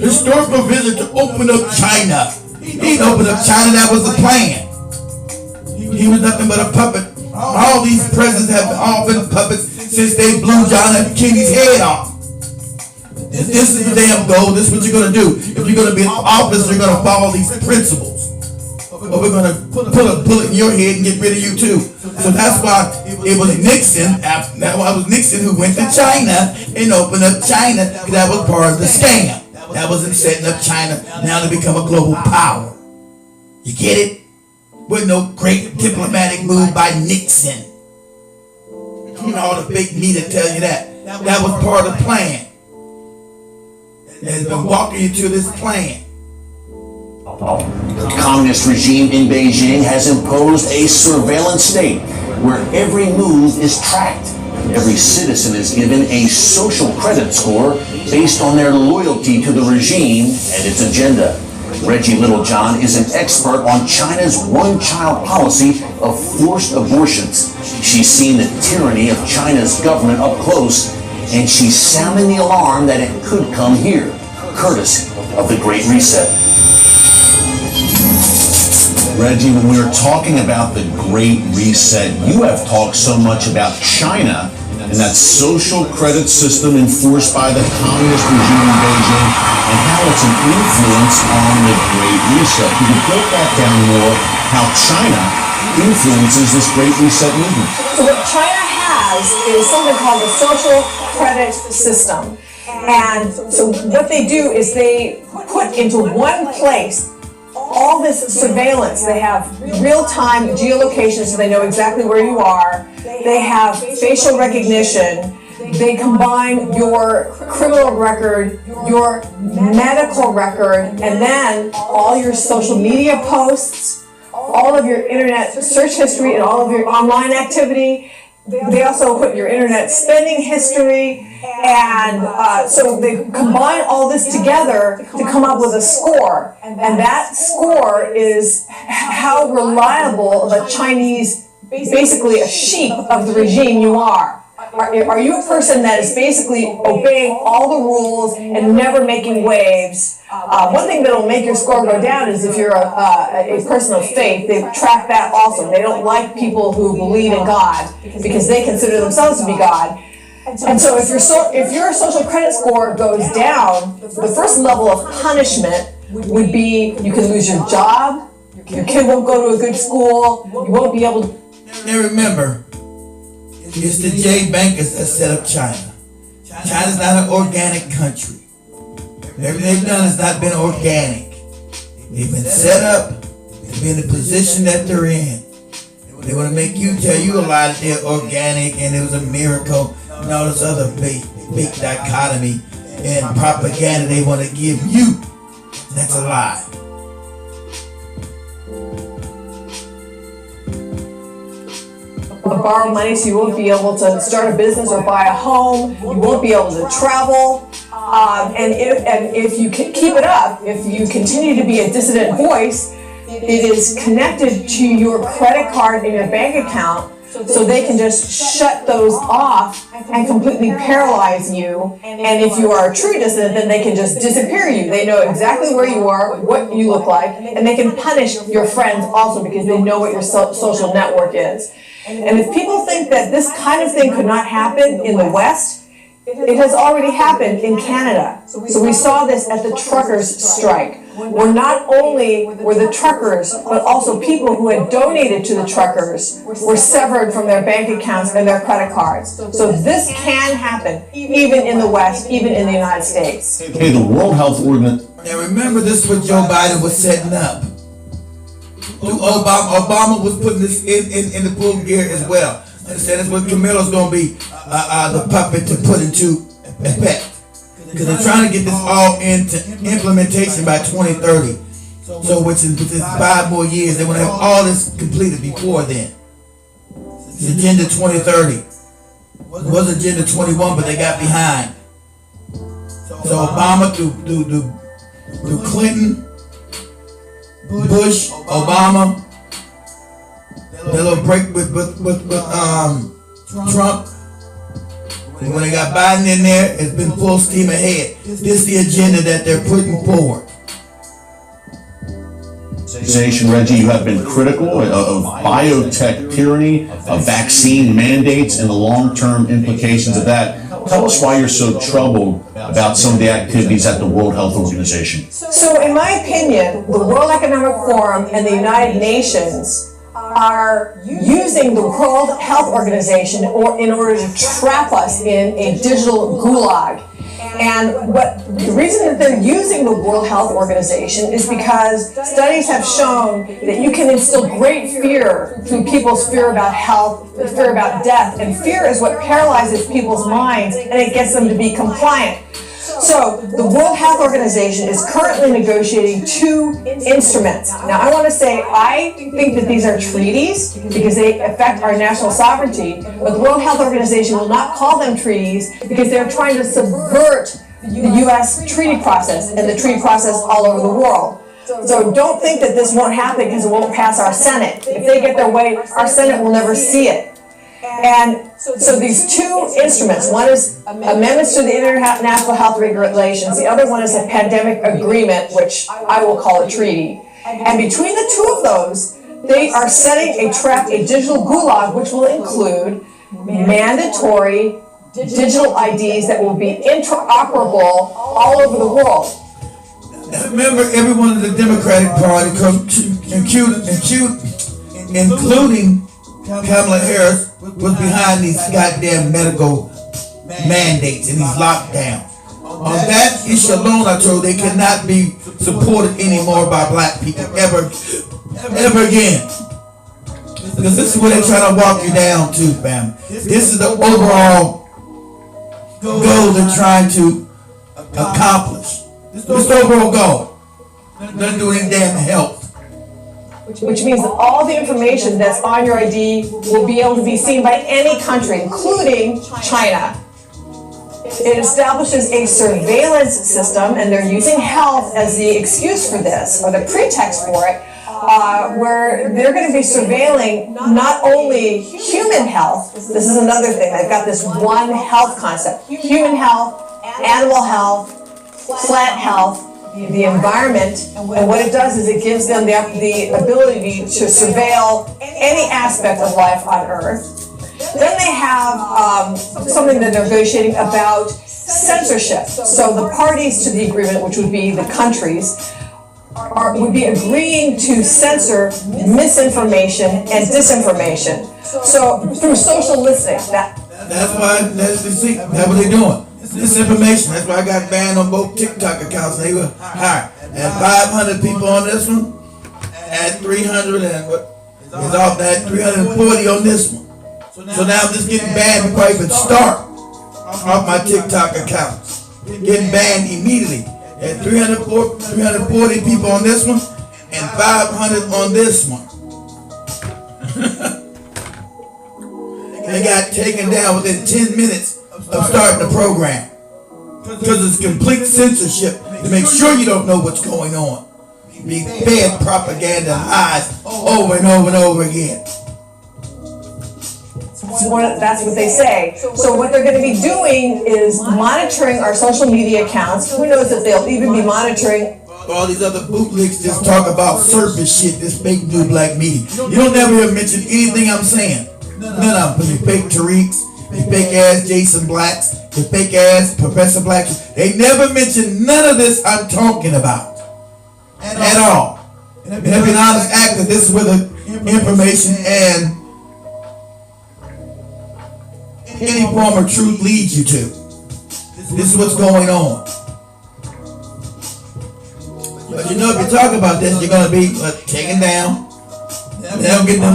historical visit to open up China. He didn't open up China, that was the plan. He was nothing but a puppet. All these presidents have all been puppets since they blew John F. Kennedy's head off. This is the damn goal. This is what you're going to do. If you're going to be in office, you're going to follow these principles. Or we're going to put a bullet in your head and get rid of you too. So that's why it was Nixon. That was Nixon who went to China and opened up China. That was part of the scam. That was him setting up China now to become a global power. You get it? With no great diplomatic move by Nixon. You know, all the fake media tell you that. That was part of the plan. Has been walking you to this plan. The communist regime in Beijing has imposed a surveillance state where every move is tracked. Every citizen is given a social credit score based on their loyalty to the regime and its agenda. Reggie Littlejohn is an expert on China's one-child policy of forced abortions. She's seen the tyranny of China's government up close, and she's sounding the alarm that it could come here, courtesy of the Great Reset. Reggie, when we were talking about the Great Reset, you have talked so much about China and that social credit system enforced by the communist regime in Beijing and how it's an influence on the Great Reset. Could you break that down more, how China influences this Great Reset movement? So what China has is something called the social credit system. And so what they do is they put into one place all this surveillance. They have real-time geolocation, so they know exactly where you are. They have facial recognition. They combine your criminal record, your medical record, and then all your social media posts, all of your internet search history, and all of your online activity. They also put your internet spending history, and so they combine all this together to come up with a score. And that score is how reliable the Chinese, basically a sheep of the regime you are. Are you a person that is basically obeying all the rules and never making waves? One thing that will make your score go down is if you're a person of faith. They track that also. They don't like people who believe in God because they consider themselves to be God. And so if your social credit score goes down, the first level of punishment would be you can lose your job, your kid won't go to a good school, you won't be able to. Now remember, it's the J bankers that set up China. China's not an organic country. Everything they've done has not been organic. They've been set up to be in the position that they're in. They want to make you tell you a lie that they're organic and it was a miracle and all this other fake dichotomy and propaganda they want to give you. That's a lie. Borrow money, so you won't be able to start a business or buy a home. You won't be able to travel. And if you keep it up, if you continue to be a dissident voice, it is connected to your credit card and your bank account, so they can just shut those off and completely paralyze you. And if you are a true dissident, then they can just disappear you. They know exactly where you are, what you look like, and they can punish your friends also because they know what your social network is. And if people think that this kind of thing could not happen in the West, it has already happened in Canada. So we saw this at the truckers' strike, where not only were the truckers, but also people who had donated to the truckers were severed from their bank accounts and their credit cards. So this can happen, even in the West, even in the United States. Hey, the World Health Organization. Now remember, this is what Joe Biden was setting up. Obama was putting this in the full gear as well. And said that's what Kamala's going to be the puppet to put into effect. Because they're trying to get this all into implementation by 2030. So which is within 5 more years. They want to have all this completed before then. It's Agenda 2030. It was Agenda 21, but they got behind. So Obama through Clinton, Bush, Obama, that little break with Trump. When they got Biden in there, it's been full steam ahead. This is the agenda that they're putting forward. Reggie, you have been critical of biotech tyranny, of vaccine mandates, and the long-term implications of that. Tell us why you're so troubled about some of the activities at the World Health Organization. So in my opinion, the World Economic Forum and the United Nations are using the World Health Organization in order to trap us in a digital gulag. And the reason that they're using the World Health Organization is because studies have shown that you can instill great fear through people's fear about health, fear about death, and fear is what paralyzes people's minds and it gets them to be compliant. So the World Health Organization is currently negotiating 2 instruments. Now I want to say I think that these are treaties because they affect our national sovereignty, but the World Health Organization will not call them treaties because they're trying to subvert the U.S. treaty process and the treaty process all over the world. So don't think that this won't happen because it won't pass our Senate. If they get their way, our Senate will never see it. And so these 2 instruments, one is amendments to the International Health Regulations, the other one is a pandemic agreement, which I will call a treaty. And between the 2 of those, they are setting a trap, a digital gulag, which will include mandatory digital IDs that will be interoperable all over the world. Remember, everyone in the Democratic Party, including Kamala Harris, was behind these goddamn medical mandates and these lockdowns. On that issue alone, I told they cannot be supported anymore by black people ever again. Because this is where they're trying to walk you down to, fam. This is the overall goal they're trying to accomplish. This is the overall goal. Nothing to do with any damn health. Which means that all the information that's on your ID will be able to be seen by any country, including China. It establishes a surveillance system, and they're using health as the excuse for this, or the pretext for it, where they're going to be surveilling not only human health, this is another thing, they've got this one health concept, human health, animal health, plant health, the environment, and what it does is it gives them the ability to surveil any aspect of life on Earth. Then they have something that they're negotiating about censorship. So the parties to the agreement, which would be the countries, would be agreeing to censor misinformation and disinformation. So through social listening, that's what they're doing. Disinformation. That's why I got banned on both TikTok accounts. They were high. At 500 people on this one, at 300 and what? It's off at 340 on this one. So now I'm just getting banned before I even start off my TikTok accounts. Getting banned immediately. At 340 people on this one and 500 on this one. They got taken down within 10 minutes of starting the program. because it's complete censorship to make sure you don't know what's going on. Be fed propaganda lies over and over and over again. That's what they say. So what they're going to be doing is monitoring our social media accounts. Who knows if they'll even be monitoring all these other bootlegs just talk about surface shit, this fake new black media. You don't never hear mention anything I'm saying. None of them. You fake Tariqs, you fake ass Jason Blacks, you fake ass Professor Blacks. They never mention none of this I'm talking about. At all. And if you're an honest actor, this is where the information and any form of truth leads you to. This is what's going on. But you know, if you talk about this, you're gonna be taken down. They don't get the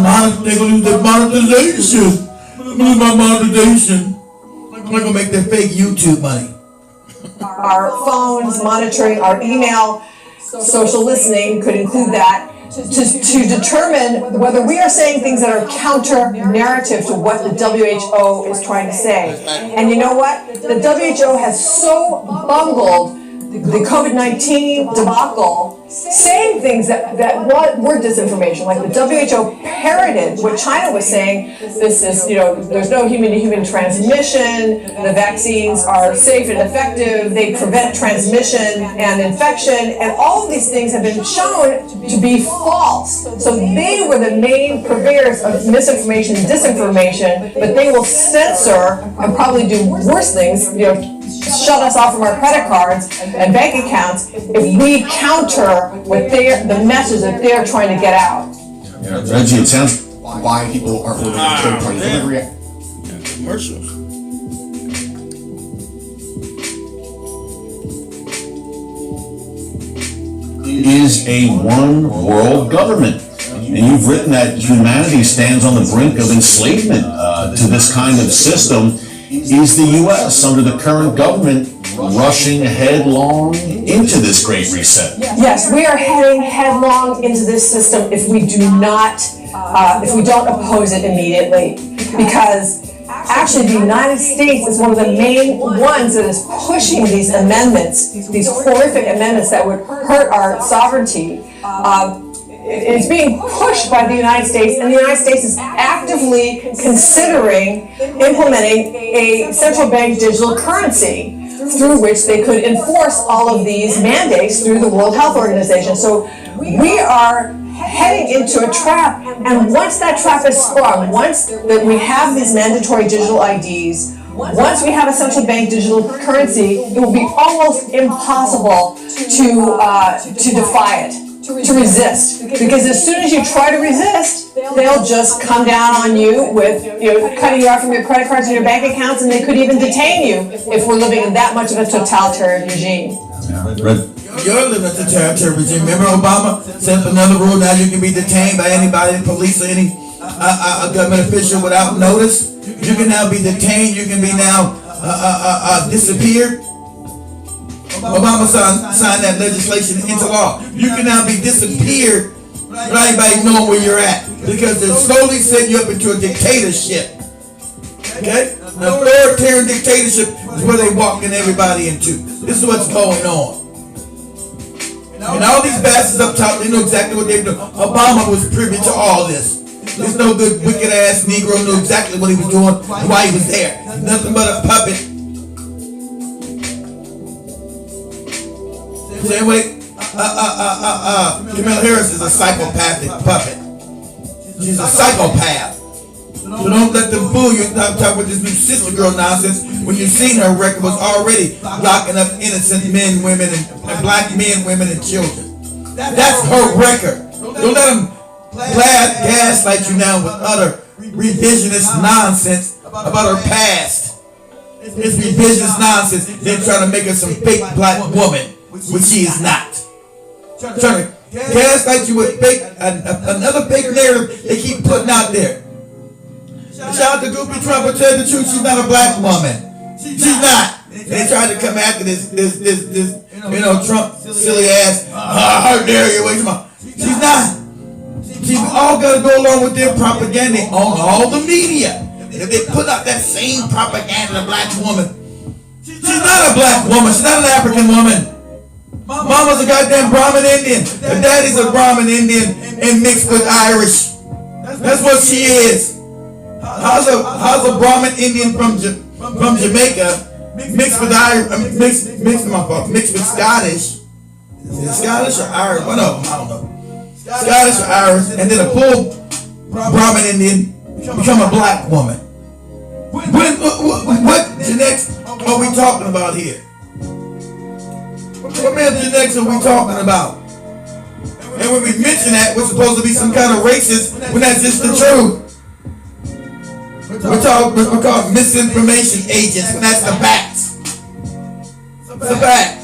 they're gonna lose their monetization. I'm gonna lose my monetization. They're gonna make their fake YouTube money. Our phones, monitoring our email, social listening could include that. To determine whether we are saying things that are counter-narrative to what the WHO is trying to say. And you know what? The WHO has so bungled the COVID-19 debacle, saying things that were disinformation, like the WHO parroted what China was saying. This is, there's no human-to-human transmission, the vaccines are safe and effective, they prevent transmission and infection, and all of these things have been shown to be false. So they were the main purveyors of misinformation and disinformation, but they will censor and probably do worse things, shut us off from our credit cards and bank accounts if we counter what the message that they're trying to get out. Reggie, it sounds why people are ordering third-party delivery. Commercials. is a one world government. And you've written that humanity stands on the brink of enslavement to this kind of system. Is the U.S. under the current government rushing headlong into this Great Reset? Yes, we are heading headlong into this system if we do not, if we don't oppose it immediately. Because actually the United States is one of the main ones that is pushing these amendments, these horrific amendments that would hurt our sovereignty. It's being pushed by the United States, and the United States is actively considering implementing a central bank digital currency through which they could enforce all of these mandates through the World Health Organization. So we are heading into a trap, and once that trap is sprung, once that we have these mandatory digital IDs, once we have a central bank digital currency, it will be almost impossible to defy it. To resist, because as soon as you try to resist, they'll just come down on you with cutting you off from your credit cards and your bank accounts, and they could even detain you if we're living in that much of a totalitarian regime. You're living in a totalitarian regime. Remember Obama set up another rule, now you can be detained by anybody, police or any government official without notice. You can now be detained, you can be now disappeared. Obama signed that legislation into law. You can now be disappeared without anybody knowing where you're at, because they're slowly setting you up into a dictatorship. Okay? An authoritarian dictatorship is where they're walking everybody into. This is what's going on. And all these bastards up top, they know exactly what they're doing. Obama was privy to all this. This no good wicked ass Negro knew exactly what he was doing and why he was there. He's nothing but a puppet. Same way, Kamala Harris is a psychopathic puppet. She's a psychopath. So don't let them fool you. Stop talking with this new sister girl nonsense when you've seen her record was already locking up innocent men, women, and black men, women, and children. That's her record. Don't let them gaslight you now with utter revisionist nonsense about her past. It's revisionist nonsense. They're trying to make her some fake black woman, which she is not. Trying to gaslight you with another fake narrative they keep putting out there. Shout out to Goopy Trump, but tell the truth, she's not a black woman. She's not. They tried to come after this Trump silly ass. How dare you? She's not. She's all got to go along with their propaganda on all the media. If they put out that same propaganda of a black woman, she's not a black woman. She's not an African woman. Mama's a goddamn Brahmin Indian. Her daddy's a Brahmin Indian and mixed with Irish. That's what she is. How's a Brahmin Indian from Jamaica mixed with mixed with Scottish? Is it Scottish or Irish? One of them, I don't know. Scottish or Irish, and then a full Brahmin Indian become a black woman. What genetics are we talking about here? What man's genetics are we talking about? And when we mention that, we're supposed to be some kind of racist when that's just the truth. We're called misinformation agents when that's the facts. It's a fact.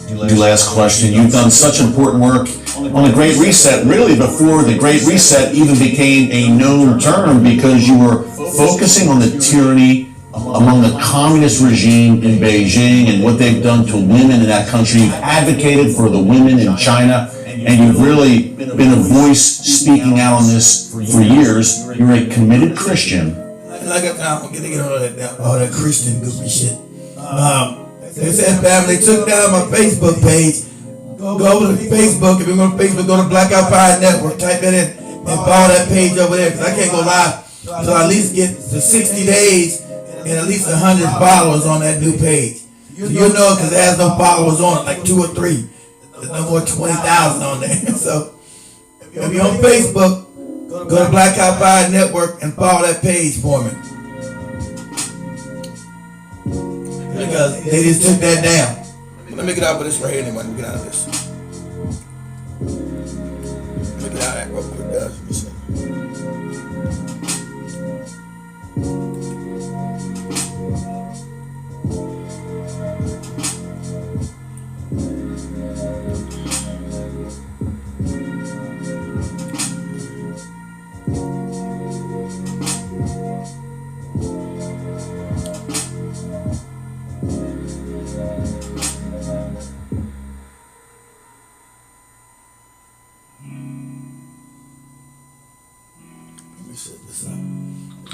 Your last question. You've done such important work on the Great Reset, really before the Great Reset even became a known term, because you were focusing on the tyranny among the communist regime in Beijing and what they've done to women in that country. You've advocated for the women in China, and you've really been a voice speaking out on this for years. You're a committed Christian. I got time to get all that Christian goofy shit. They said, family, took down my Facebook page. Go over to Facebook. If you're going to Facebook, go to Blackout Fire Network. Type that in and follow that page over there, because I can't go live until I at least get to 60 days and at least 100 followers on that new page. So you'll know it because it has no followers on it, like 2 or 3. There's no more 20,000 on there. So if you're on Facebook, go to Blackout Fire Network and follow that page for me. Because they just took that down. Let me get out of this right here anyway. Let me get out of this. Let me get out of that real quick, guys.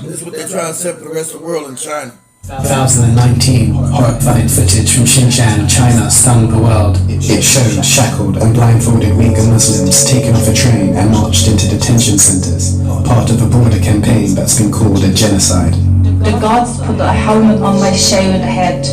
This is what they're trying to set for the rest of the world in China. 2019, horrifying footage from Xinjiang, China stunned the world. It showed shackled and blindfolded Uyghur Muslims taken off a train and marched into detention centers, part of a broader campaign that's been called a genocide. The guards put a helmet on my shaved head.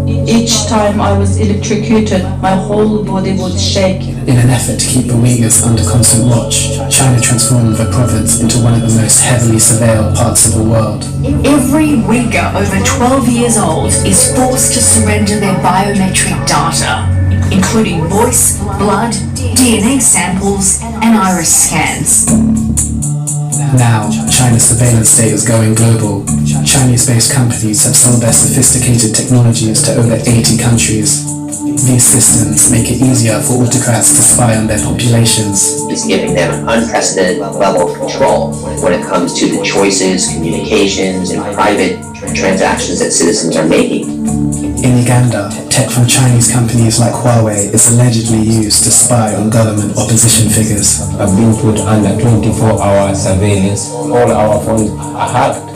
Each time I was electrocuted, my whole body would shake. In an effort to keep the Uyghurs under constant watch, China transformed the province into one of the most heavily surveilled parts of the world. Every Uyghur over 12 years old is forced to surrender their biometric data, including voice, blood, DNA samples, and iris scans. Now, China's surveillance state is going global. Chinese-based companies have sold their sophisticated technologies to over 80 countries. These systems make it easier for autocrats to spy on their populations. It's giving them an unprecedented level of control when it comes to the choices, communications, and private transactions that citizens are making. In Uganda, tech from Chinese companies like Huawei is allegedly used to spy on government opposition figures. Have been put under 24-hour surveillance. All our phones are hacked.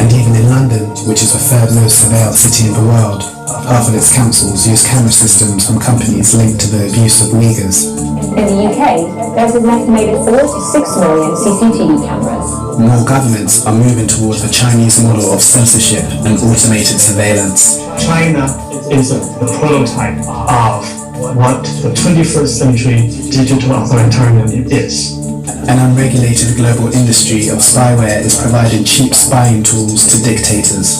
And even in London, which is the third most surveilled city in the world, half of its councils use camera systems from companies linked to the abuse of Uyghurs. In the UK, there's an estimated 4 to 6 million CCTV cameras. More governments are moving towards the Chinese model of censorship and automated surveillance. China is a prototype of what the 21st century digital authoritarianism is. An unregulated global industry of spyware is providing cheap spying tools to dictators.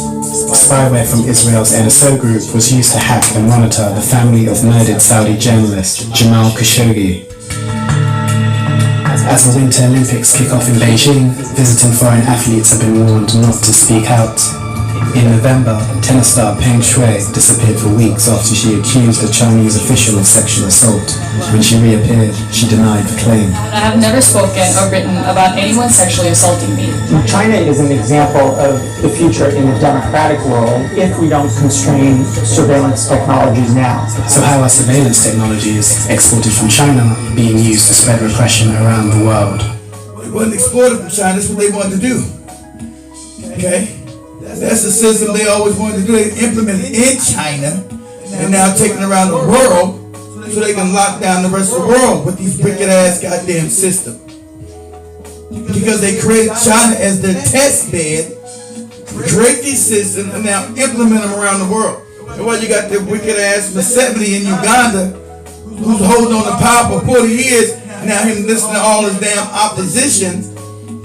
Spyware from Israel's NSO group was used to hack and monitor the family of murdered Saudi journalist Jamal Khashoggi. As the Winter Olympics kick off in Beijing, visiting foreign athletes have been warned not to speak out. In November, tennis star Peng Shuai disappeared for weeks after she accused a Chinese official of sexual assault. When she reappeared, she denied the claim. I have never spoken or written about anyone sexually assaulting me. China is an example of the future in a democratic world if we don't constrain surveillance technologies now. So how are surveillance technologies exported from China being used to spread repression around the world? It wasn't exported from China, that's what they wanted to do. Okay? That's the system they always wanted to do. They implemented in China and now taking around the world so they can lock down the rest of the world with these wicked ass goddamn systems. Because they created China as their test bed, create these systems, and now implement them around the world. That's why you got the wicked ass Museveni in Uganda, who's holding on to power for 40 years. Now him listening to all his damn oppositions,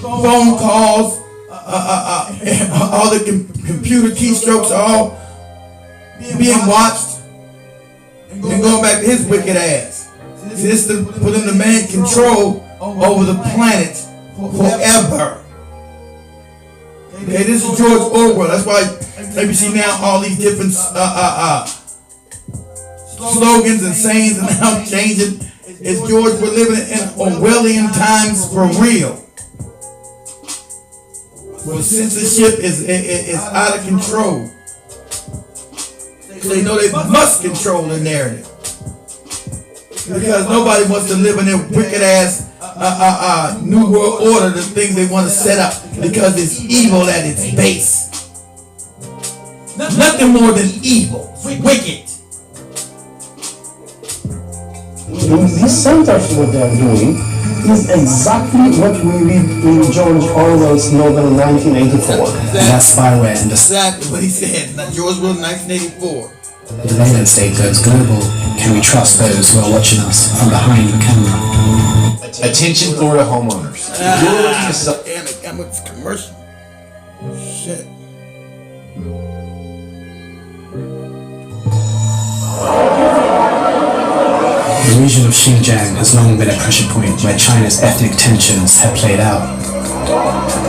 phone calls, all the computer keystrokes are all being watched and going back to his wicked ass. See, this is for them to man control over the planet forever. Okay, this is George Orwell. That's why you see now all these different slogans and sayings and now changing. It's George, we're living in Orwellian times for real. Where censorship is out of control. They know they must control the narrative. Because nobody wants to live in their wicked ass New World Order, the things they want to set up, because it's evil at its base. Nothing more than evil, wicked. These centers, what they're doing is exactly what we read in George Orwell's novel 1984. That's spyware and Exactly what he said. George Orwell 1984. the surveillance state goes global. Can we trust those who are watching us from behind the camera? Attention Florida homeowners. Damn it, I'm with commercial. Shit. The region of Xinjiang has long been a pressure point where China's ethnic tensions have played out.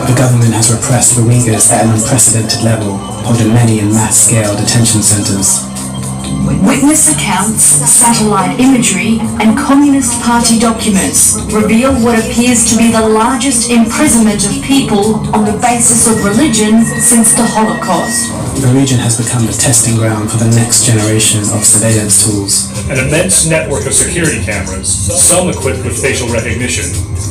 The government has repressed the Uyghurs at an unprecedented level, holding many in mass-scale detention centers. Witness accounts, satellite imagery, and Communist Party documents reveal what appears to be the largest imprisonment of people on the basis of religion since the Holocaust. The region has become the testing ground for the next generation of surveillance tools. An immense network of security cameras, some equipped with facial recognition,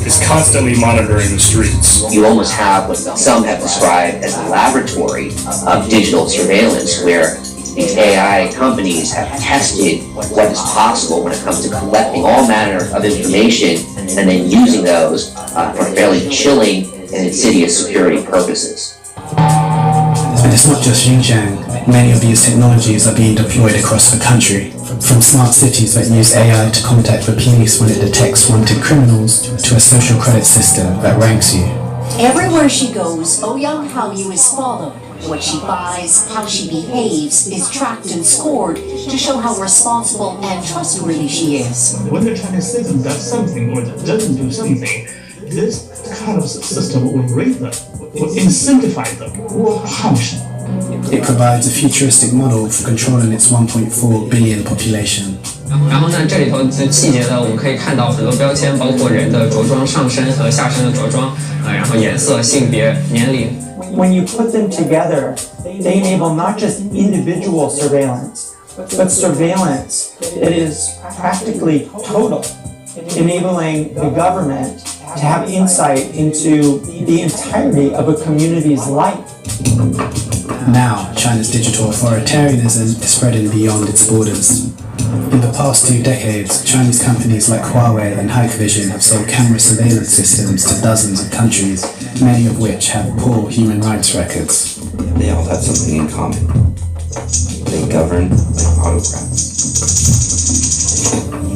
is constantly monitoring the streets. You almost have what some have described as a laboratory of digital surveillance, where these AI companies have tested what is possible when it comes to collecting all manner of information and then using those for fairly chilling and insidious security purposes. And it's not just Xinjiang. Many of these technologies are being deployed across the country. From smart cities that use AI to contact the police when it detects wanted criminals, to a social credit system that ranks you. Everywhere she goes, Ouyang Haoyu is followed. What she buys, how she behaves, is tracked and scored to show how responsible and trustworthy she is. When the Chinese citizen does something or doesn't do something, this kind of system will rate them, will incentivize them, will punish them. It provides a futuristic model for controlling its 1.4 billion population. 然后呢，这里头的细节呢，我们可以看到很多标签，包括人的着装上身和下身的着装，然后颜色、性别、年龄。When you put them together, they enable not just individual surveillance, but surveillance that is practically total, enabling the government to have insight into the entirety of a community's life. Now, China's digital authoritarianism is spreading beyond its borders. In the past 2 decades, Chinese companies like Huawei and Hikvision have sold camera surveillance systems to dozens of countries, many of which have poor human rights records. They all have something in common. They govern like autocrats.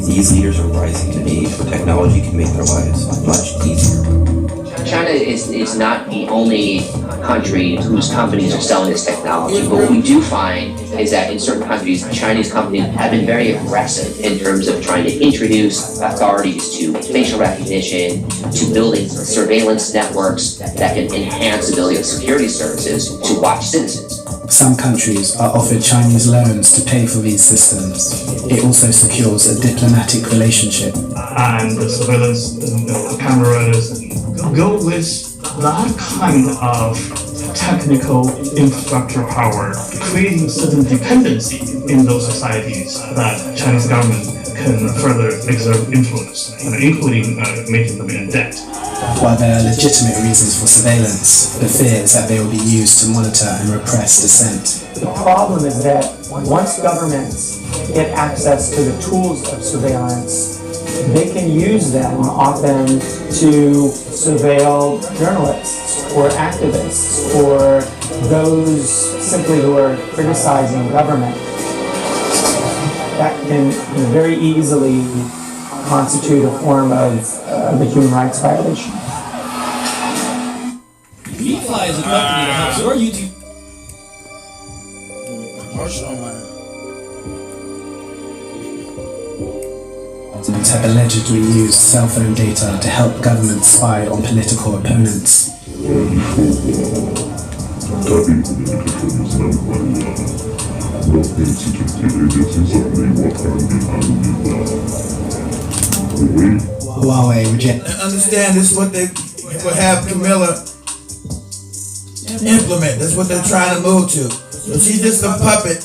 These leaders are rising in an age where technology can make their lives much easier. China is not the only country whose companies are selling this technology, but what we do find is that in certain countries, Chinese companies have been very aggressive in terms of trying to introduce authorities to facial recognition, to building surveillance networks that can enhance the ability of security services to watch citizens. Some countries are offered Chinese loans to pay for these systems. It also secures a diplomatic relationship. And the surveillance cameras go with that kind of technical infrastructure power, creating certain dependency in those societies that Chinese government can further exert influence, including making them in debt. While there are legitimate reasons for surveillance, the fear is that they will be used to monitor and repress dissent. The problem is that once governments get access to the tools of surveillance, they can use them often to surveil journalists or activists or those simply who are criticizing government. That can very easily constitute a form of a human rights violation. Beefly is a company that helps your YouTube. Have allegedly used cell phone data to help governments spy on political opponents. Huawei reject. Understand this is what they will have Kamala implement. That's what they're trying to move to. So she's just a puppet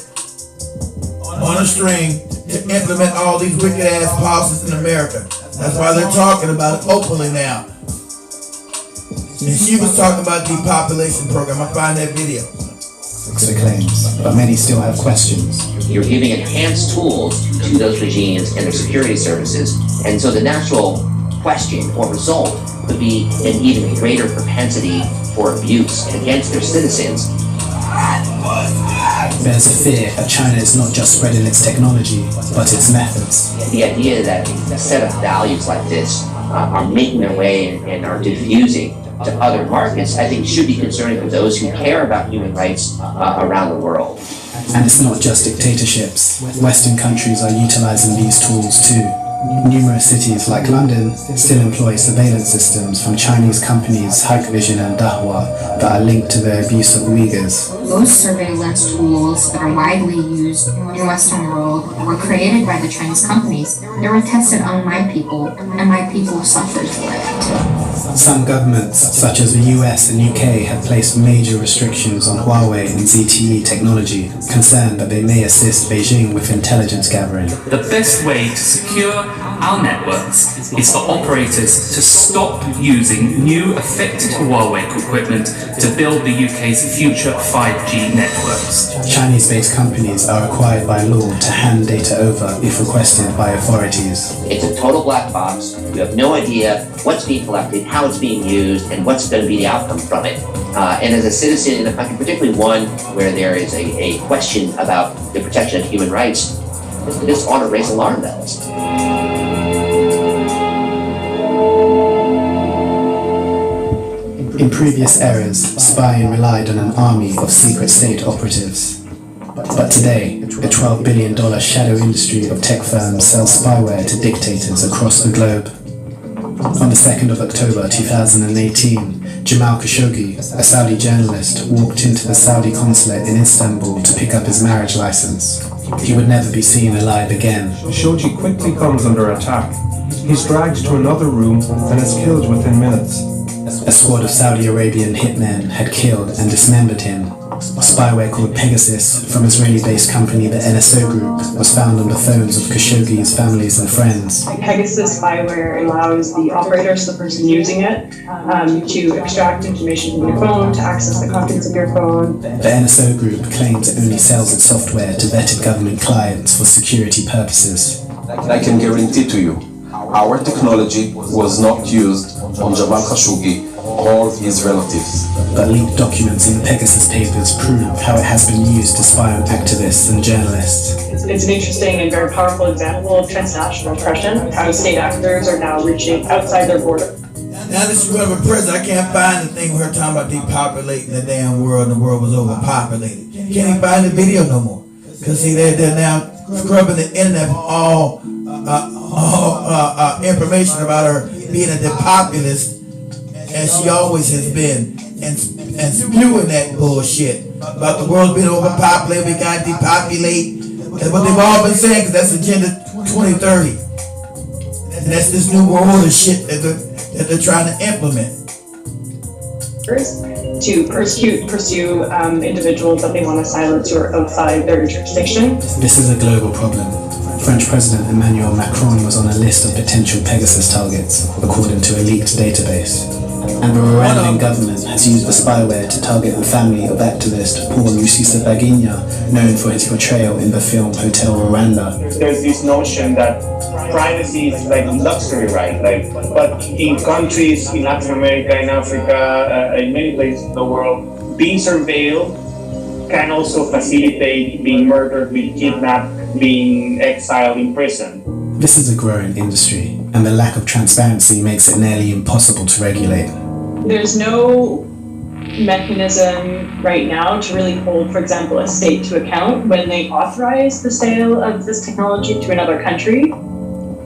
on a string to implement all these wicked ass policies in America. That's why they're talking about it openly now. And she was talking about depopulation program. I find that video. Claims, but many still have questions. You're giving enhanced tools to those regimes and their security services, and so the natural question or result could be an even greater propensity for abuse against their citizens. There's a fear that China is not just spreading its technology, but its methods. The idea that a set of values like this are making their way and are diffusing to other markets, I think should be concerning for those who care about human rights around the world. And it's not just dictatorships. Western countries are utilizing these tools too. Numerous cities like London still employ surveillance systems from Chinese companies Hikvision and Dahua that are linked to the abuse of Uyghurs. Those surveillance tools that are widely used in the Western world were created by the Chinese companies. They were tested on my people, and my people suffered for it. Some governments, such as the US and UK, have placed major restrictions on Huawei and ZTE technology, concerned that they may assist Beijing with intelligence gathering. The best way to secure our networks is for operators to stop using new affected Huawei equipment to build the UK's future 5G networks. Chinese-based companies are required by law to hand data over if requested by authorities. It's a total black box. You have no idea what's being collected, how it's being used, and what's going to be the outcome from it. And as a citizen in a country, particularly one where there is a question about the protection of human rights, this ought to raise alarm bells. In previous eras, spying relied on an army of secret state operatives. But today, the $12 billion shadow industry of tech firms sells spyware to dictators across the globe. On the 2nd of October 2018, Jamal Khashoggi, a Saudi journalist, walked into the Saudi consulate in Istanbul to pick up his marriage license. He would never be seen alive again. Khashoggi quickly comes under attack. He's dragged to another room and is killed within minutes. A squad of Saudi Arabian hitmen had killed and dismembered him. Spyware called Pegasus from Israeli-based company the NSO Group was found on the phones of Khashoggi's families and friends. Pegasus spyware allows the operators, the person using it, to extract information from your phone, to access the contents of your phone. The NSO Group claims it only sells its software to vetted government clients for security purposes. I can guarantee to you, our technology was not used on Jamal Khashoggi or his relatives. But leaked documents in the Pegasus papers prove how it has been used to spy on activists and journalists. It's an interesting and very powerful example of transnational oppression, how state actors are now reaching outside their border. Now this is whoever president, I can't find the thing with her talking about depopulating the damn world and the world was overpopulated. Can't even find the video no more. Because see, they're now scrubbing the internet for all information about her being a depopulist, as she always has been, and spewing that bullshit about the world being overpopulated, we gotta depopulate. That's what they've all been saying, because that's Agenda 2030. And that's this new world order shit that they're trying to implement. To pursue individuals that they want to silence who are outside their jurisdiction. This is a global problem. French President Emmanuel Macron was on a list of potential Pegasus targets, according to a leaked database. And the Rwandan government has used the spyware to target the family of activist Paul Rusesabagina, known for his portrayal in the film Hotel Rwanda. There's this notion that privacy is like luxury, right? But in countries in Latin America, in Africa, in many places in the world, being surveilled can also facilitate being murdered, being kidnapped, being exiled, imprisoned. This is a growing industry, and the lack of transparency makes it nearly impossible to regulate. There's no mechanism right now to really hold, for example, a state to account when they authorize the sale of this technology to another country.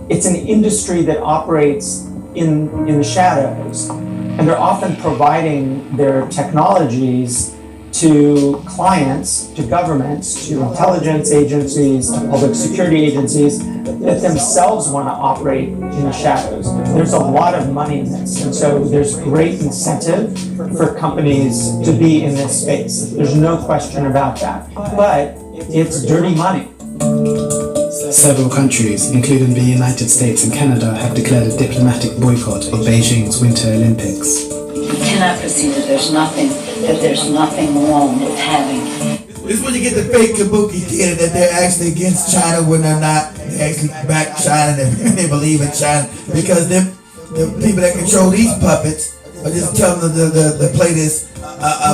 It's an industry that operates in the shadows, and they're often providing their technologies to clients, to governments, to intelligence agencies, to public security agencies that themselves want to operate in the shadows. There's a lot of money in this, and so there's great incentive for companies to be in this space. There's no question about that. But it's dirty money. Several countries, including the United States and Canada, have declared a diplomatic boycott of Beijing's Winter Olympics. We cannot perceive that there's nothing wrong with having. This is when you get the fake kabuki kid that they're actually against China when they're not. They actually back China and they believe in China because the people that control these puppets are just telling them to play this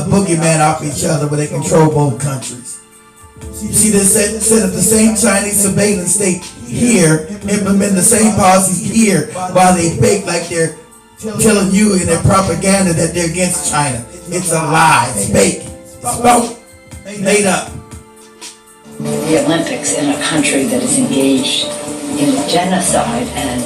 boogeyman off each other where they control both countries. You see, they set up the same Chinese surveillance state here, implement the same policies here while they fake like they're telling you in their propaganda that they're against China. It's a lie. It's fake. It's both made up. The Olympics in a country that is engaged in genocide and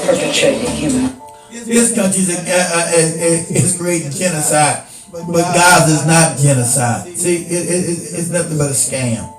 perpetrating human. This country is creating genocide, but Gaza is not genocide. See, it's nothing but a scam.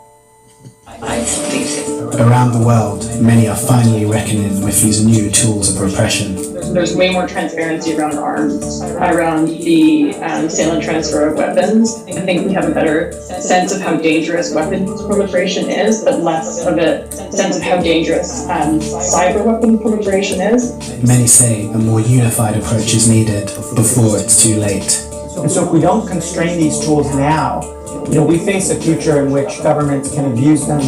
Around the world, many are finally reckoning with these new tools of repression. There's way more transparency around arms, around the sale and transfer of weapons. I think we have a better sense of how dangerous weapons proliferation is, but less of a sense of how dangerous cyber weapon proliferation is. Many say a more unified approach is needed before it's too late. And so if we don't constrain these tools now, we face a future in which governments can abuse them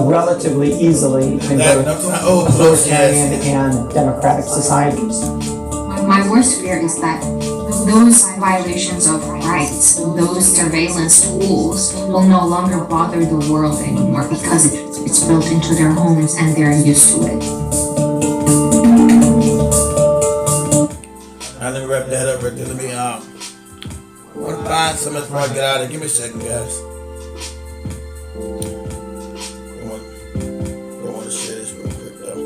relatively easily in both authoritarian and democratic societies. My worst fear is that those violations of rights, those surveillance tools will no longer bother the world anymore because it's built into their homes and they're used to it. Alright, let me wrap that up right there. Let me I want to find something before I get out of here. Give me a second, guys. I want to share this real quick, though.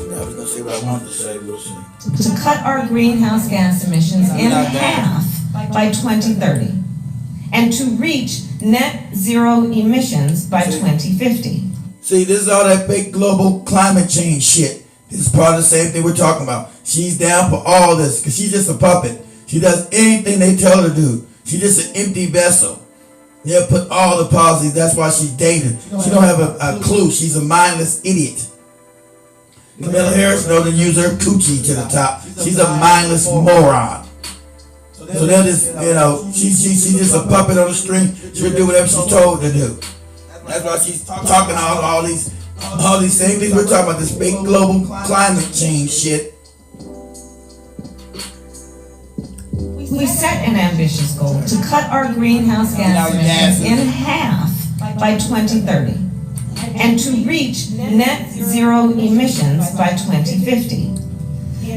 I was going to say what I wanted to say. We'll see. To cut our greenhouse gas emissions in half by 2030 and to reach net zero emissions by 2050. See, this is all that fake global climate change shit. This is part of the same thing we're talking about. She's down for all this because she's just a puppet. She does anything they tell her to do. She's just an empty vessel. They'll put all the policies. That's why she's dated. She don't have a clue. She's a mindless idiot. Kamala Harris knows to use her coochie to the top. She's a mindless moron. So they'll just, she's just a puppet on the string. She'll do whatever she's told to do. That's why she's talking all these same things we're talking about, this big global climate change shit. We set an ambitious goal to cut our greenhouse gas emissions in half by 2030 and to reach net zero emissions by 2050.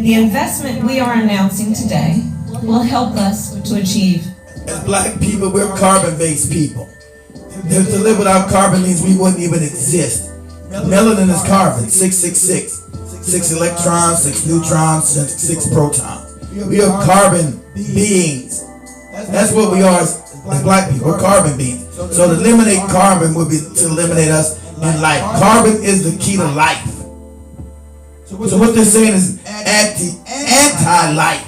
The investment we are announcing today will help us to achieve. As black people, we're carbon-based people. To live without carbon means we wouldn't even exist. Melanin is carbon, 666. 6 electrons, 6 neutrons, 6 protons. We are carbon beings. That's what we are as black people. We're carbon beings. So to eliminate carbon would be to eliminate us in life. Carbon is the key to life. So what they're saying is anti-life.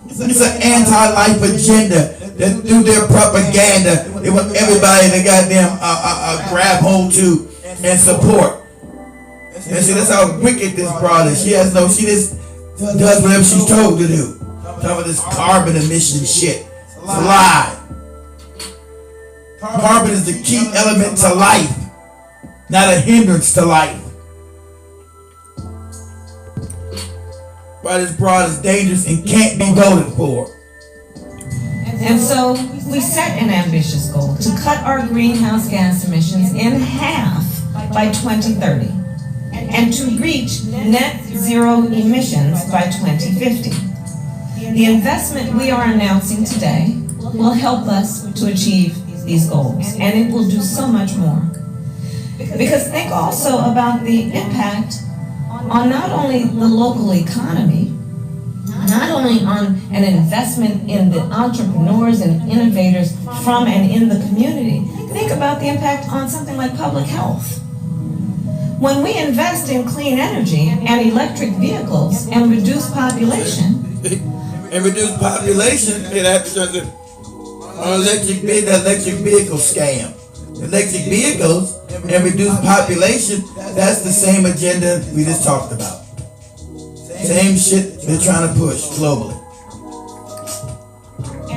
It's an anti-life agenda that through their propaganda, they want everybody to goddamn grab hold to and support. And see, that's how wicked this broad is. She just does whatever she's told to do. Talking about this carbon emission shit. It's a lie. Carbon is the key element to life, not a hindrance to life. Why this broad is dangerous and can't be voted for. And so we set an ambitious goal to cut our greenhouse gas emissions in half by 2030 and to reach net zero emissions by 2050. The investment we are announcing today will help us to achieve these goals, and it will do so much more. Because think also about the impact on not only the local economy, not only on an investment in the entrepreneurs and innovators from and in the community, think about the impact on something like public health. When we invest in clean energy and electric vehicles and reduce population, it happens the electric vehicle scam. Electric vehicles and reduce population, that's the same agenda we just talked about. Same shit they're trying to push globally.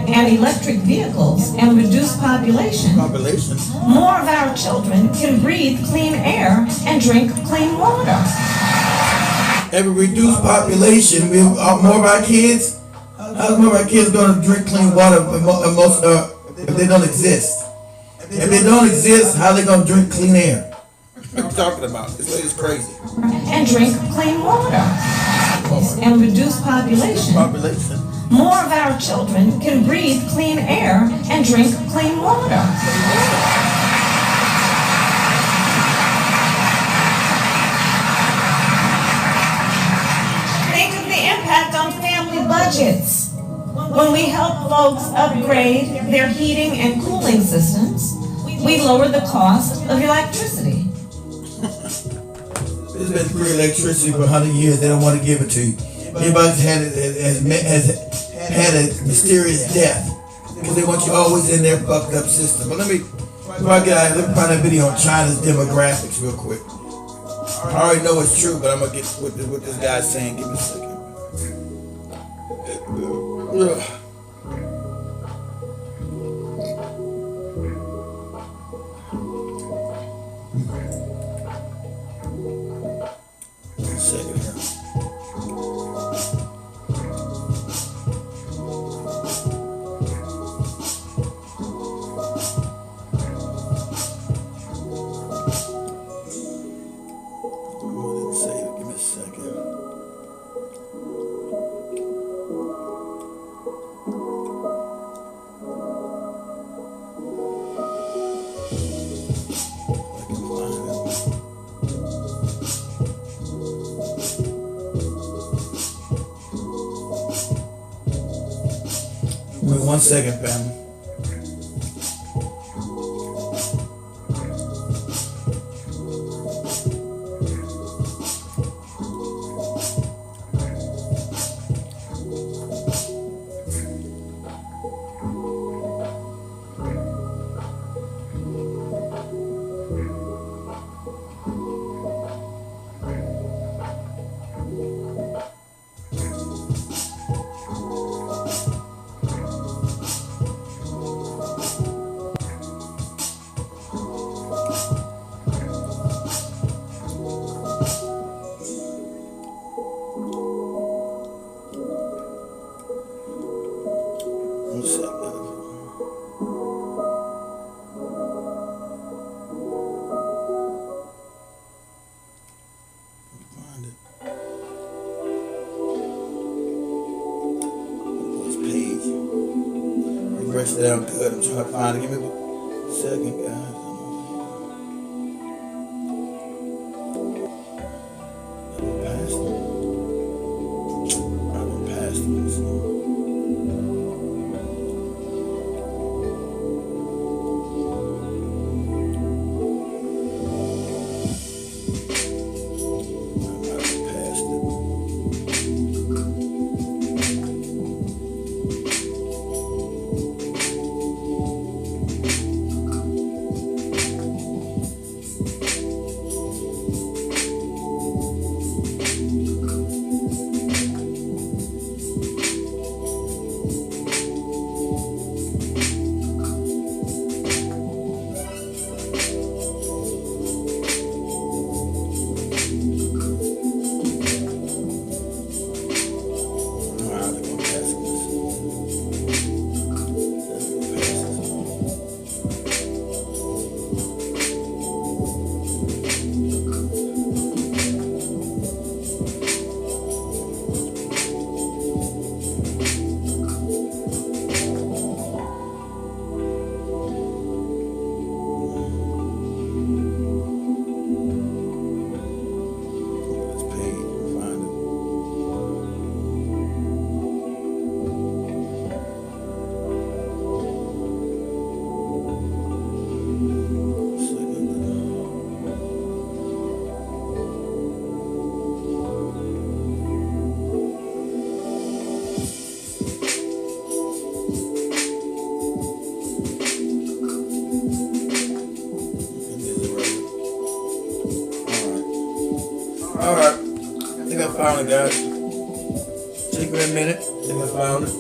And electric vehicles and reduce population, more of our children can breathe clean air and drink clean water. If we reduce population, more of our kids, how's more of our kids going to drink clean water if they don't exist? If they don't exist, how are they going to drink clean air? What are you talking about? This lady's crazy. And drink clean water. And reduce population. More of our children can breathe clean air and drink clean water. Think of the impact on family budgets. When we help folks upgrade their heating and cooling systems, we lower the cost of electricity. There's been free electricity for 100 years. They don't want to give it to you. Everybody's had a mysterious death because they want you always in their fucked up system. But let me find a video on China's demographics real quick. I already know it's true, but I'm gonna get what this guy's saying. Give me a second. Wait 1 second, family. Refresh it out good. I'm trying to find it. Give me a second, guys. I went past them. guys. Take me a minute. I think I found it.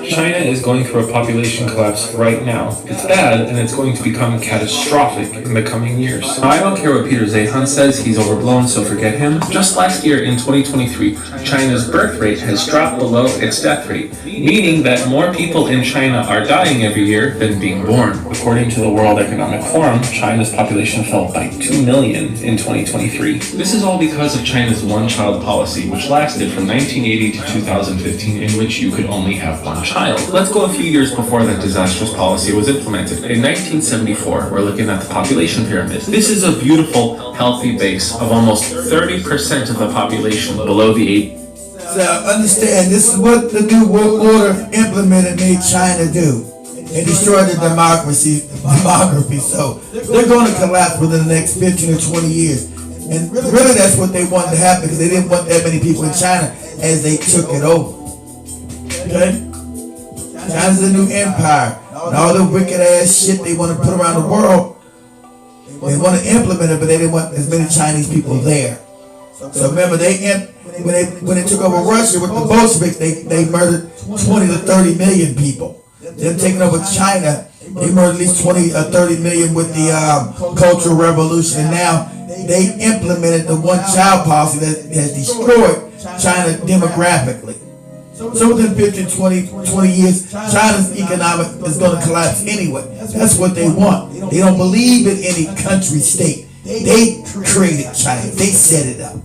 China is going through a population collapse right now. It's bad, and it's going to become catastrophic in the coming years. Now, I don't care what Peter Zeihan says, he's overblown, so forget him. Just last year, in 2023, China's birth rate has dropped below its death rate, meaning that more people in China are dying every year than being born. According to the World Economic Forum, China's population fell by 2 million in 2023. This is all because of China's one-child policy, which lasted from 1980 to 2015, in which you could only have one child. Let's go a few years before that disastrous policy was implemented. In 1974, we're looking at the population pyramid. This is a beautiful, healthy base of almost 30% of the population below the age. So understand, this is what the New World Order implemented made China do. It destroyed the demography. So they're going to collapse within the next 15 or 20 years. And really that's what they wanted to happen because they didn't want that many people in China as they took it over. Okay? China's a new empire. And all the wicked ass shit they want to put around the world, they want to implement it, but they didn't want as many Chinese people there. So remember, when they took over Russia with the Bolsheviks, they murdered 20 to 30 million people. Them taking over China, they murdered at least 20 or 30 million with the Cultural Revolution. And now they implemented the one-child policy that has destroyed China demographically. So within 15, 20 years, China's economic is going to collapse anyway. That's what they want. They don't believe in any country state. They created China. They set it up.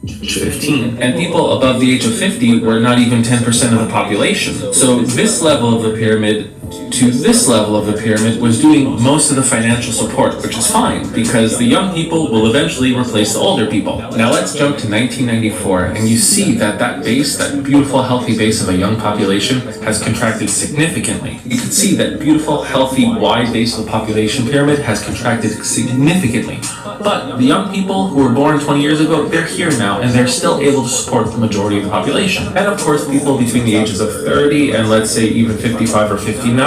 15, and people above the age of 50 were not even 10% of the population. So this level of the pyramid to this level of the pyramid was doing most of the financial support, which is fine, because the young people will eventually replace the older people. Now let's jump to 1994, and you see that that base, that beautiful, healthy base of a young population, has contracted significantly. You can see that beautiful, healthy, wide base of the population pyramid has contracted significantly. But the young people who were born 20 years ago, they're here now, and they're still able to support the majority of the population. And of course, people between the ages of 30 and let's say even 55 or 59,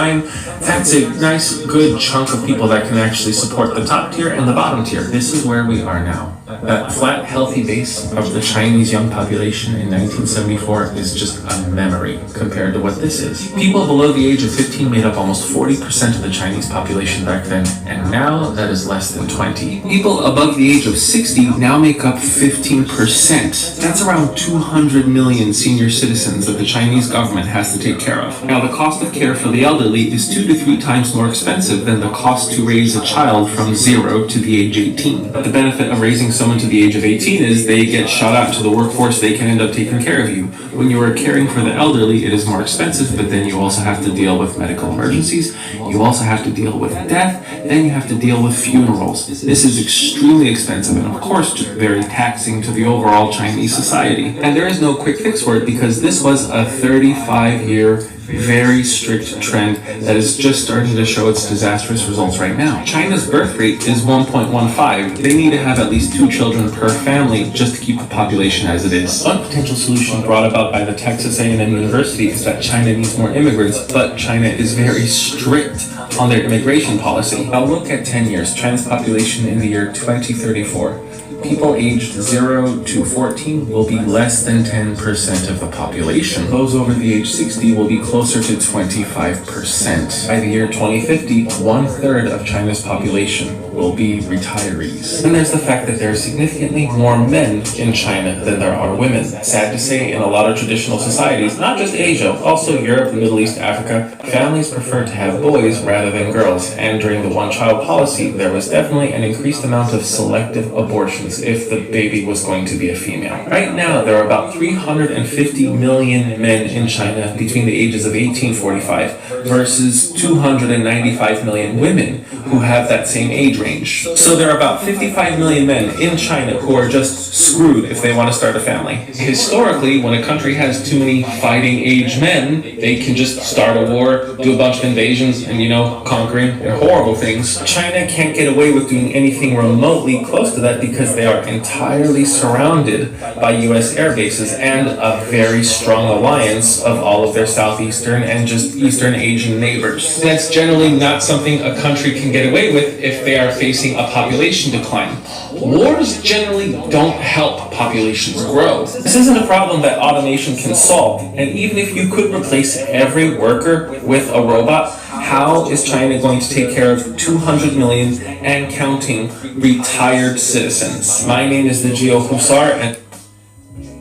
that's a nice, good chunk of people that can actually support the top tier and the bottom tier. This is where we are now. That flat, healthy base of the Chinese young population in 1974 is just a memory compared to what this is. People below the age of 15 made up almost 40% of the Chinese population back then, and now that is less than 20. People above the age of 60 now make up 15%. That's around 200 million senior citizens that the Chinese government has to take care of. Now, the cost of care for the elderly is 2 to 3 times more expensive than the cost to raise a child from 0 to the age 18. But the benefit of raising someone to the age of 18 is they get shot out into the workforce, they can end up taking care of you. When you are caring for the elderly, it is more expensive, but then you also have to deal with medical emergencies, you also have to deal with death, then you have to deal with funerals. This is extremely expensive and of course just very taxing to the overall Chinese society. And there is no quick fix for it because this was a 35-year very strict trend that is just starting to show its disastrous results right now. China's birth rate is 1.15. They need to have at least 2 children per family just to keep the population as it is. One potential solution brought about by the Texas A&M University is that China needs more immigrants, but China is very strict on their immigration policy. Now look at 10 years. China's population in the year 2034. People aged 0 to 14 will be less than 10% of the population. Those over the age 60 will be closer to 25%. By the year 2050, 1/3 of China's population will be retirees. And there's the fact that there are significantly more men in China than there are women. Sad to say, in a lot of traditional societies, not just Asia, also Europe, the Middle East, Africa, families prefer to have boys rather than girls. And during the one-child policy, there was definitely an increased amount of selective abortions if the baby was going to be a female. Right now, there are about 350 million men in China between the ages of 1845 versus 295 million women who have that same age range. So there are about 55 million men in China who are just screwed if they want to start a family. Historically, when a country has too many fighting age men, they can just start a war, do a bunch of invasions, and conquering horrible things. China can't get away with doing anything remotely close to that because they are entirely surrounded by US air bases and a very strong alliance of all of their southeastern and just Eastern Asian neighbors. That's generally not something a country can get away with if they are are facing a population decline. Wars generally don't help populations grow. This isn't a problem that automation can solve, and even if you could replace every worker with a robot, how is China going to take care of 200 million and counting retired citizens? My name is the Geo Husar, and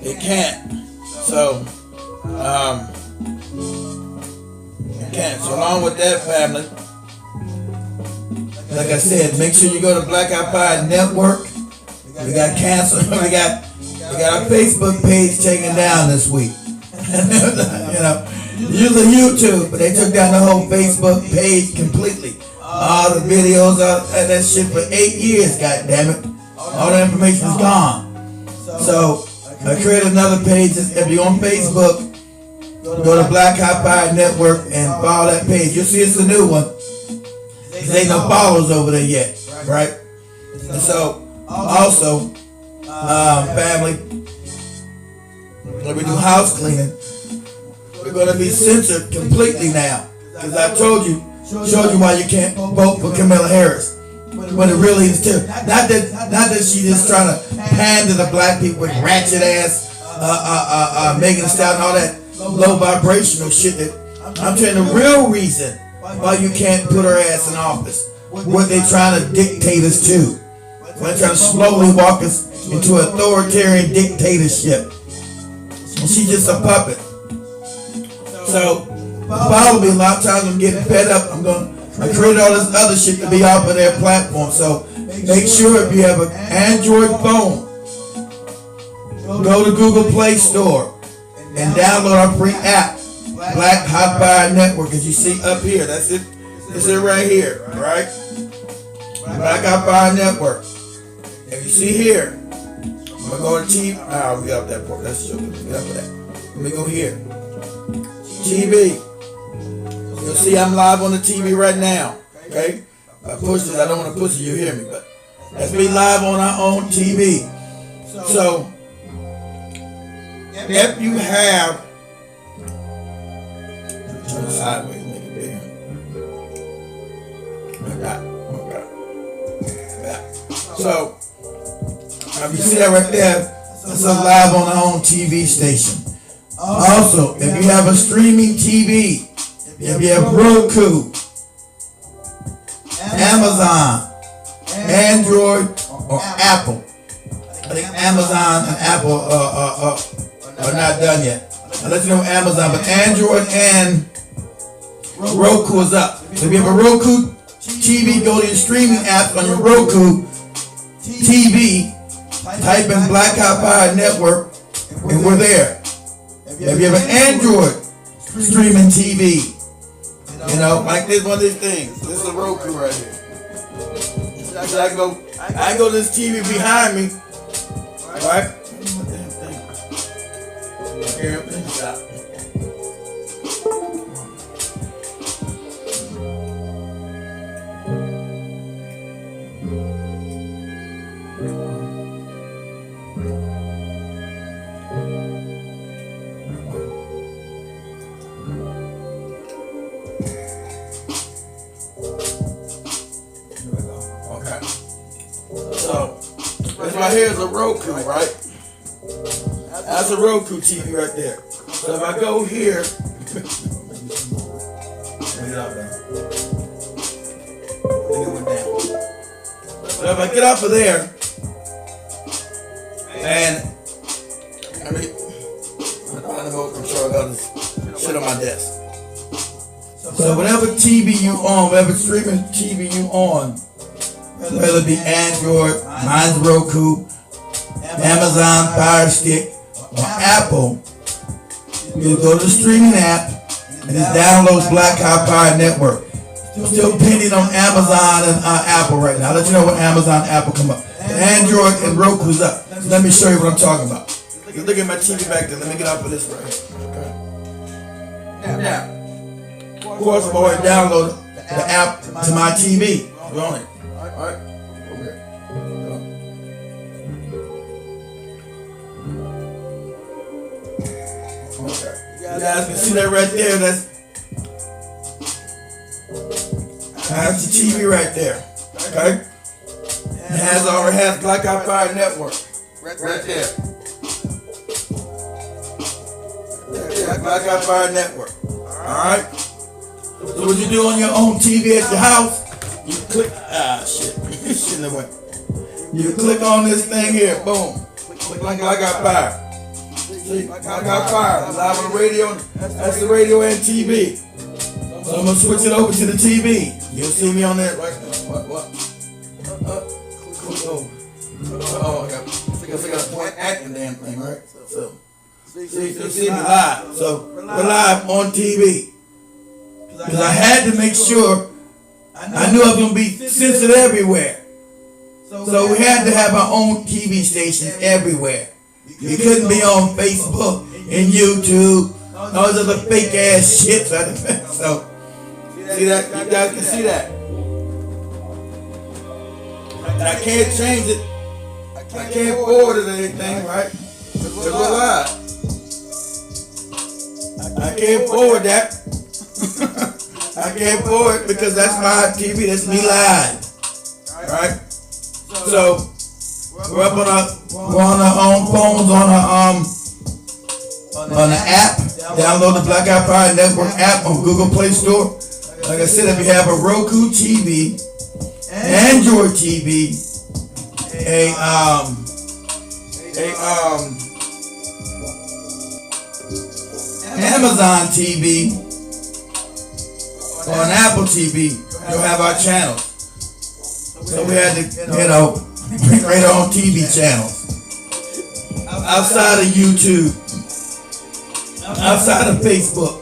they can't. So, they can't. So along with that, family, like I said, make sure you go to Black Eye Pie Network. We got canceled. We got our Facebook page taken down this week. You know, usually YouTube, but they took down the whole Facebook page completely. All the videos, all that shit for 8 years. God damn it, all the information is gone. So I created another page. If you're on Facebook, go to Black Eye Pie Network and follow that page. You'll see it's the new one. There ain't no followers over there yet, right? And so, also, family, when we do house cleaning, we're going to be censored completely now. Because I showed you why you can't vote for Kamala Harris. When it really is too. Not that she just trying to pander the black people with ratchet ass, Megan Thee Stallion, all that low vibrational shit. I'm telling you the real reason why you can't put her ass in office. What they trying to dictate us to. They're trying to slowly walk us into authoritarian dictatorship. And she's just a puppet. So, follow me. A lot of times I'm getting fed up. I created all this other shit to be off of their platform. So, make sure if you have an Android phone, go to Google Play Store and download our free app, Black Eye Pie Network, as you see up here. That's it. It's it right here, right? Black Eye Pie Network. If you see here, I'm gonna go to TV. We got that part. That's joke. Get up for that. Let me go here. TV. You'll see I'm live on the TV right now. Okay? If I push this, I don't want to push it. You hear me, but let's be live on our own TV. So, if you have turn it sideways, make it bigger. Okay. Yeah. So, you see that right there? That's us live on our own TV station. Also, if you have a streaming TV, if you have Roku, Amazon, Android, or Apple, I think Amazon and Apple are not done yet. I'll let you know Amazon, but Android and Roku is up. So if you have a Roku TV, go to your streaming app on your Roku TV, type in Black Eye Pie Network, and we're there. If you have an Android streaming TV, you know, like this one of these things. This is a Roku right here. So I go to this TV behind me, right? Here, stop. Right here is a Roku, right? That's a Roku TV right there. So if I go here, so if I get off of there, and I mean, I'm trying to hold control of this shit on my desk. So whatever TV you on, whatever streaming TV you on, whether it be Android, mine's Roku, Amazon Fire Stick, or Apple, you go to the streaming app and it downloads Black Eye Pie Network. Still pending on Amazon and Apple right now. I'll let you know when Amazon and Apple come up. Android and Roku's up. So let me show you what I'm talking about. Look at my TV back there. Let me get off of this right here. Okay. Now, of course, I've already downloaded the app to my TV. We're on it. Alright, over here. Okay. You guys can see that right there. That's the TV right there. Okay? already has Black Ops Fire Network. Right there. Black Ops Fire Network. Alright? So what you do on your own TV at your house, you click, shit in the way. You click on this thing here, boom. Click like Black Ops Fire. See, Black Ops Fire, live on the radio, that's the radio and TV. So I'm gonna switch it over to the TV. You'll see me on there right now. What? Oh, I got to point at the damn thing, right? So, see me live. So, we're live on TV. Because I had to make sure, I knew I was going to be censored everywhere. So we had to have our own TV stations everywhere. You couldn't be on Facebook and YouTube, all this other fake ass shit. So, see that? You guys can see that. I can't change it. I can't forward it or anything, right? Because we're live. I can't forward that. I can't forward it because that's my TV. That's me live. Right? So we're up on our own phones on the app. Download the Black Ops Fire Network app on Google Play Store. Like I said, if you have a Roku TV, Android TV, Amazon TV, or an Apple TV, you'll have our channels. So we had to, create our own TV channels. Outside of YouTube, outside of Facebook.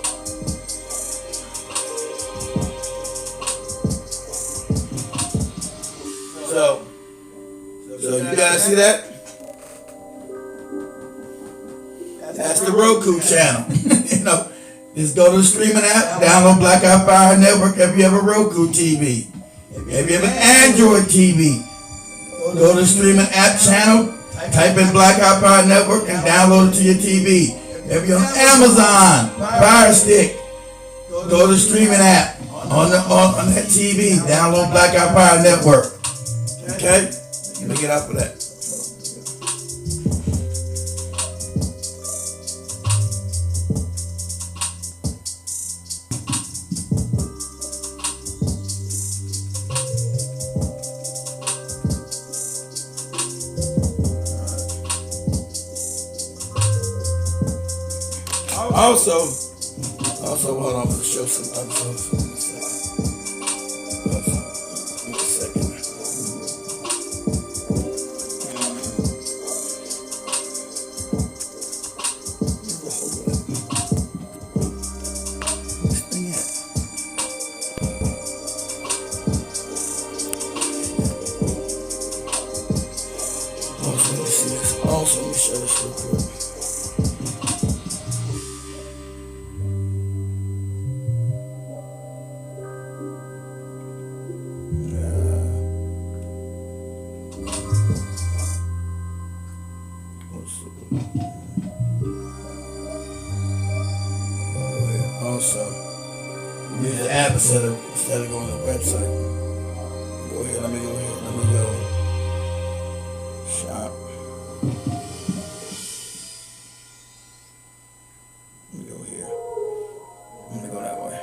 So you guys see that? That's the Roku channel. Just go to the streaming app, download Black Ops Fire Network if you have a Roku TV. If you have an Android TV, go to the streaming app channel, type in Black Ops Fire Network and download it to your TV. If you're on Amazon Fire Stick, go to the streaming app on that TV, download Black Ops Fire Network. Okay? Let me get up for that. Also, hold on, let's show some other stuff in a second. Also, let me show this real quick. Also, use the app instead of going to the website. Go ahead, let me go shop. Let me go here. Let me go that way.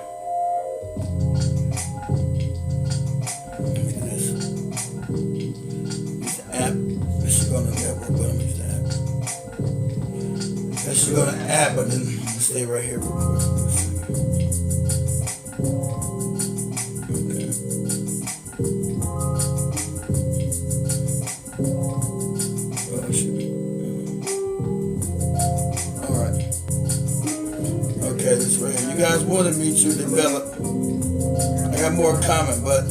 Let me do this. Use the app. That should go on the network, but I'm use the app. That should go to the app, but then I'm gonna stay right here real quick. Okay, this way. You guys wanted me to develop. I got more comment, but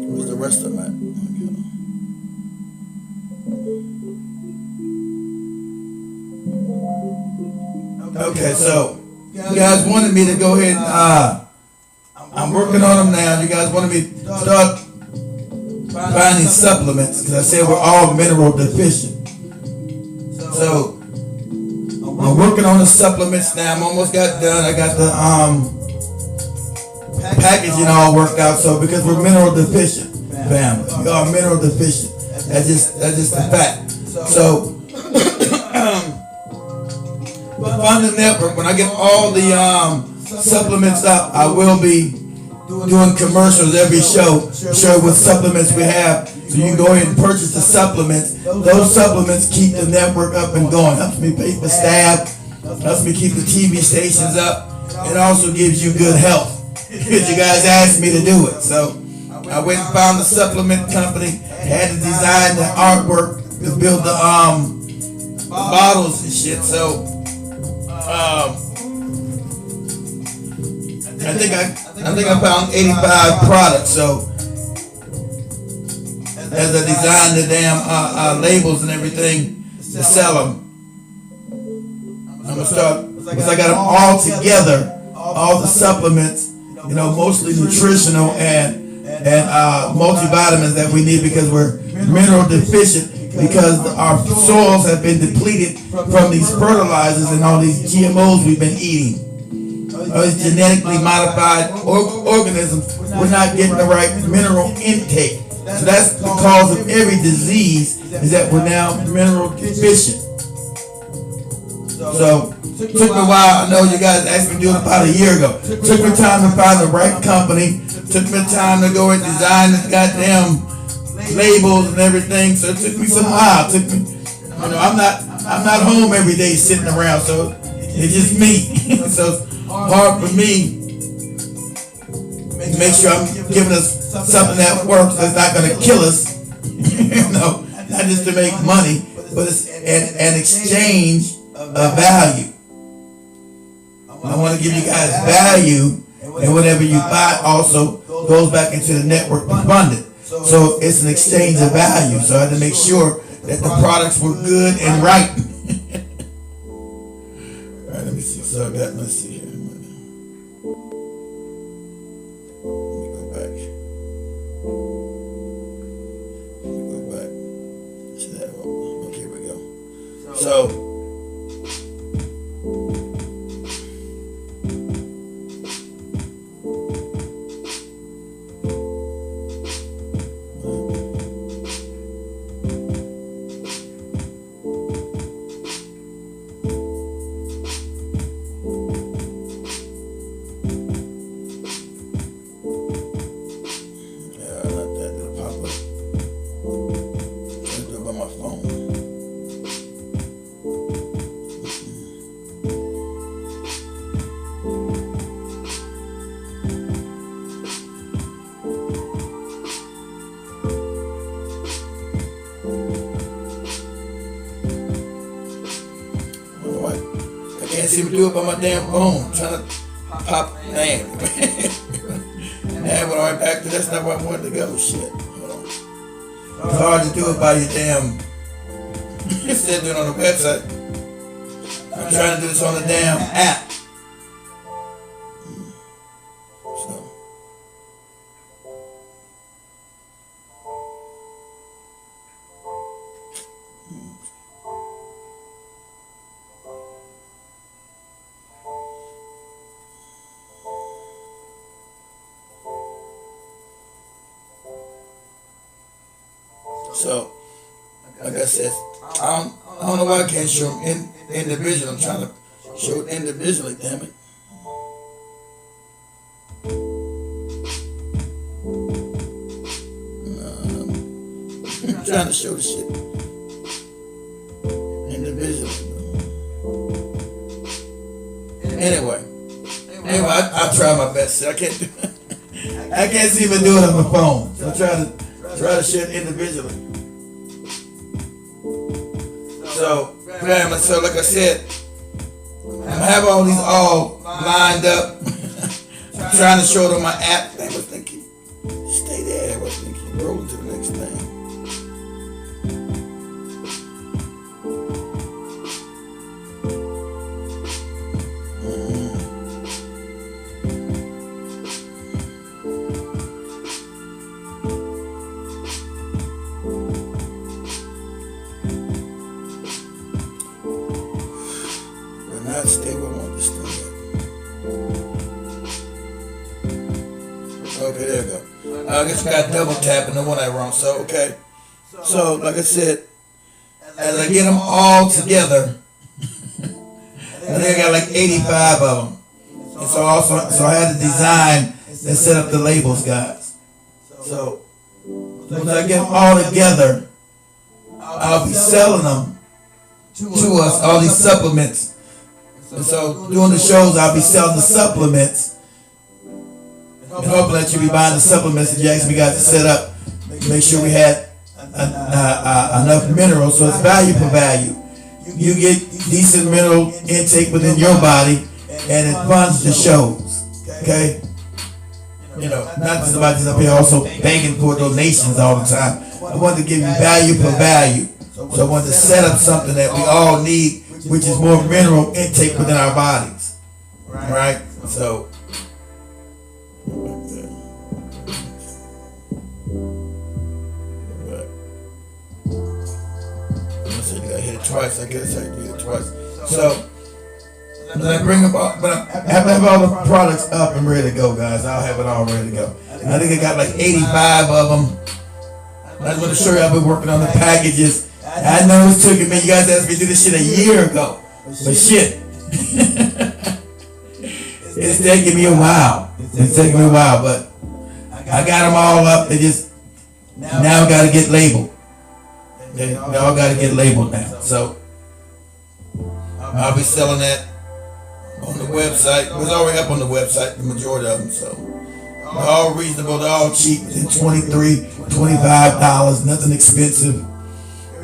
where's the rest of them at? Okay, so you guys wanted me to go ahead and I'm working on them now. You guys wanted me to start finding supplements because I said we're all mineral deficient. So I'm I'm working on the supplements now. I'm almost got done. I got the packaging all worked out. So because we're mineral deficient, family, we are mineral deficient. That's just a fact. So fund the network. When I get all the supplements up, I will be doing commercials every show what supplements we have. So you can go ahead and purchase the supplements. Those supplements keep the network up and going. Helps me pay for staff. Helps me keep the TV stations up. It also gives you good health because you guys asked me to do it. So I went and found the supplement company. Had to design the artwork to build the bottles and shit. So I think I found 85 products. So as I designed the damn labels and everything to sell them, I'm gonna start because I got them all together, all the supplements, mostly nutritional and multivitamins that we need because we're mineral deficient because our soils have been depleted from these fertilizers and all these GMOs we've been eating. All these genetically modified organisms, we're not getting the right mineral intake. So that's the cause of every disease is that we're now mineral deficient. So it took me a while. I know you guys asked me to do it about a year ago. It took me time to find the right company. Took me time to go and design the goddamn labels and everything. So it took me some while. It took me, I'm not home every day sitting around. So it's just me. So it's hard for me to make sure I'm giving us something that works that's not going to kill us. Not just to make money, but it's an exchange of value. I want to give you guys value, and whatever you buy also goes back into the network to fund it. So it's an exchange of value. So I had to make sure that the products were good and right. All right, let me see. So let's see here. Let me go back. Okay, here we go. So. Can't seem to do it by my damn phone. I'm trying to pop. Damn. Went right back to that's not where I wanted to go. Shit. Hold on. It's hard to do it by your damn. Instead of doing it on the website. I'm trying to do this on the damn app. So, like I said, I don't know why I can't show them individually. I'm trying to show it individually, damn it. I'm trying to show the shit individually. Anyway, I try my best. I can't seem to do it on the phone. So I try to share it individually. So like I said, I have all these all lined up. I'm trying to show it on my app. I was thinking, stay there. I was thinking, roll to the next thing. Okay, there we go. I guess I got double tapping. No one I wrong. So okay. So like I said, as I get them all together, I think I got like 85 of them. And so I had to design and set up the labels, guys. So once I get them all together, I'll be selling them to us, all these supplements. And so during the shows, I'll be selling the supplements. And hoping that you'll be buying the supplements that you asked me guys to set up. Make sure we had enough minerals, so it's value for value. You get decent mineral intake within your body, and it funds the shows. Okay? You know, not just about this up here, also begging for donations all the time. I wanted to give you value for value. So I wanted to set up something that we all need, which is more mineral intake within our bodies. Right? So twice, I guess I did it twice. So when I bring up all, but I have to have all the products up and ready to go, guys. I'll have it all ready to go. I think I got like 85 of them. I just want to show you I've been working on the packages. I know it's taking me, you guys asked me to do this shit a year ago. But shit. It's taking me a while. It's taking me a while, but I got them all up. They just now got to get labeled. They all got to get labeled now. So I'll be selling that on the website. It was already up on the website, the majority of them. So they're all reasonable. They're all cheap. They're $23, $25. Nothing expensive.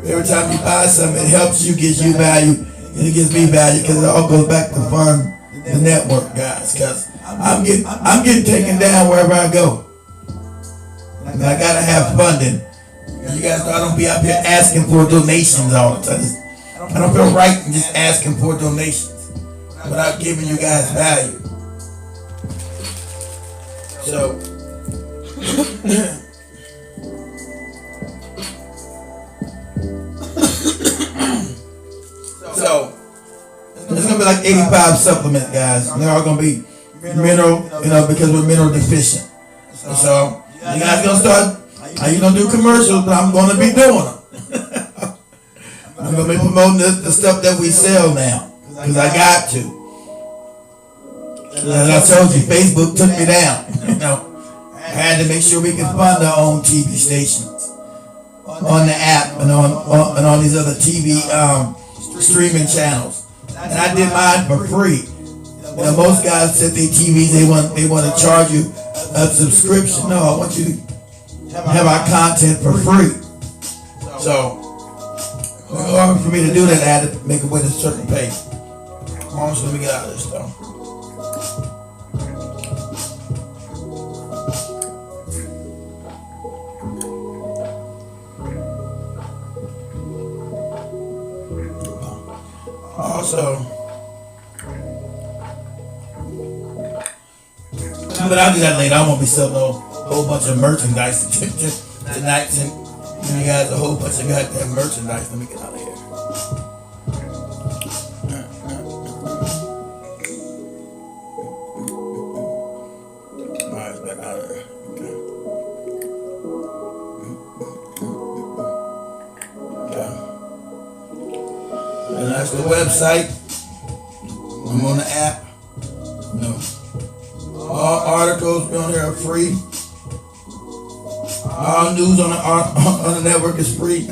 Every time you buy something, it helps you, gives you value, and it gives me value because it all goes back to fund the network, guys. Because I'm getting taken down wherever I go. And I gotta have funding. You guys know I don't be out here asking for donations all the time. I don't feel right in just asking for donations without giving you guys value. So, there's gonna be like 85 supplements, guys. They're all gonna be mineral, because we're mineral deficient. So, you guys gonna start. You gonna do commercials, but I'm gonna be doing them. I'm gonna be promoting the stuff that we sell now, because I got to. As I told you, Facebook took me down. I had to make sure we could fund our own TV stations on the app and on these other TV streaming channels. And I did mine for free. Most guys set their TVs, they want to charge you a subscription. No, I want you to have our content for free. So, in order for me to do that, I had to make it with a certain pay. Almost let me get out of this though. Also, but I'll do that later. I won't be selling a whole bunch of merchandise tonight. And you guys a whole bunch of goddamn merchandise. Let me get out of here. Alright, back out of there. Okay. And that's the website. I'm on the app. No. All articles on here are free. All news on the network is free.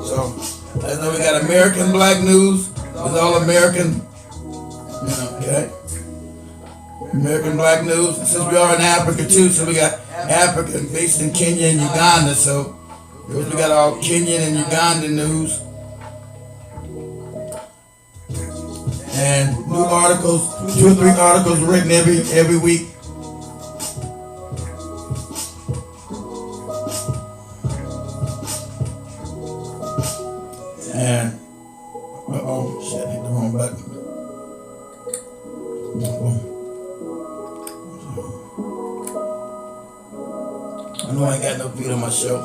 So, as though we got American Black News. It's all American. Okay. American Black News. And since we are in Africa too, so we got Africa based in Kenya and Uganda. So we got all Kenyan and Ugandan news. And new articles, 2 or 3 articles written every week. And shit, I hit the wrong button. I know I ain't got no beat on my show.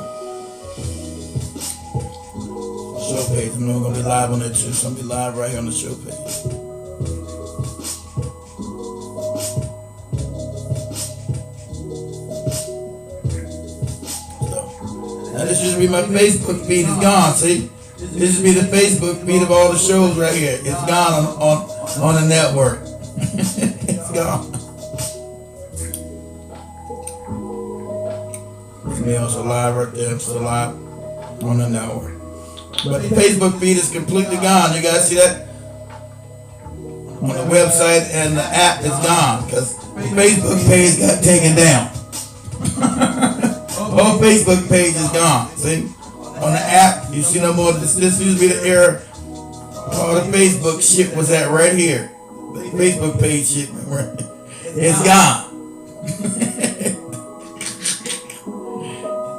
So show page. I'm not gonna be live on that too, so I'm gonna be live right here on the show page. Now this used to be my Facebook feed. It's gone. See, this used to be the Facebook feed of all the shows right here. It's gone on the network. It's gone. It's me also live right there. I'm still live on the network. But the Facebook feed is completely gone. You guys see that? On the website and the app is gone because the Facebook page got taken down. Whole Facebook page is gone. See? On the app, you see no more. This used to be the era. All the Facebook shit was at right here. The Facebook page shit, right? It's gone.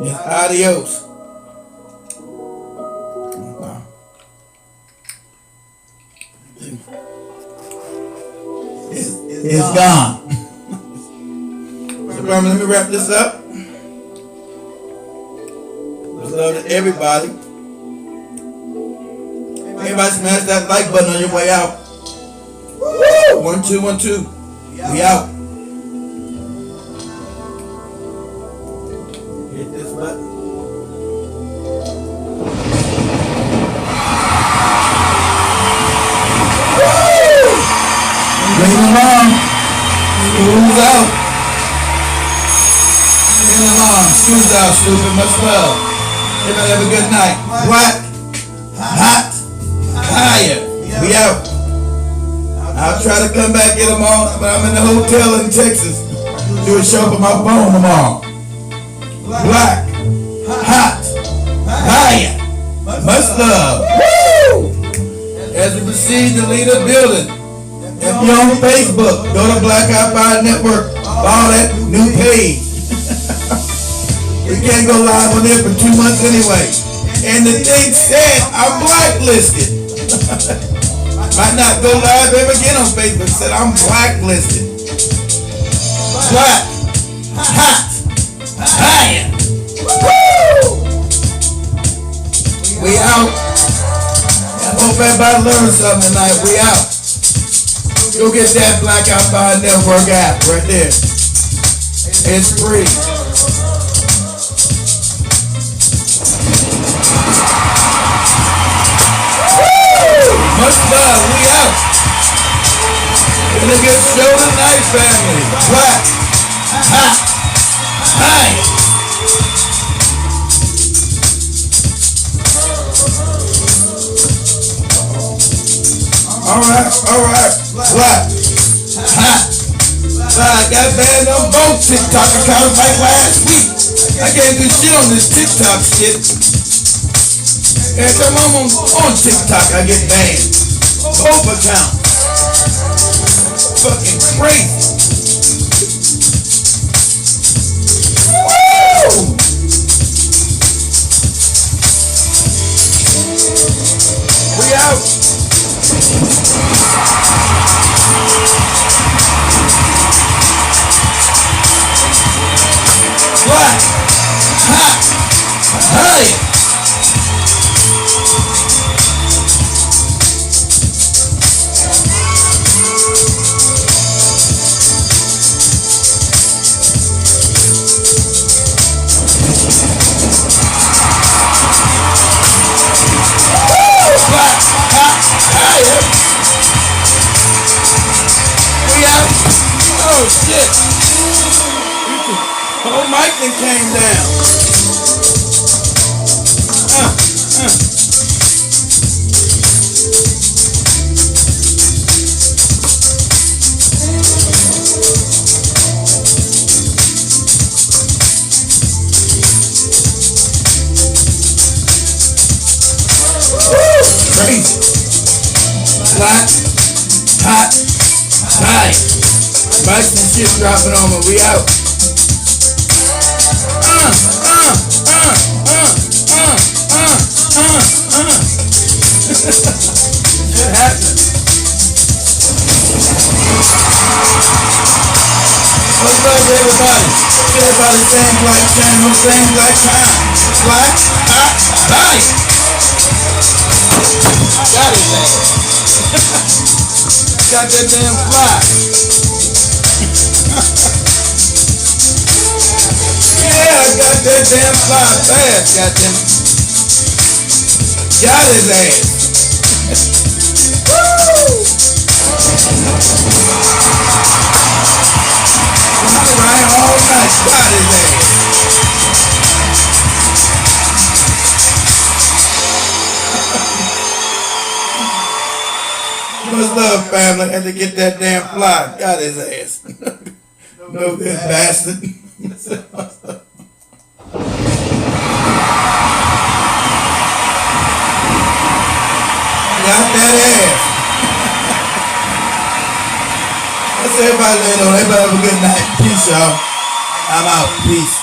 It's adios. It's gone. So, let me wrap this up. Love to everybody. Everybody smash that like button on your way out. Woo! 1 2 1 2. We out. Hit this button. Woo! Bring them on. School's out. Bring them on. School's out, stupid. Much love. Everybody have a good night. Black, hot, higher. We out. I'll try to come back in tomorrow, but I'm in the hotel in Texas. Do a show for my phone tomorrow. Black, hot, higher. Much love. Woo! As we proceed to lead a building. If you're on Facebook, go to Black Eye Fire Network. Follow that new page. We can't go live on there for 2 months anyway. And the thing said I'm blacklisted. Might not go live ever again on Facebook. Said I'm blacklisted. Black, hot, higher. Woo! We out. I hope everybody learned something tonight. We out. Go get that Black Eye Fire Network app right there. It's free. Much love, we out. Gonna get show tonight, family. Black, hot, high. Alright. Black, hot, high. Got banned on both TikTok accounts like last week. I can't do shit on this TikTok shit. Every time I'm on TikTok, I get banned. Both accounts. Fucking crazy. Woo! We out. Black, hot, high. We out. Oh shit. Whole mic thing came down. Crazy. Black, hot, high. Mics and shit dropping on me. We out. Shit happening. What's up, everybody? Everybody same black channel, same black time. Black, hot, high. ass. Got that damn fly. Yeah, I got that damn fly fast, goddamn it. Got his ass. Woo! Right all night, got his ass. Much love, family. Had to get that damn fly. Got his ass. No good bastard. Got that ass. That's everybody later on. Everybody have a good night. Peace, y'all. I'm out. Peace.